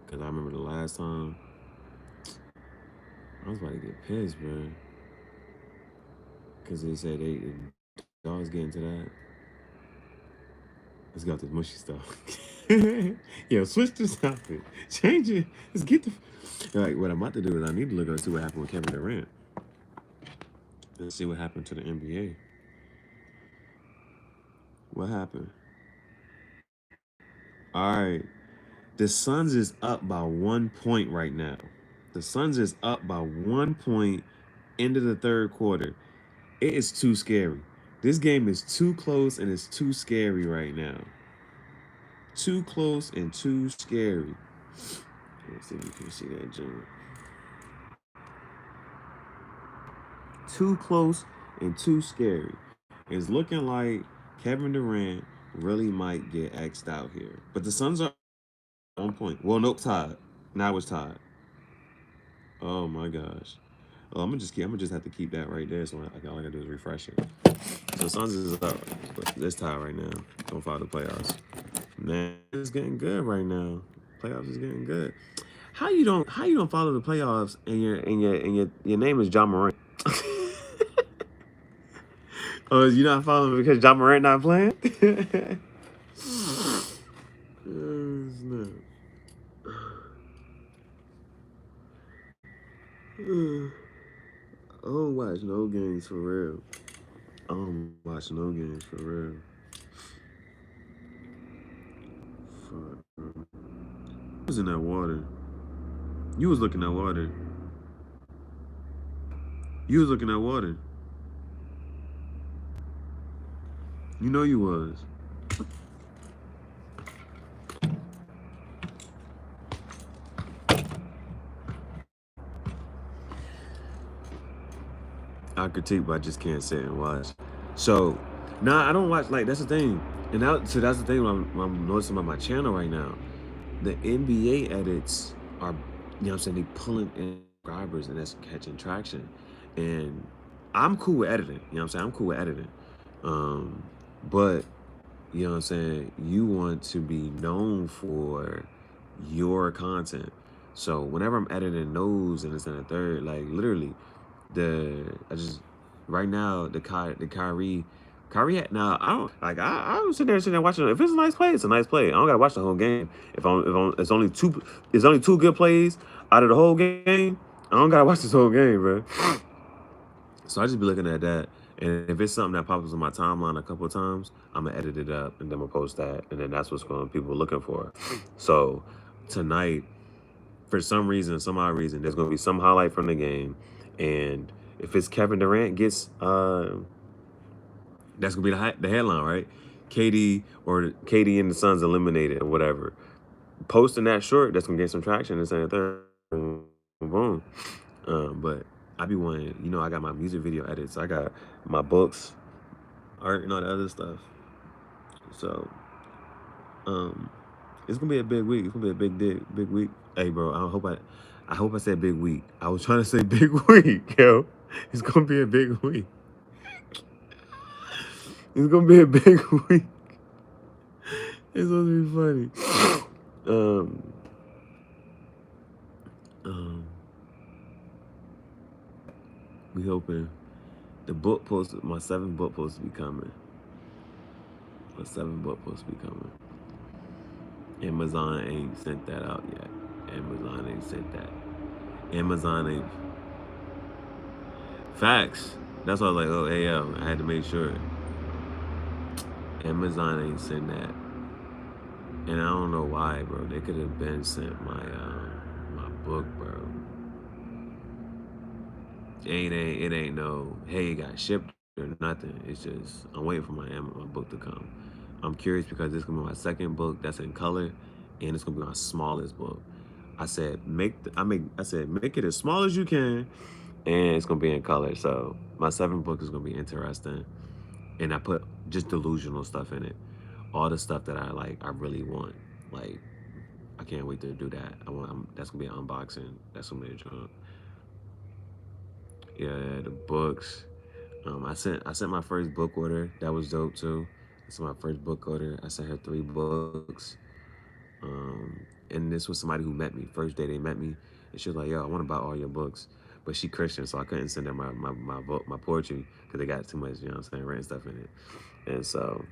Cause I remember the last time, I was about to get pissed, bro. Cause they said dogs get into that. Let's go with this mushy stuff. Yo, switch this topic. Change it. Let's get the. Like, what I'm about to do is I need to look up and see what happened with Kevin Durant. Let's see what happened to the NBA. What happened? All right. The Suns is up by 1 point right now. The Suns is up by 1 point into the third quarter. It is too scary. This game is too close and it's too scary right now. Too close and too scary. Let's see if you can see that, John. Too close and too scary. It's looking like Kevin Durant really might get X'd out here. But the Suns are on point. Well, nope, tied. Now it's tied. Oh my gosh. Oh, I'm gonna just have to keep that right there. So all I gotta do is refresh it. So Suns is up. But it's tied right now. Don't follow the playoffs. Man, it's getting good right now. Playoffs is getting good. How you don't follow the playoffs and your name is John Morant? Oh, you not following because John Morant not playing? Snap. I don't watch no games for real. I don't watch no games for real. Fuck, bro. I was in that water. You was looking at water. You was looking at water. You know you was. I critique, but I just can't sit and watch. So, nah, I don't watch. Like that's the thing, and that's the thing. I'm noticing about my channel right now. The NBA edits are, you know what I'm saying, they pulling in subscribers and that's catching traction. And I'm cool with editing, you know what I'm saying? I'm cool with editing. But, you know what I'm saying, you want to be known for your content. So whenever I'm editing those and this and the third, like literally, right now, the Kyrie had, now I don't sit there watching it. If it's a nice play, it's a nice play. I don't gotta watch the whole game. If it's only two good plays out of the whole game, I don't gotta watch this whole game, bro. So I just be looking at that, and if it's something that pops up on my timeline a couple of times, I'm gonna edit it up and then I'm gonna post that, and then that's what's going people looking for. So tonight, for some odd reason, there's gonna be some highlight from the game, and if it's Kevin Durant gets that's gonna be the headline, right? KD and the Suns eliminated or whatever. Posting that short, that's gonna get some traction. This and the third, boom. But I be wanting, you know, I got my music video edits, I got my books, art, and all the other stuff. So, it's gonna be a big week. It's gonna be a big week. Hey, bro, I hope I said big week. I was trying to say big week, yo. It's gonna be a big week. It's gonna be a big week. It's supposed to be funny. We hoping the book post, my 7th book supposed to be coming. My 7th book supposed to be coming. Amazon ain't sent that out yet. Amazon ain't sent that. Amazon ain't. Facts. That's why I was like, oh, AL. I had to make sure. Amazon ain't sent that. And I don't know why, bro. They could have been sent my book, bro. It ain't no, hey, it got shipped or nothing. It's just, I'm waiting for my book to come. I'm curious because this is gonna be my 2nd book that's in color, and it's gonna be my smallest book. I said make it as small as you can, and it's gonna be in color. So my 7th book is gonna be interesting, and I put just delusional stuff in it, all the stuff that I really want. Like I can't wait to do that. That's gonna be an unboxing. That's gonna be a job. Yeah, the books. I sent my first book order. That was dope too. I sent my first book order. I sent her 3 books. And this was somebody who met me. First day they met me, and she was like, "Yo, I want to buy all your books," but she Christian, so I couldn't send her my book, my poetry, because they got too much, you know what I'm saying, written stuff in it. And so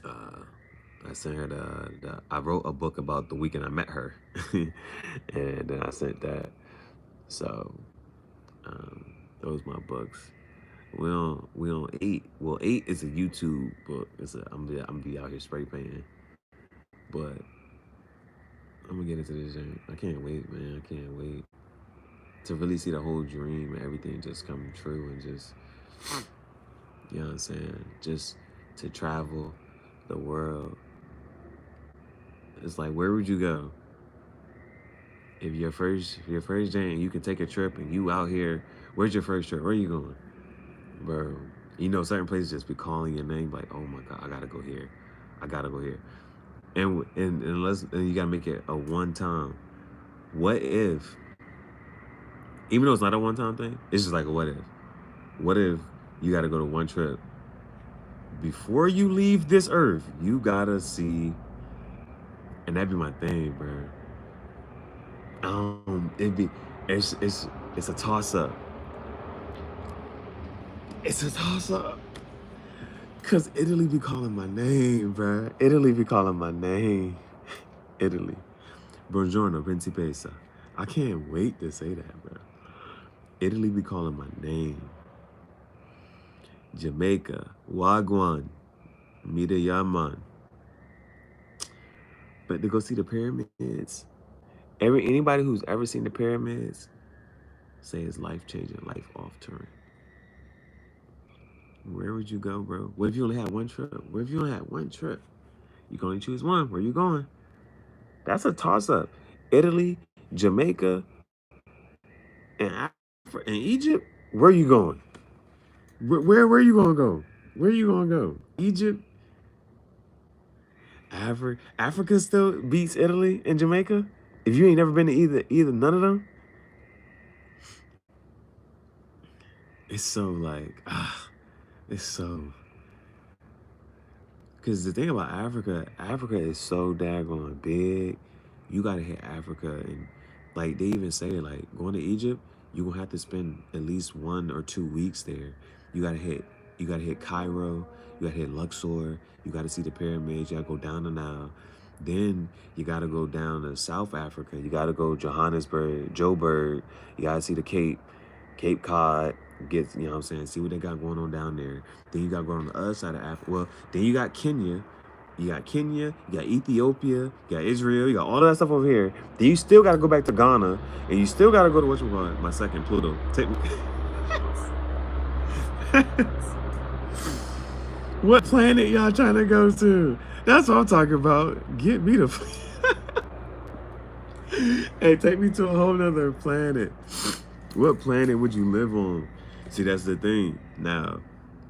I sent her I wrote a book about the weekend I met her, and then I sent that. So those my books. We on 8. Well, 8 is a YouTube book. I'm gonna be out here spray painting, but I'm gonna get into this joint. I can't wait, man. I can't wait to really see the whole dream and everything just come true, and just, you know what I'm saying, just to travel the world It's like, where would you go if your first day and you can take a trip and you out here? Where's your first trip? Where are you going, bro? You know, certain places just be calling your name like, oh my God, I gotta go here, I gotta go here, and you gotta make it a one time. What if, even though it's not a one time thing, it's just like a what if? What if you gotta go to one trip before you leave this earth? You gotta see, and that'd be my thing, bro. It's a toss up. It's a toss up. Cause Italy be calling my name, bro. Italy be calling my name. Italy. Buongiorno, principessa. I can't wait to say that, bro. Italy be calling my name. Jamaica, Wagwan, Mida Yaman. But to go see the pyramids, anybody who's ever seen the pyramids say it's life changing, life altering. Where would you go, bro? What if you only had one trip? What if you only had one trip? You can only choose one. Where you going? That's a toss up. Italy, Jamaica, and Africa, and Egypt. Where are you going? Where are you gonna go? Where are you gonna go? Egypt, Africa still beats Italy and Jamaica. If you ain't never been to either none of them, it's so like it's so. Because the thing about Africa is so daggone big. You gotta hit Africa, and like they even say, like going to Egypt, you gonna have to spend at least 1 or 2 weeks there. You gotta hit Cairo, you gotta hit Luxor, you gotta see the pyramids, you gotta go down the Nile. Then you gotta go down to South Africa. You gotta go Johannesburg, Joburg. You gotta see the Cape Cod. Get, you know what I'm saying, see what they got going on down there. Then you got going on the other side of Africa. Well, then you got Kenya. You got Ethiopia, you got Israel, you got all that stuff over here. Then you still got to go back to Ghana, and you still got to go to my second Pluto. Take me. What planet y'all trying to go to? That's what I'm talking about. Get me to. Hey, take me to a whole nother planet. What planet would you live on? See, that's the thing. Now,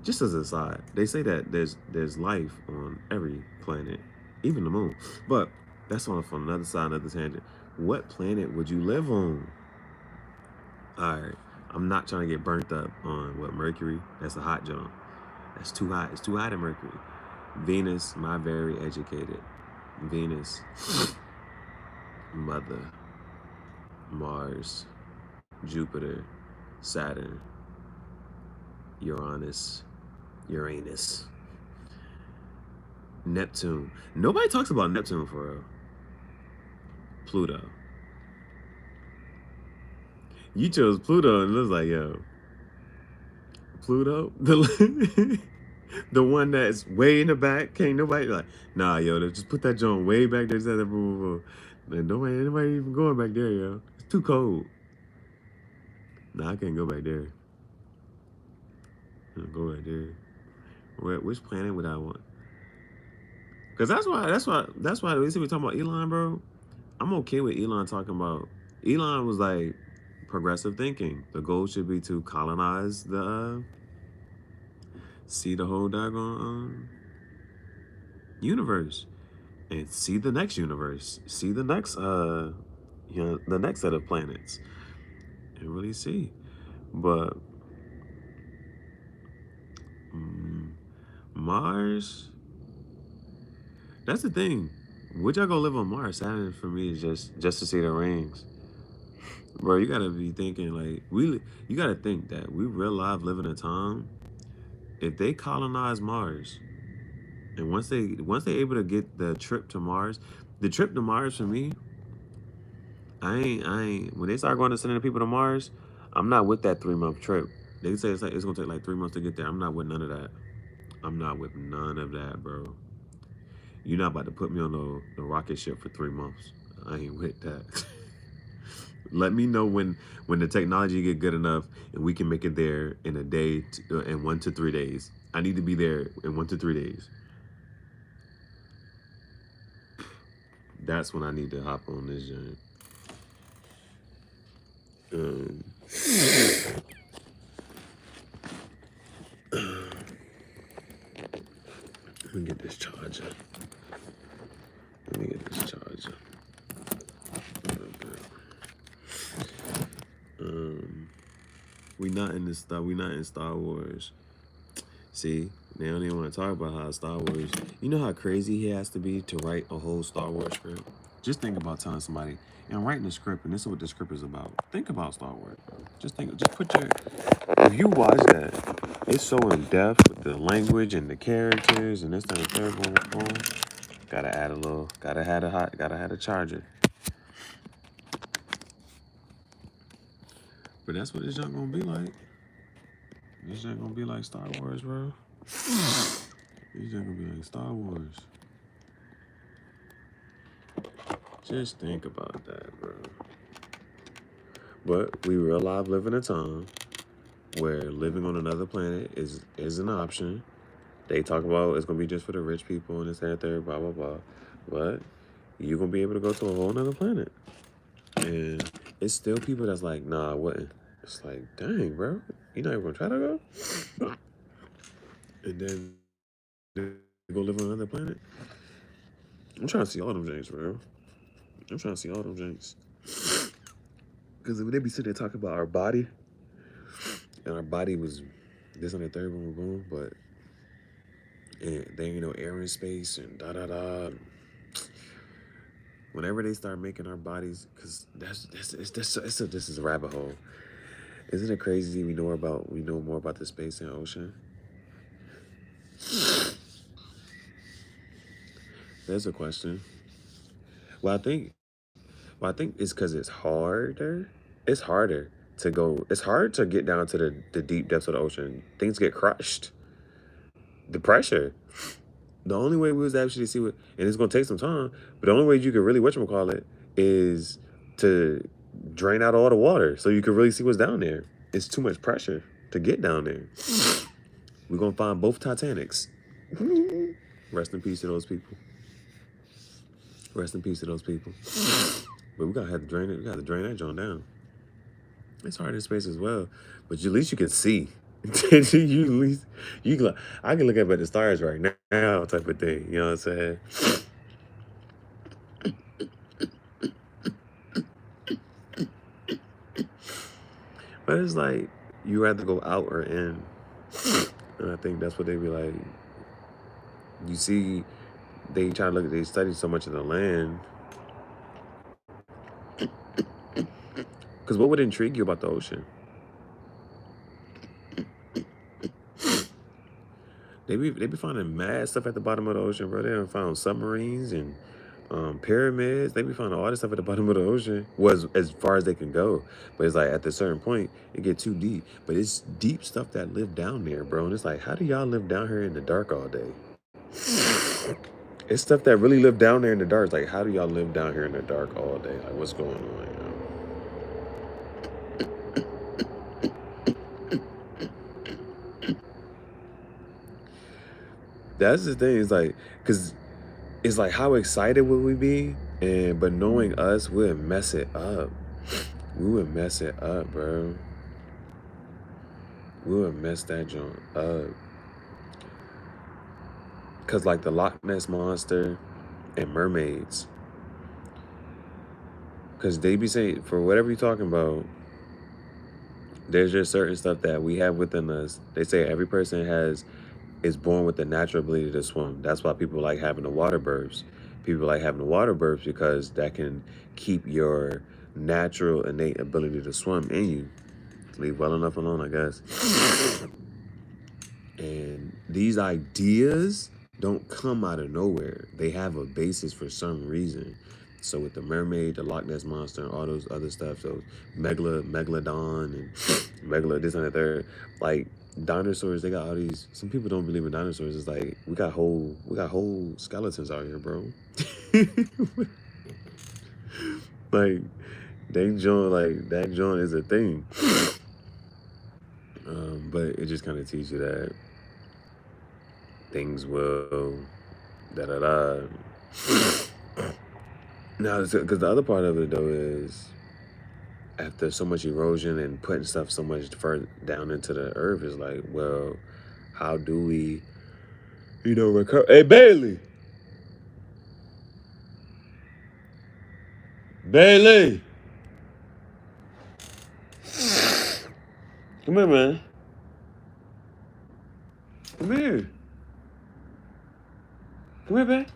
just as a side, they say that there's life on every planet, even the moon. But that's on another side, another tangent. What planet would you live on? All right, I'm not trying to get burnt up on Mercury. That's a hot jump. That's too hot. It's too hot in Mercury. Venus, my very educated. Venus, mother. Mars, Jupiter, Saturn, Uranus, Neptune. Nobody talks about Neptune for real. Pluto. You chose Pluto, and it was like, yo, Pluto, the one that's way in the back. Can't nobody like, nah, yo, just put that joint way back there. And nobody even going back there, yo. It's too cold. Nah, I can't go back there. Go back there. Which planet would I want? Cause that's why we see we talking about Elon, bro. I'm okay with Elon talking about. Elon was like progressive thinking. The goal should be to colonize see the whole doggone universe, and see the next universe, see the next the next set of planets, and really see. But Mars, that's the thing. Would y'all go live on Mars? Saturn for me is just to see the rings. Bro, you gotta be thinking like you gotta think that we real life live in a time. If they colonize Mars, and once they able to get the trip to Mars for me, I ain't when they start going to sending people to Mars, I'm not with that 3-month trip. They say it's gonna take like 3 months to get there. I'm not with none of that. I'm not with none of that, bro. You're not about to put me on the rocket ship for 3 months. I ain't with that. Let me know when the technology get good enough and we can make it there in a day in 1 to 3 days. I need to be there in 1 to 3 days. that's when I need to hop on this joint. Let me get this charger. We not in this stuff. We not in Star Wars. See, they don't even want to talk about how Star Wars. You know how crazy he has to be to write a whole Star Wars script. Just think about telling somebody and writing a script, and this is what the script is about. Think about Star Wars, bro. Just put your. If you watch that, it's so in depth with the language and the characters, and this and the third one. Gotta add a little. Gotta have a charger. But that's what this junk gonna be like. This junk gonna be like Star Wars, bro. This junk gonna be like Star Wars. Just think about that, bro. But we real live live in a time where living on another planet is an option. They talk about it's gonna be just for the rich people and this, that, third, blah, blah, blah. But you're gonna be able to go to a whole nother planet. And it's still people that's like, nah, I wouldn't. It's like, dang, bro. You not even gonna try to go? And then they go live on another planet? I'm trying to see all them things, bro. I'm trying to see all them things. Because when they be sitting there talking about our body, and our body was this on the third one, boom, but and there ain't no air in space and da-da-da. Whenever they start making our bodies, because this is a rabbit hole. Isn't it crazy we know more about the space and ocean? There's a question. Well, I think it's because it's harder. It's harder to go. It's hard to get down to the deep depths of the ocean. Things get crushed. The pressure. The only way we was actually see what, and it's gonna take some time, but the only way you can really whatchamacallit is to drain out all the water so you can really see what's down there. It's too much pressure to get down there. We're gonna find both Titanics. Rest in peace to those people. Rest in peace to those people. But we gotta have to drain it. We gotta drain that joint down. It's hard in space as well, but at least you can see. I can look up at the stars right now, type of thing. You know what I'm saying? But it's like you rather go out or in, and I think that's what they be like. You see, they study so much of the land. Because what would intrigue you about the ocean? They be finding mad stuff at the bottom of the ocean, bro. They done found submarines and pyramids. They be finding all this stuff at the bottom of the ocean. Was as far as they can go. But it's like at a certain point, it get too deep. But it's deep stuff that live down there, bro. And it's like, how do y'all live down here in the dark all day? It's stuff that really live down there in the dark. It's like, how do y'all live down here in the dark all day? Like, what's going on, you know? That's the thing. It's like, because it's like, how excited would we be? But knowing us, we would mess it up. We would mess it up, bro. We would mess that joint up. Because like the Loch Ness Monster and mermaids. Because they be saying, for whatever you're talking about, there's just certain stuff that we have within us. They say every person is born with the natural ability to swim. That's why people like having the water births. People like having the water births because that can keep your natural innate ability to swim in you. Leave well enough alone, I guess. And these ideas don't come out of nowhere. They have a basis for some reason. So with the mermaid, the Loch Ness Monster, and all those other stuff, so Megalodon and this and the third, like dinosaurs, they got all these. Some people don't believe in dinosaurs. It's like we got whole skeletons out here, bro. Like that joint is a thing. But it just kind of teaches you that things will Now, because the other part of it though is after so much erosion and putting stuff so much further down into the earth is like, well, how do we, recover? Hey, Bailey, Bailey, come here, man. Come here. Come here, babe.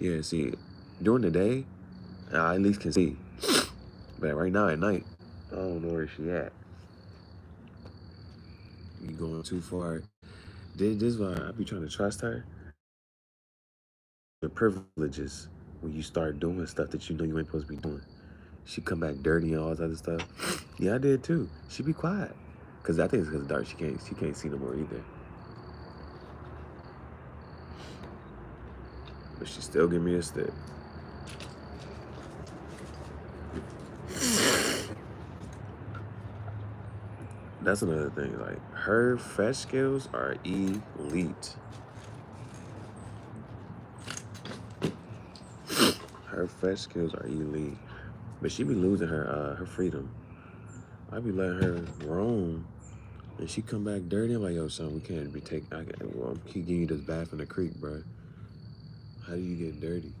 Yeah, see, during the day, I at least can see. But right now at night, I don't know where she at. You going too far. This is why I be trying to trust her. The privileges when you start doing stuff that you know you ain't supposed to be doing. She come back dirty and all this other stuff. Yeah, I did too. She be quiet. Cause I think it's because of dark. She can't see no more either. But she still give me a stick. That's another thing. Like her fetch skills are elite. Her fetch skills are elite. But she be losing her freedom. I be letting her roam, and she come back dirty. I'm like, yo, son, we can't be taking. Well, I'm keep giving you this bath in the creek, bro. How do you get dirty?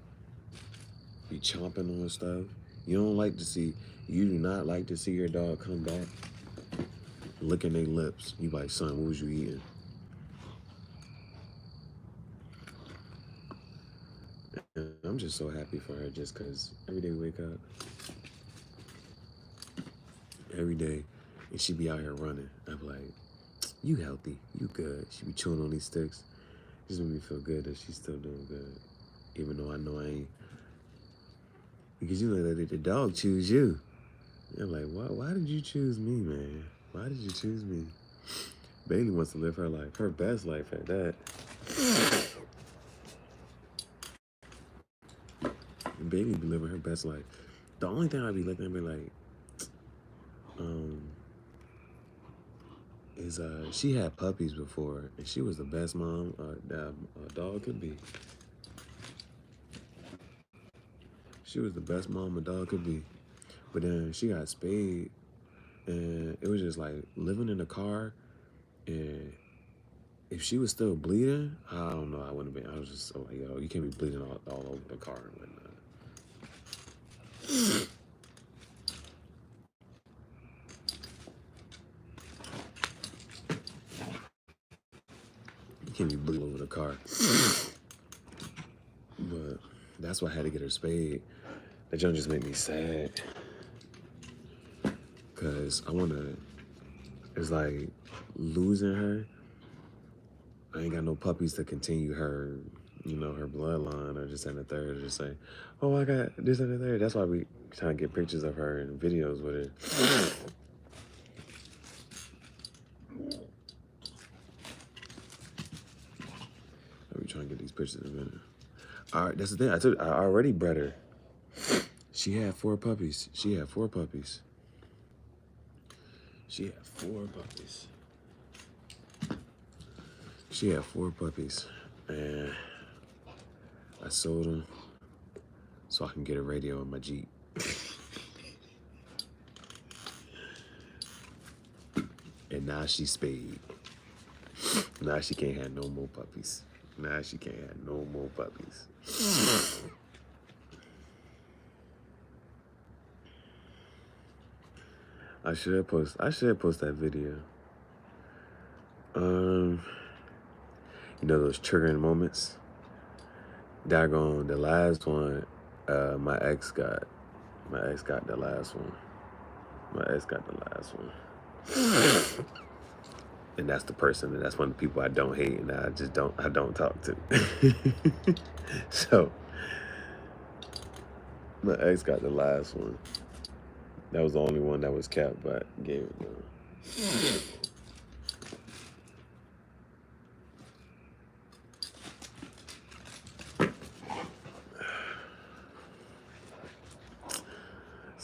Be chomping on stuff. You don't like to see. You do not like to see your dog come back, licking their lips. You like, son, what was you eating? And I'm just so happy for her, just cause every day we wake up, every day, and she be out here running. I'm like, you healthy, you good. She be chewing on these sticks. Just make me feel good that she's still doing good, even though I know I ain't. Because you know that the dog choose you. I'm like, why did you choose me, man? Why did you choose me? Bailey wants to live her life, her best life at that. And Bailey be living her best life. The only thing I be looking at be like, is she had puppies before, and she was the best mom that a dog could be. She was the best mom a dog could be. But then she got spayed, and it was just like living in a car, and if she was still bleeding, I don't know, I wouldn't have been. I was just so like, yo, you can't be bleeding all over the car and whatnot. You can't be bleeding over the car. But that's why I had to get her spayed. That junk just made me sad. Cause I wanna, it's like losing her. I ain't got no puppies to continue her, her bloodline or just and the third, or just say, oh, I got this and the third. That's why we trying to get pictures of her and videos with her. I'll be trying to get these pictures in a minute. All right, that's the thing. I already bred her. She had 4 puppies. She had 4 puppies. She had 4 puppies. She had 4 puppies. And I sold them so I can get a radio in my Jeep. And now she's spayed. Now she can't have no more puppies. Now she can't have no more puppies. I should post that video. Those triggering moments. Daggone, the last one, my ex got the last one. My ex got the last one. And that's the person, and that's one of the people I don't hate, and I don't talk to. So, my ex got the last one. That was the only one that was kept, but I gave it to him.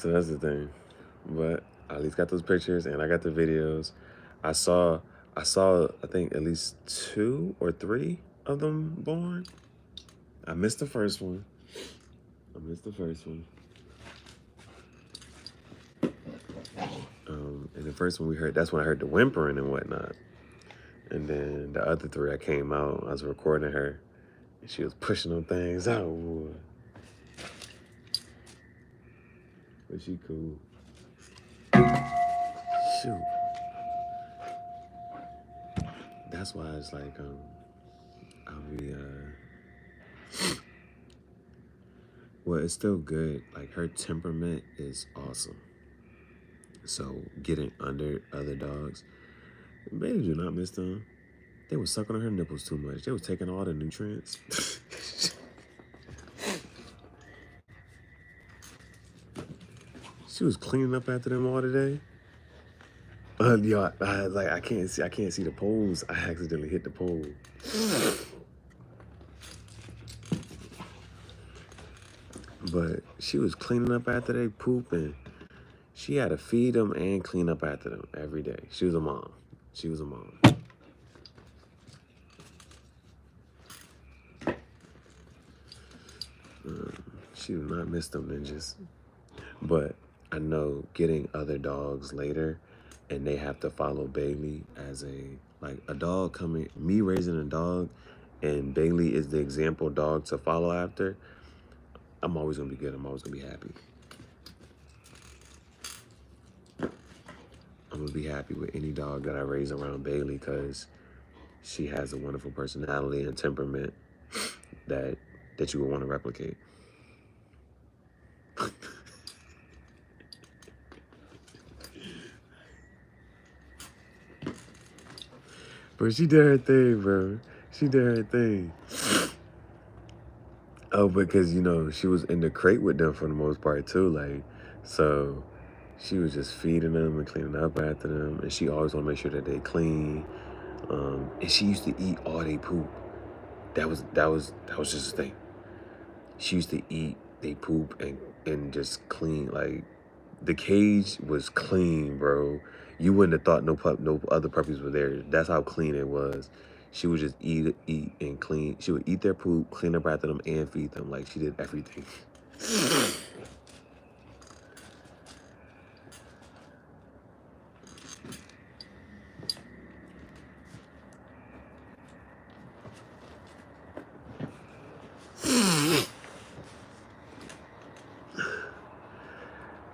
So that's the thing. But I at least got those pictures and I got the videos. I saw I think at least 2 or 3 of them born. I missed the first one. And the first one we heard, that's when I heard the whimpering and whatnot. And then the other 3 I came out, I was recording her and she was pushing them things out. Boy. But she cool. Shoot. That's why it's like I'll be well, it's still good. Like her temperament is awesome. So getting under other dogs, Bailey do not miss them. They were sucking on her nipples too much. They was taking all the nutrients. She was cleaning up after them all today. Yo, I can't see the poles. I accidentally hit the pole. But she was cleaning up after they poop, and she had to feed them and clean up after them every day. She was a mom. She did not miss them ninjas. But I know getting other dogs later and they have to follow Bailey as a dog coming, me raising a dog and Bailey is the example dog to follow after, I'm always gonna be good. I'm always gonna be happy. I'm gonna be happy with any dog that I raise around Bailey because she has a wonderful personality and temperament that you would want to replicate. But she did her thing, bro. She did her thing. Oh, because, she was in the crate with them for the most part, too. Like, so she was just feeding them and cleaning up after them. And she always want to make sure that they clean. And she used to eat all they poop. That was just a thing. She used to eat they poop and just clean. Like, the cage was clean, bro. You wouldn't have thought no other puppies were there. That's how clean it was. She would just eat and clean. She would eat their poop, clean up after them, and feed them. Like, she did everything.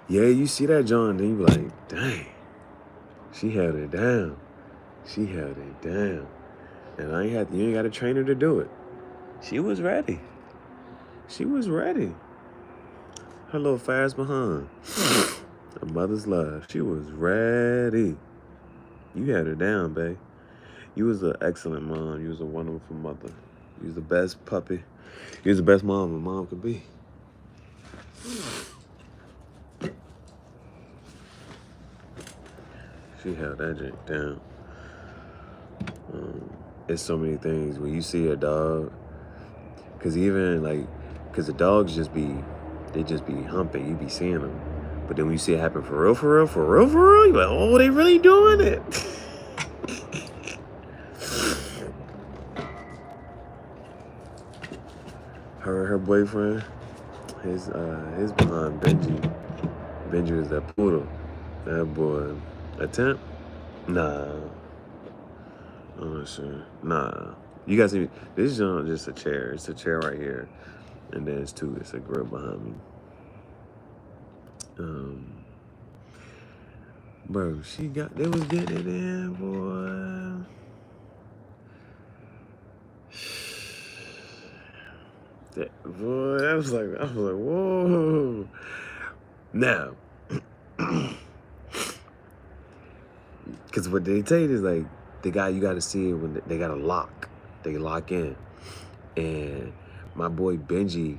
Yeah, you see that, John, then you be like, dang. She held it down. And you ain't got to train her to do it. She was ready. Her little fast behind. A mother's love. She was ready. You had her down, babe. You was an excellent mom. You was a wonderful mother. You was the best puppy. You was the best mom a mom could be. She held that drink down. It's so many things when you see a dog, cause the dogs just be humping. You be seeing them, but then when you see it happen for real, you're like, oh, they really doing it. Her boyfriend, his behind Benji. Benji was that poodle. That boy, attempt? Nah. I'm not sure. Nah. You guys see, this is just a chair. It's a chair right here. And then it's a grill behind me. Bro, they was getting it in, boy. I was like, whoa. Now, because what they tell you is like, you got to see it when they got to lock. They lock in. And my boy Benji,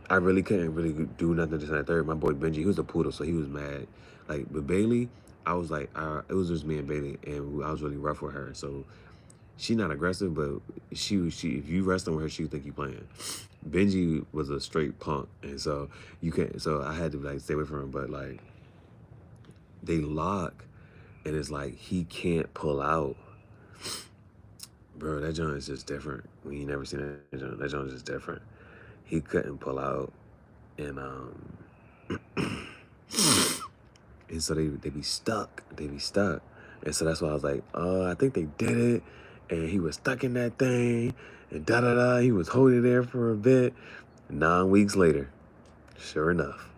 I really couldn't really do nothing to that third. My boy Benji, he was a poodle, so he was mad. Like, with Bailey, I was like, it was just me and Bailey, and I was really rough with her. So she not aggressive, but she if you wrestling with her, she would think you playing. Benji was a straight punk, and so you can't. So I had to like stay away from him, but like they lock, and it's like he can't pull out. Bro, that joint is just different. When you never seen that joint is just different. He couldn't pull out, and and so they be stuck. They be stuck, and so that's why I was like, I think they did it, and he was stuck in that thing, and da da da. He was holding it there for a bit. 9 weeks later, sure enough,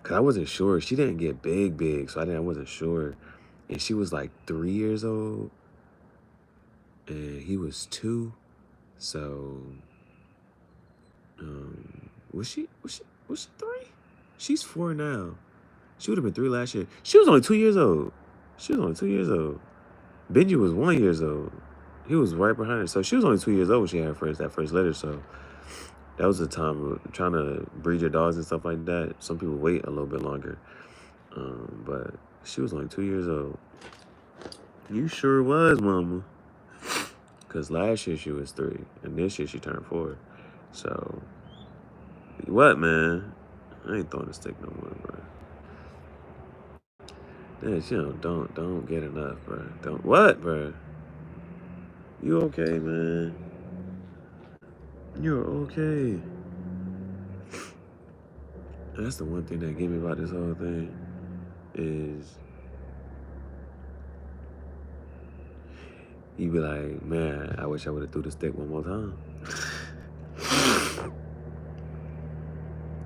cause I wasn't sure. She didn't get big, so I wasn't sure, and she was like 3 years old. And he was 2, so was she 3? She's 4 now. She would have been 3 last year. She was only 2 years old. Benji was 1 year old. He was right behind her. So she was only 2 years old when she had that first litter. So that was the time of trying to breed your dogs and stuff like that. Some people wait a little bit longer. But she was only 2 years old. You sure was, mama. Because last year she was 3, and this year she turned 4. So, what, man? I ain't throwing a stick no more, bro. Yeah, don't get enough, bro. Don't, what, bro? You okay, man? You're okay. And that's the one thing that get me about this whole thing is you be like, man, I wish I would have threw the stick one more time.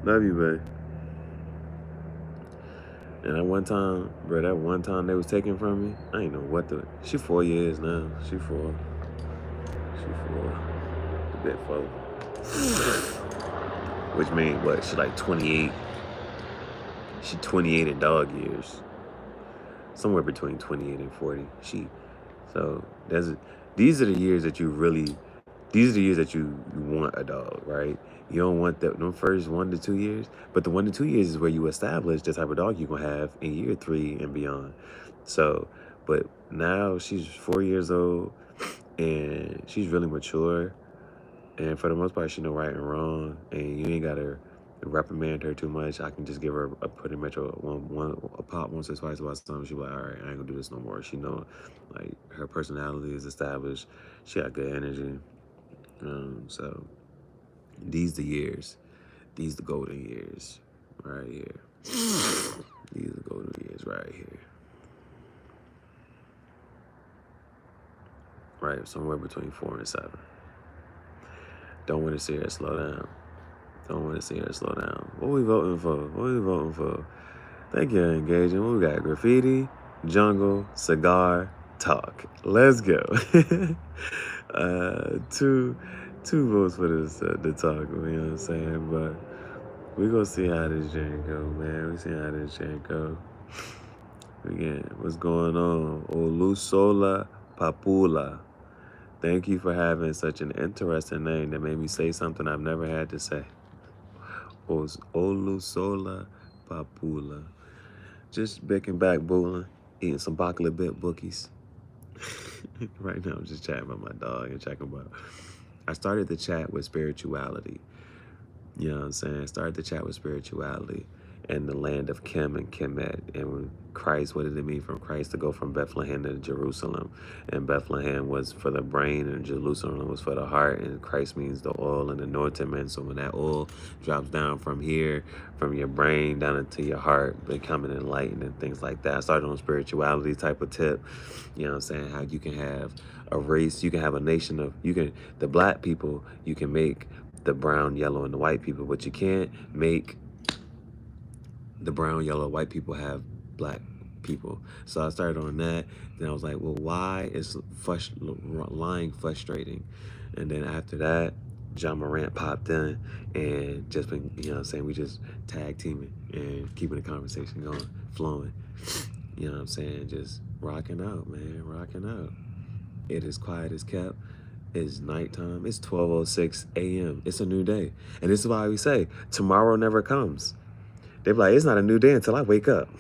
Love you, babe. And that one time they was taken from me, I ain't know what the... She 4 years now. She 4. A bit 4. Which means, what, she like 28. She 28 in dog years. Somewhere between 28 and 40. So these are the years that you want a dog, right? You don't want the first 1 to 2 years, but the 1 to 2 years is where you establish the type of dog you're gonna have in year 3 and beyond. So, but now she's 4 years old and she's really mature, and for the most part she know right and wrong, and you ain't gotta reprimand her too much. I can just give her a pretty much a pop once or twice about something. She'll be like, all right, I ain't gonna do this no more. She know, like, her personality is established. She got good energy. So these the years. These the golden years right here. These are the golden years right here. Right, somewhere between 4 and 7. Don't want to see her slow down. What we voting for? Thank you for engaging. What we got? Graffiti, jungle, cigar, talk. Let's go. 2 votes for this the talk. You know what I'm saying? But we gonna see how this joint go, man. We see how this joint go. Again, what's going on? Olusola Papula. Thank you for having such an interesting name that made me say something I've never had to say. Olusola Papula. Just baking back, bowling, eating some chocolate bit bookies. Right now, I'm just chatting about my dog and checking about. I started the chat with spirituality. You know what I'm saying? Started the chat with spirituality and the land of Kim and Kemet. And when Christ, what did it mean from Christ to go from Bethlehem to Jerusalem? And Bethlehem was for the brain and Jerusalem was for the heart. And Christ means the oil and anointment. So when that oil drops down from here, from your brain down into your heart, becoming enlightened and things like that. I started on spirituality type of tip. You know what I'm saying? How you can have a race, you can have a nation of, the black people, you can make the brown, yellow, and the white people, but you can't make the brown, yellow, white people have black people. So I started on that. Then I was like, well, why is lying frustrating? And then after that, John Morant popped in and just been, you know what I'm saying, we just tag teaming and keeping the conversation going, flowing. You know what I'm saying? Just rocking out, man, rocking out. It is quiet as kept. It's nighttime. It's 12:06 a.m. It's a new day. And this is why we say, tomorrow never comes. They're like, it's not a new day until I wake up.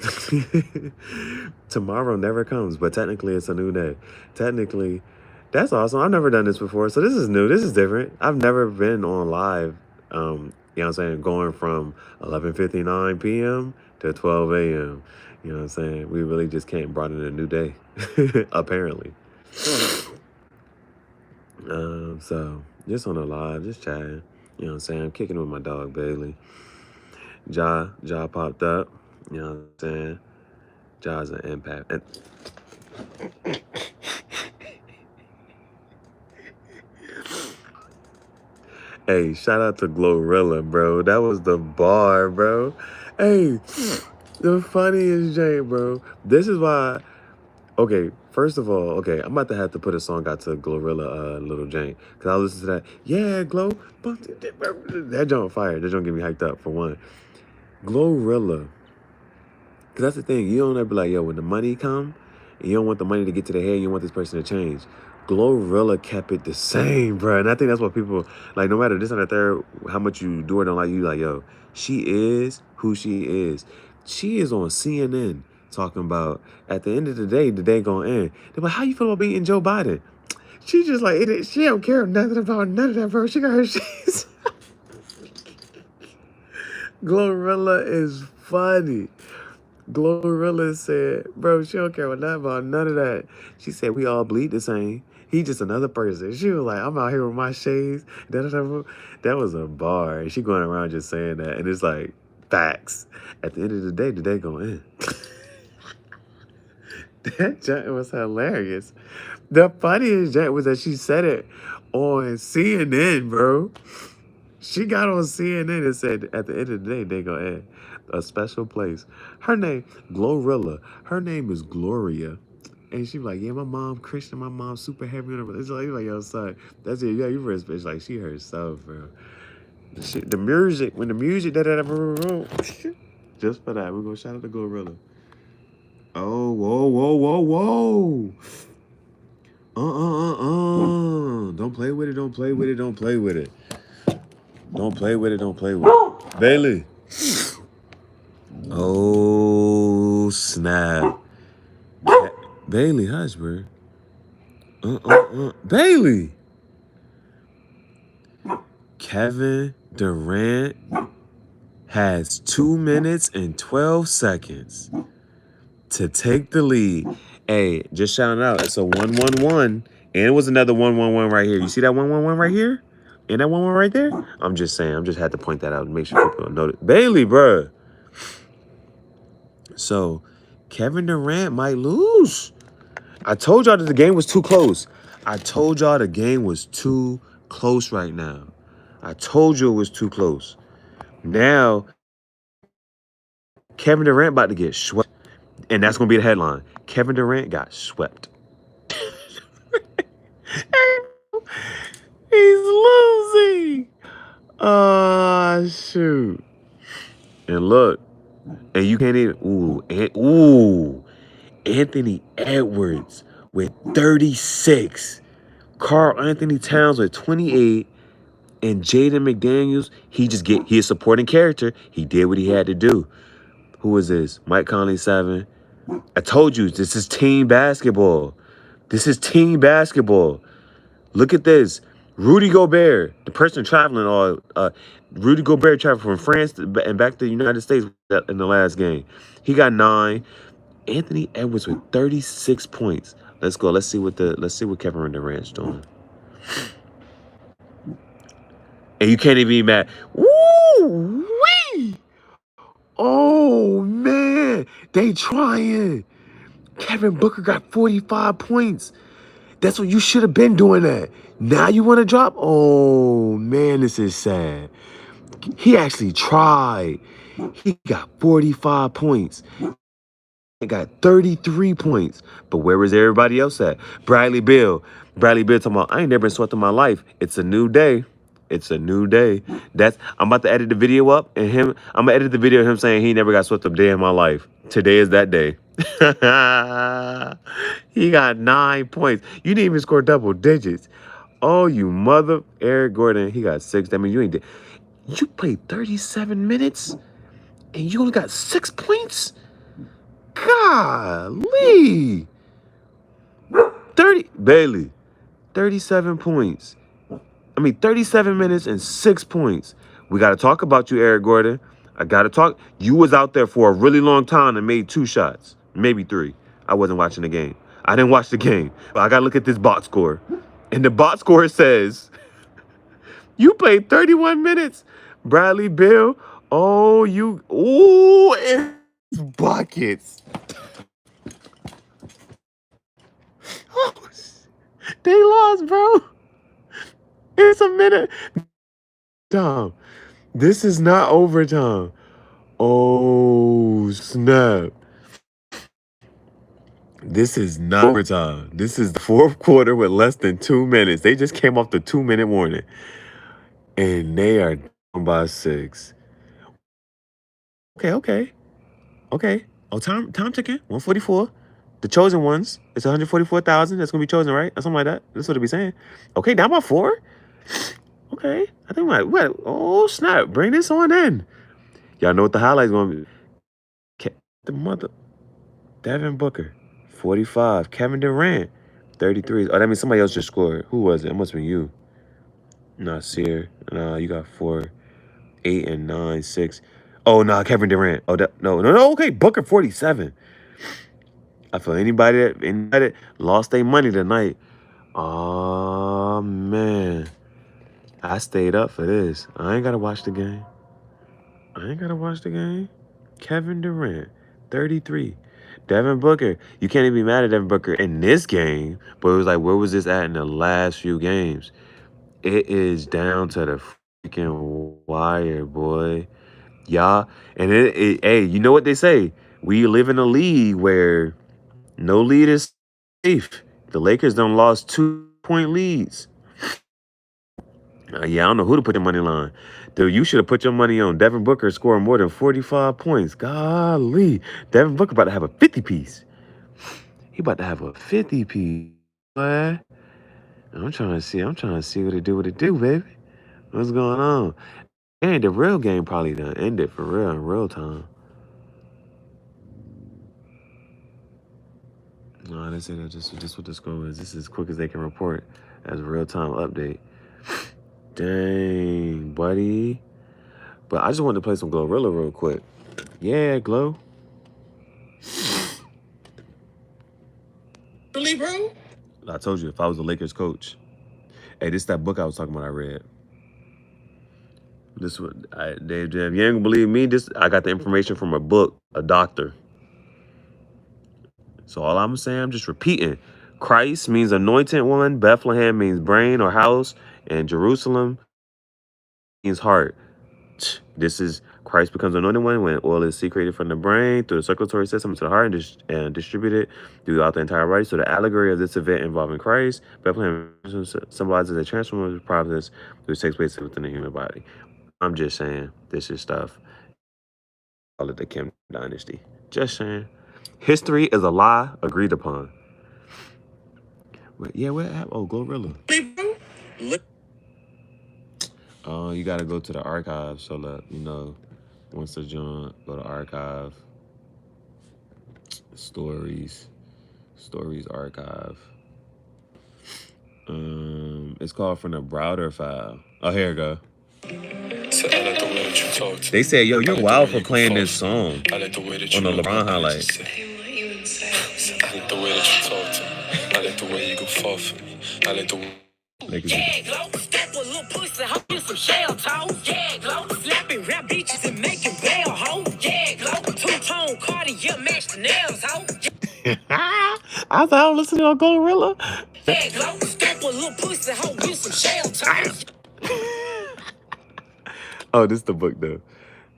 Tomorrow never comes, but technically it's a new day. Technically, That's awesome. I've never done this before, so this is new. This is different. I've never been on live. You know what I'm saying? Going from 11:59 p.m. to 12 a.m. You know what I'm saying? We really just came brought in a new day, apparently. So just on the live, just chatting. You know what I'm saying? I'm kicking with my dog Bailey. Ja popped up. You know what I'm saying? Ja's an impact. And hey, shout out to Glorilla, bro. That was the bar, bro. Hey, the funniest Jay, bro. This is why. Okay, first of all, okay, I'm about to have to put a song out to Glorilla, Little Jane, cause I listen to that. Yeah, Glow, that joint fire. That joint get me hyped up for one. Glorilla, cause that's the thing. You don't ever be like, yo, when the money come, and you don't want the money to get to the head. You want this person to change. Glorilla kept it the same, bro. And I think that's what people like. No matter this and that, third, how much you do or don't like, you like, yo, she is who she is. She is on CNN talking about at the end of the day gonna end. They're like, how you feel about beating Joe Biden? She just like she don't care nothing about none of that, bro. She got her shit. Glorilla is funny. Glorilla said, bro, she don't care about none of that. She said, we all bleed the same. He just another person. She was like, I'm out here with my shades. That was a bar. And she going around just saying that. And it's like, facts. At the end of the day gonna end. That joint was hilarious. The funniest joint was that she said it on CNN, bro. She got on CNN and said, at the end of the day, they gonna end. A special place. Her name, Glorilla. Her name is Gloria. And she was like, yeah, my mom Christian, my mom super heavy on her. It's like, yo, son, that's it. Yeah, you first bitch. Like, she herself, bro. The music, when the music, just for that, we're gonna shout out to Glorilla. Oh, whoa. Don't play with it, don't play with it, don't play with it. Don't play with it, don't play with it. Bailey. Oh, snap. Bailey, hush, bro. Bailey. Kevin Durant has 2 minutes and 12 seconds to take the lead. Hey, just shouting out. It's a 1-1-1. And it was another 1-1-1 right here. You see that 1-1-1 right here? And that 1-1 right there? I'm just saying. I'm just had to point that out and make sure people know it. Bailey, bruh. So, Kevin Durant might lose. I told y'all that the game was too close. I told y'all the game was too close right now. I told you it was too close. Now, Kevin Durant about to get swept. And that's going to be the headline. Kevin Durant got swept. He's losing. Oh, shoot. And look. And you can't even... Anthony Edwards with 36. Karl Anthony Towns with 28. And Jaden McDaniels, he is supporting character. He did what he had to do. Who is this? Mike Conley, 7. I told you, this is team basketball. This is team basketball. Look at this. Rudy Gobert, the person traveling, Rudy Gobert traveled from France and back to the United States in the last game. He got 9. Anthony Edwards with 36 points. Let's go. Let's see what Kevin Durant's doing. And you can't even be mad. Woo-wee! Oh, man. They trying. Kevin Booker got 45 points. That's what you should have been doing that. Now you want to drop? Oh, man, this is sad. He actually tried. He got 45 points. He got 33 points. But where was everybody else at? Bradley Beal talking about, I ain't never been swept in my life. It's a new day. It's a new day. I'm about to edit the video up and I'm gonna edit the video of him saying he never got swept a day in my life. Today is that day. He got 9 points. You didn't even score double digits. Oh, you mother. Eric Gordon, he got 6. That means you played 37 minutes and you only got 6 points? Golly. 30. Bailey, 37 points. 37 minutes and 6 points. We got to talk about you, Eric Gordon. I got to talk. You was out there for a really long time and made 2 shots, maybe 3. I wasn't watching the game. I didn't watch the game, but I got to look at this box score. And the box score says, you played 31 minutes. Bradley Beal, it's buckets. They lost, bro. It's a minute. Tom, this is not overtime. Oh, snap. This is not overtime. This is the 4th quarter with less than 2 minutes. They just came off the 2-minute warning. And they are down by 6. Okay. Oh, time ticking. 144. The chosen ones. It's 144,000. That's gonna be chosen, right? Or something like that. That's what it be saying. Okay, down by 4. Okay. I think what? Oh, snap. Bring this on in. Y'all know what the highlight's gonna be. Devin Booker, 45. Kevin Durant, 33. Oh, that means somebody else just scored. Who was it? It must have been you. Nasir. No, you got 4, 8, and 9, 6. Oh, no, Kevin Durant. Oh, no. Okay, Booker, 47. I feel anybody that lost their money tonight. Oh, man. I stayed up for this. I ain't got to watch the game. Kevin Durant, 33. Devin Booker. You can't even be mad at Devin Booker in this game, but it was like, where was this at in the last few games? It is down to the freaking wire, boy. Y'all, and hey, you know what they say? We live in a league where no lead is safe. The Lakers done lost 2-point leads. Yeah, I don't know who to put your money line. Dude, you should have put your money on Devin Booker scoring more than 45 points. Golly. Devin Booker about to have a 50-piece. He about to have a 50-piece. Boy. I'm trying to see what it do, baby. What's going on? And the real game probably done ended for real in real time. No, they say that just what the score is. This is as quick as they can report as a real-time update. Dang, buddy. But I just wanted to play some Glorilla real quick. Yeah, Glow. Really, bro? I told you, if I was the Lakers coach. Hey, this is that book I was talking about I read. This one, Dave, if you ain't gonna believe me, I got the information from a book, a doctor. So all I'm saying, I'm just repeating. Christ means anointed one. Bethlehem means brain or house. And Jerusalem means heart. This is Christ becomes anointed one when oil is secreted from the brain through the circulatory system to the heart and distributed throughout the entire body. So the allegory of this event involving Christ, Bethlehem symbolizes a transformative process which takes place within the human body. I'm just saying, this is stuff. Call it the Kim Dynasty. Just saying. History is a lie agreed upon. But yeah, what happened? Oh, Glorilla. Oh, you gotta go to the archive so that, once the joint, go to archive. Stories archive. It's called From the Browder File. Oh, here we go. They said, yo, you're wild for playing this song on the LeBron highlight. I like the way that you talk to me. I like the way you go fall for me. I like the way. Yeah, glow. Step a little pussy, hope you some shell toe. Yeah, glow. Slapping rap bitches and making bail, ho. Yeah, glow. Two-tone Cartier match the nails, ho. I thought I was listening to Glorilla. Yeah, glow. Step a little pussy, hope you some shell toe. Oh, this is the book, though.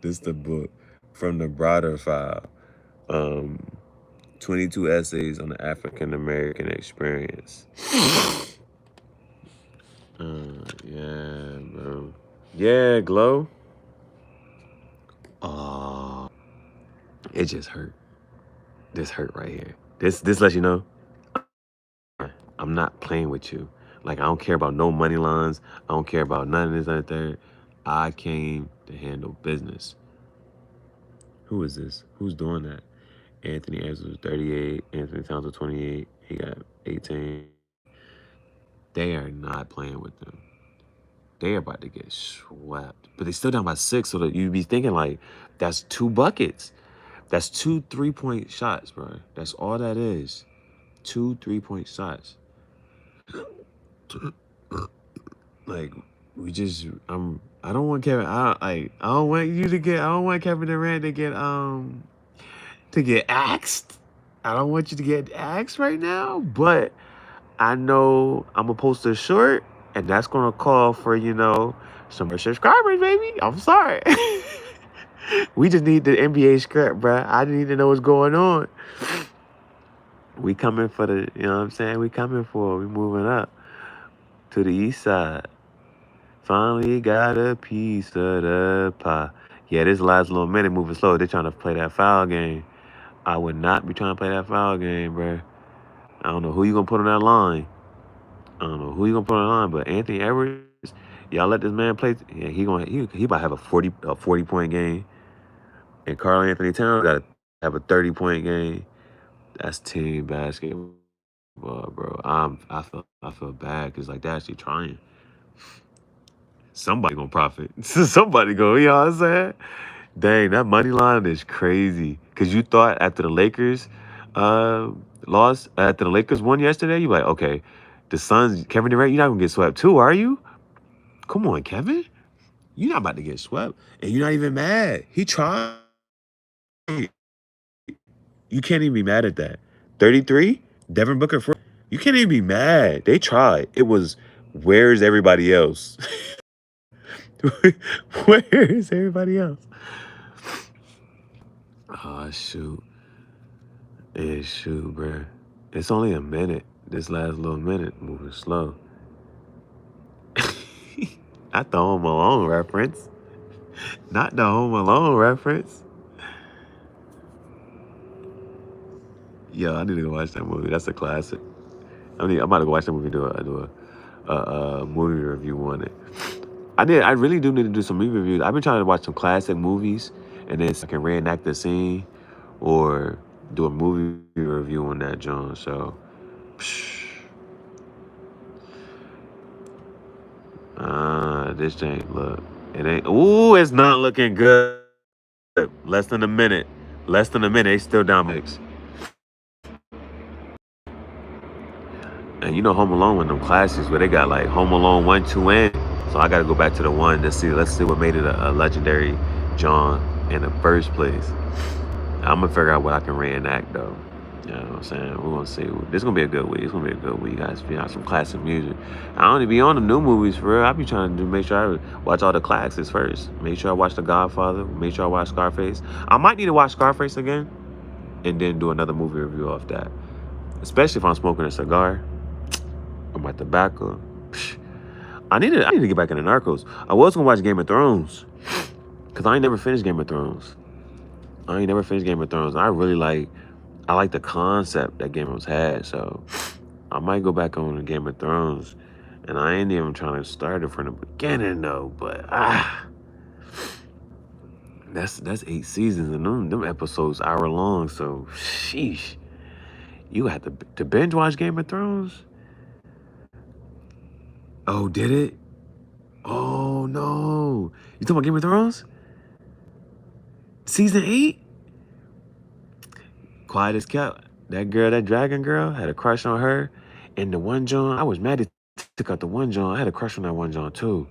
This is the book From the Browder File. 22 essays on the African American experience. Yeah, bro. Yeah, Glow. It just hurt. This hurt right here. This lets you know I'm not playing with you. Like, I don't care about no money lines. I don't care about none of this, that, there. I came to handle business. Who is this? Who's doing that? Anthony Edwards was 38. Anthony Towns was 28. He got 18. They are not playing with them. They are about to get swept. But they still down by 6, so that you'd be thinking like, that's 2 buckets. That's 2 3-point shots, bro. That's all that is. 2 3-point shots. Like, we just I don't want Kevin. I don't want you to get. I don't want Kevin Durant to get axed. I don't want you to get axed right now. But I know I'm gonna post a short, and that's gonna call for some more subscribers, baby. I'm sorry. We just need the NBA script, bruh. I need to know what's going on. We coming for the. You know what I'm saying? We coming for. We moving up to the east side. Finally got a piece of the pie. Yeah, this last little minute moving slow. They're trying to play that foul game. I would not be trying to play that foul game, bruh. I don't know who you gonna put on that line. I don't know who you gonna put on the line, but Anthony Edwards, y'all let this man play. Yeah, he about to have a 40-point game, and Karl Anthony Towns got to have a 30-point game. That's team basketball, bro. I feel bad because like they're actually trying. Somebody gonna profit. Somebody go. You know what I'm saying? Dang, that money line is crazy. Cause you thought after the Lakers lost, after the Lakers won yesterday, you like, okay, the Suns, Kevin Durant, you're not gonna get swept too, are you? Come on, Kevin. You're not about to get swept. And you're not even mad. He tried. You can't even be mad at that. 33, Devin Booker. You can't even be mad. They tried. It was, where's everybody else? Where's everybody else? Oh, shoot. Shoot, bruh. It's only a minute. This last little minute moving slow. Not the Home Alone reference. Not the Home Alone reference. Yo, I need to go watch that movie. That's a classic. I'm about to go watch that movie. Do a movie review on it. I really do need to do some movie reviews. I've been trying to watch some classic movies, and then I can reenact the scene, or do a movie review on that, John. So, this ain't look. It ain't. Ooh, it's not looking good. Less than a minute. They still down mix. And you know Home Alone, one of them classics where they got like Home Alone 1, 2, and so I got to go back to the 1 to see. Let's see what made it a legendary John in the first place. I'm gonna figure out what I can reenact though. You know what I'm saying? We're gonna see. This is gonna be a good week. It's gonna be a good week, guys. If you have some classic music, I don't even be on the new movies for real. I be trying to make sure I watch all the classics first. Make sure I watch The Godfather. Make sure I watch Scarface. I might need to watch Scarface again, and then do another movie review off that. Especially if I'm smoking a cigar or my tobacco. I need to get back into Narcos. I was gonna watch Game of Thrones, cause I ain't never finished Game of Thrones. I like the concept that Game of Thrones had, so I might go back on Game of Thrones. And I ain't even trying to start it from the beginning though, but that's 8 seasons, and them episodes hour long, so sheesh. You have to binge watch Game of Thrones? Oh, did it? Oh no. You talking about Game of Thrones? Season 8? Quiet as kept. That girl, that dragon girl, had a crush on her. And the one John, I was mad they took out the one John. I had a crush on that one John too.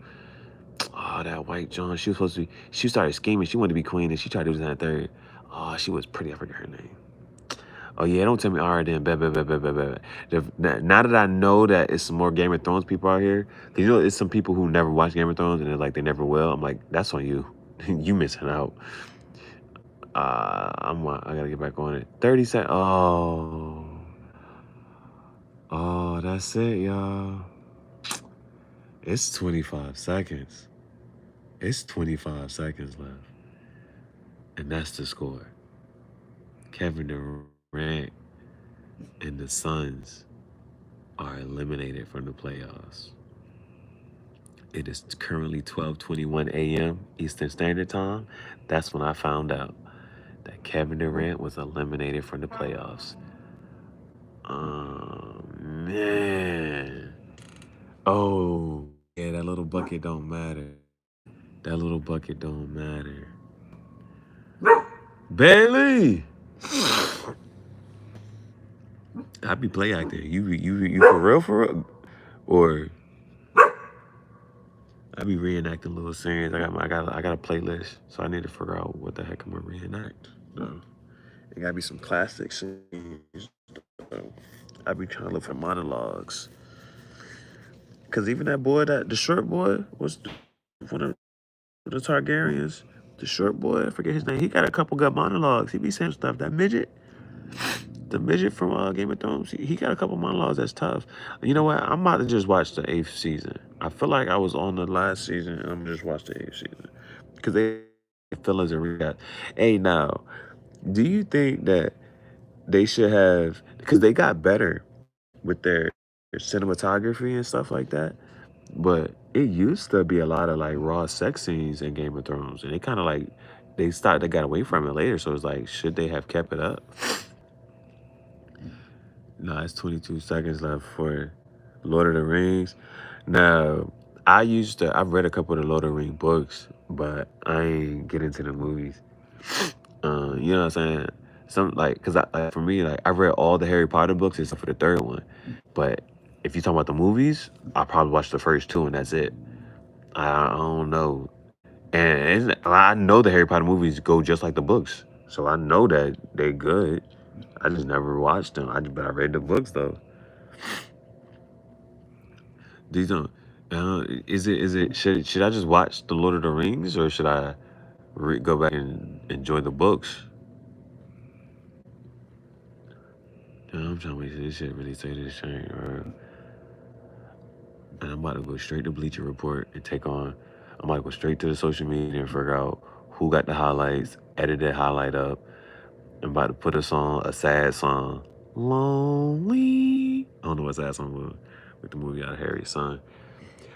Oh, that white John. She was supposed to be, she started scheming. She wanted to be queen, and she tried to do that third. Oh, she was pretty. I forget her name. Oh yeah, don't tell me. All right then. Now that I know that it's some more Game of Thrones people out here, because it's some people who never watch Game of Thrones and they're like they never will. I'm like, that's on you. You missing out. I gotta get back on it. 30 seconds. Oh, that's it, y'all. It's 25 seconds. It's 25 seconds left, and that's the score. Kevin Durant and the Suns are eliminated from the playoffs. It is currently 12:21 a.m. Eastern Standard Time. That's when I found out that Kevin Durant was eliminated from the playoffs. Man. Oh, yeah, that little bucket don't matter. That little bucket don't matter. Bailey! I be play acting. You for real? Or I be reenacting little scenes. I got a playlist, so I need to figure out what the heck I'm gonna reenact. So it gotta be some classic scenes. So I be trying to look for monologues. Cause even that boy, the short boy, was one of the Targaryens. The short boy, I forget his name. He got a couple good monologues. He be saying stuff. That midget, the midget from Game of Thrones, he got a couple monologues that's tough. You know what? I'm about to just watch the 8th season. I feel like I was on the last season, and I'm just watch the 8th season because they feel as a recap. Hey, now, do you think that they should have, because they got better with their cinematography and stuff like that, but it used to be a lot of like raw sex scenes in Game of Thrones, and they kind of like they got away from it later. So it's like, should they have kept it up? No, it's 22 seconds left for Lord of the Rings. Now, I've read a couple of the Lord of the Rings books, but I ain't get into the movies. You know what I'm saying? Some like, cause for me, like I've read all the Harry Potter books except for the third one. But if you talk about the movies, I probably watched the first two and that's it. I don't know. And I know the Harry Potter movies go just like the books, so I know that they're good. I just never watched them. But I read the books though. These don't. Is it? Should I just watch the Lord of the Rings, or should I go back and enjoy the books? I'm trying to wait till this shit really say this thing, and I'm about to go straight to Bleacher Report and take on. I'm about to go straight to the social media and figure out who got the highlights, edit that highlight up. I'm about to put a song, a sad song, Lonely. I don't know what sad song was with the movie out of Harry's son.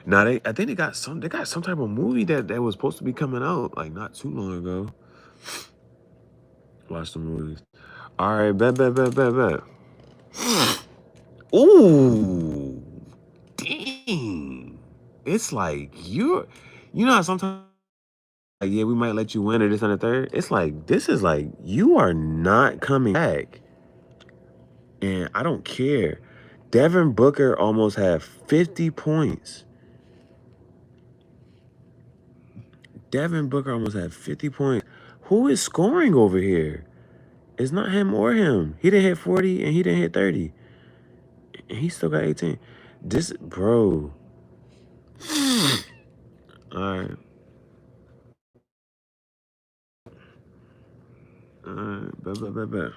Now I think they got some type of movie that was supposed to be coming out like not too long ago. Watch the movies. All right, bet. Ooh, dang! It's like you know how sometimes like, yeah, we might let you win or this and the third. It's like this is like you are not coming back, and I don't care. Devin Booker almost had 50 points. Devin Booker almost had 50 points. Who is scoring over here? It's not him or him. He didn't hit 40 and he didn't hit 30. And he still got 18. This, bro. All right. Bet.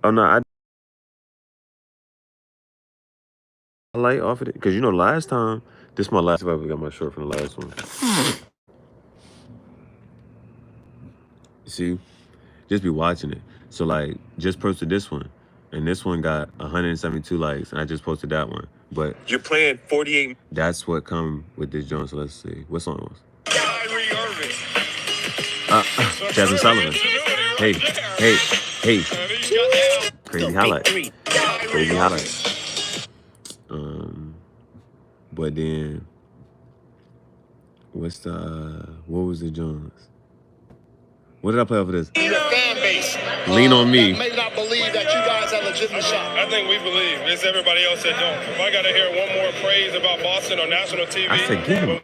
Oh, no, I light off of it. Because, you know, last time, this is my last, if I ever got my short from the last one. You see? Just be watching it. So, like, just posted this one. And this one got 172 likes. And I just posted that one. But You're playing 48. that's what come with this joint. So let's see. What song it was? Kyrie Irving. Jasmine Sullivan. Hey. Crazy highlight. But then, what was the Jones? What did I play off of this? Your fan base. Lean on me. May not believe that you guys have a legitimate shot. I think we believe. It's everybody else that don't. If I got to hear one more praise about Boston on national TV, I said, get him. I'm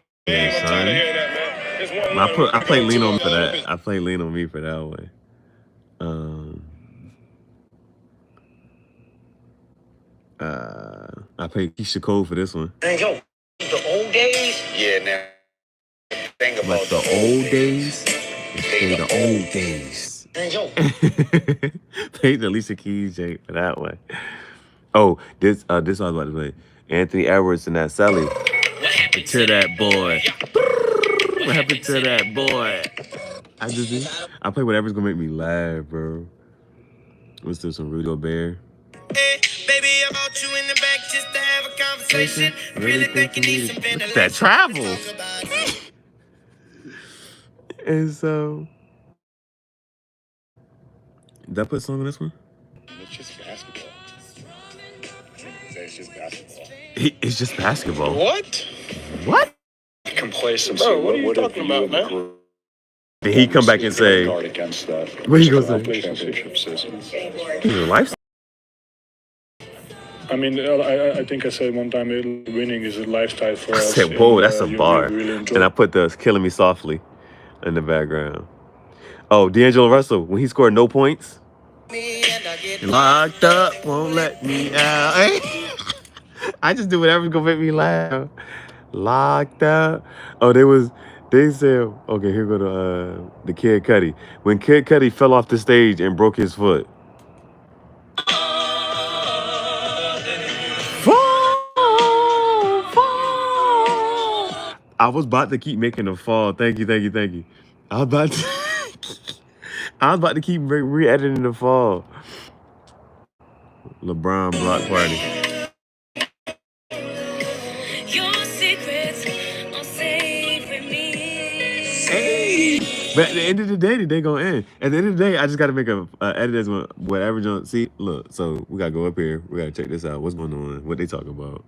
tired of hearing that, man. It's 1-1. I played Lean on Me for that. I played Lean on Me for that one. I played Keisha Cole for this one. And yo, the old days. Yeah, now. Think about Like the old days. Play the old days. And yo, Played the Alicia Keys Jake for that one. Oh, this I was about to play. Anthony Edwards and that Sally. what happened To that boy. What happened to that boy? I play whatever's gonna make me laugh, bro. Let's do some Rudy Gobert. Hey, baby, I brought you in the back just to have a conversation. Really think you need some ventilation. That travel. And so, did I put a song on this one? It's just basketball. just basketball. It's just basketball. What? What? Complacency. Bro, what are you have talking about, man? grew Did he come back and say, guard against that? what he gonna say? Championship season. He's a lifestyle. I mean, I think I said one time winning is a lifestyle for I us. said, whoa, and, that's a you bar. really enjoy And I put the Killing Me Softly in the background. Oh, D'Angelo Russell, when he scored no points. Locked up, won't let me out. Hey, I just do whatever's gonna make me laugh. Locked up. Oh, they said, okay, here go the Kid Cudi. When Kid Cudi fell off the stage and broke his foot. I was about to keep making a fall. Thank you. I was about to, I was about to keep re-editing the fall. LeBron block party. Your secrets are safe with me. Hey. But at the end of the day, they gonna end. At the end of the day, I just gotta make a edit as whatever. John, see, look. So we gotta go up here. We gotta check this out. What's going on? What they talking about?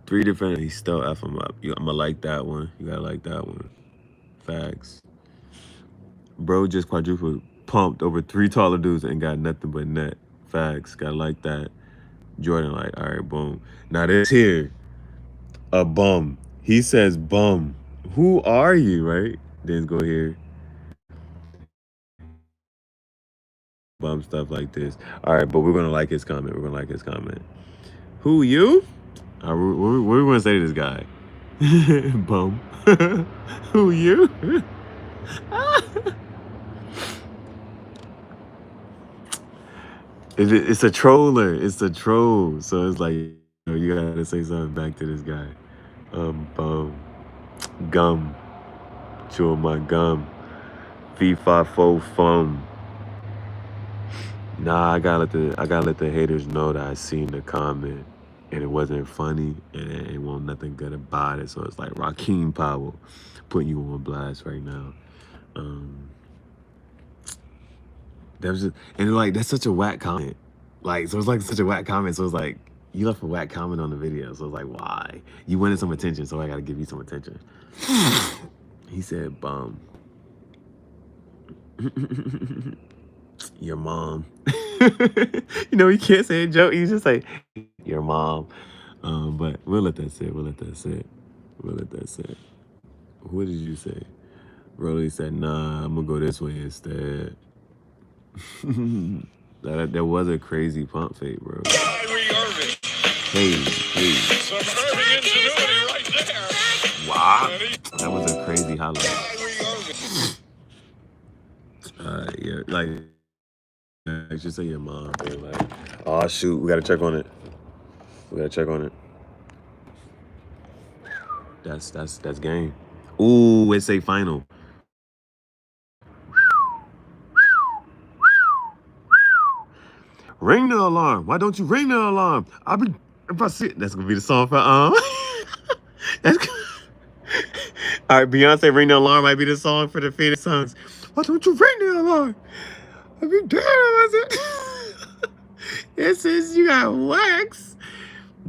3 different. He still F him up. I'm gonna like that one. You gotta like that one. Facts. Bro just quadrupled, pumped over 3 taller dudes and got nothing but net. Facts. Gotta like that. Jordan like, all right, boom. Now this here, a bum. He says bum. Who are you, right? Then go here. Bum stuff like this. All right, but we're gonna like his comment. Who you? What are we gonna say to this guy? Bum. Who you? It's a troller. It's a troll. So it's like, you gotta say something back to this guy. Bum. Gum. Chewing my gum. Fee-fi-fo fum. Nah, I gotta let the haters know that I seen the comment and it wasn't funny and it ain't want nothing good about it. So it's like Raheem Powell putting you on blast right now. That was just, and like that's such a whack comment. Like, so it's like such a whack comment. So it's like you left a whack comment on the video. So it's like, why? You wanted some attention, so I gotta give you some attention. He said bum. Your mom. You can't say a joke. You just say your mom. But we'll let that sit. What did you say? Rolly said, nah, I'm gonna go this way instead. That was a crazy pump fake, bro. Kyrie Irving. Hey. Some Irving ingenuity right there. Wow. That was a crazy highlight. Kyrie Irving. Yeah, like, I should say your mom, man. Like, oh shoot, we gotta check on it. That's game. Ooh, it's a final. Ring the alarm. Why don't you ring the alarm? If I see it, that's gonna be the song for that's all right, Beyonce, Ring the Alarm might be the song for the Phoenix Suns. Why don't you ring the alarm? I'll be dead. It says you got wax.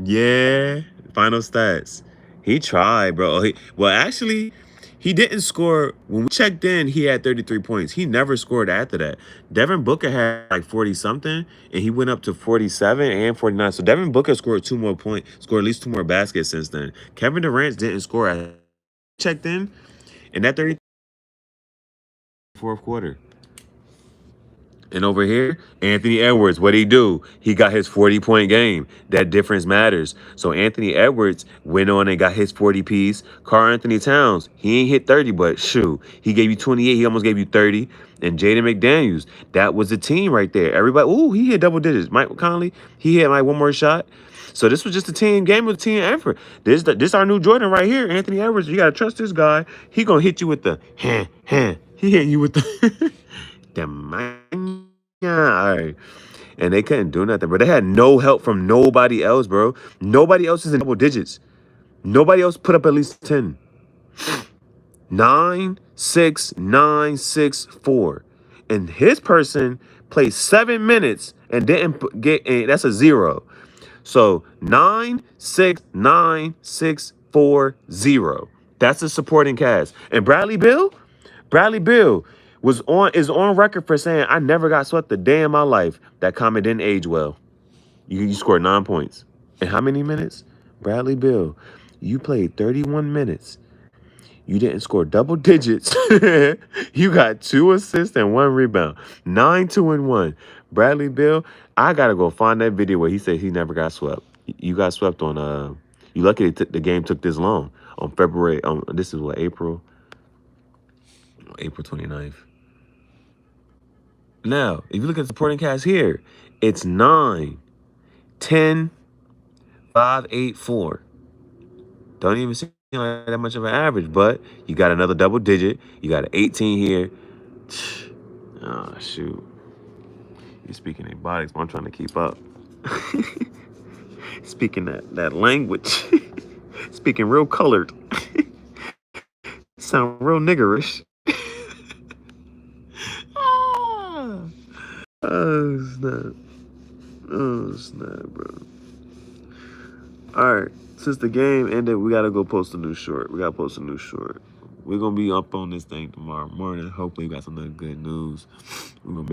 Yeah. Final stats. He tried, bro. Actually, he didn't score. When we checked in, he had 33 points. He never scored after that. Devin Booker had like 40-something, and he went up to 47 and 49. So Devin Booker scored 2 more points, scored at least 2 more baskets since then. Kevin Durant didn't score. I checked in that 30 fourth quarter. And over here, Anthony Edwards, what'd he do? He got his 40-point game. That difference matters. So Anthony Edwards went on and got his 40 piece. Karl Anthony Towns, he ain't hit 30, but shoot, he gave you 28. He almost gave you 30. And Jaden McDaniels, that was the team right there. Everybody, he hit double digits. Mike Conley, he hit like 1 more shot. So this was just a team game with a team effort. This our new Jordan right here, Anthony Edwards. You gotta trust this guy. He gonna hit you with the He hitting you with the all right. And they couldn't do nothing, bro. They had no help from nobody else, bro. Nobody else is in double digits. Nobody else put up at least 10. 9, 6, 9, 6, 4. And his person played 7 minutes and didn't get in. That's a 0. So 9-6-9-6-4-0. That's the supporting cast. And Bradley Bill is on record for saying, I never got swept a day in my life. That comment didn't age well. You scored 9 points. In how many minutes? Bradley Bill, you played 31 minutes. You didn't score double digits. You got 2 assists and 1 rebound. 9-2-1. Bradley Bill, I gotta go find that video where he said he never got swept. You got swept on you lucky the game took this long. On February, this is what, April 29th. Now, if you look at the supporting cast here, it's 9, 10, 5, 8, 4. Don't even seem like that much of an average, but you got another double digit. You got an 18 here. Oh, shoot. You're speaking exotics, but I'm trying to keep up. Speaking that language. Speaking real colored. Sound real niggerish. Oh, snap. Oh, snap, bro. All right. Since the game ended, we got to go post a new short. We're going to be up on this thing tomorrow morning. Hopefully we got some good news. We're going to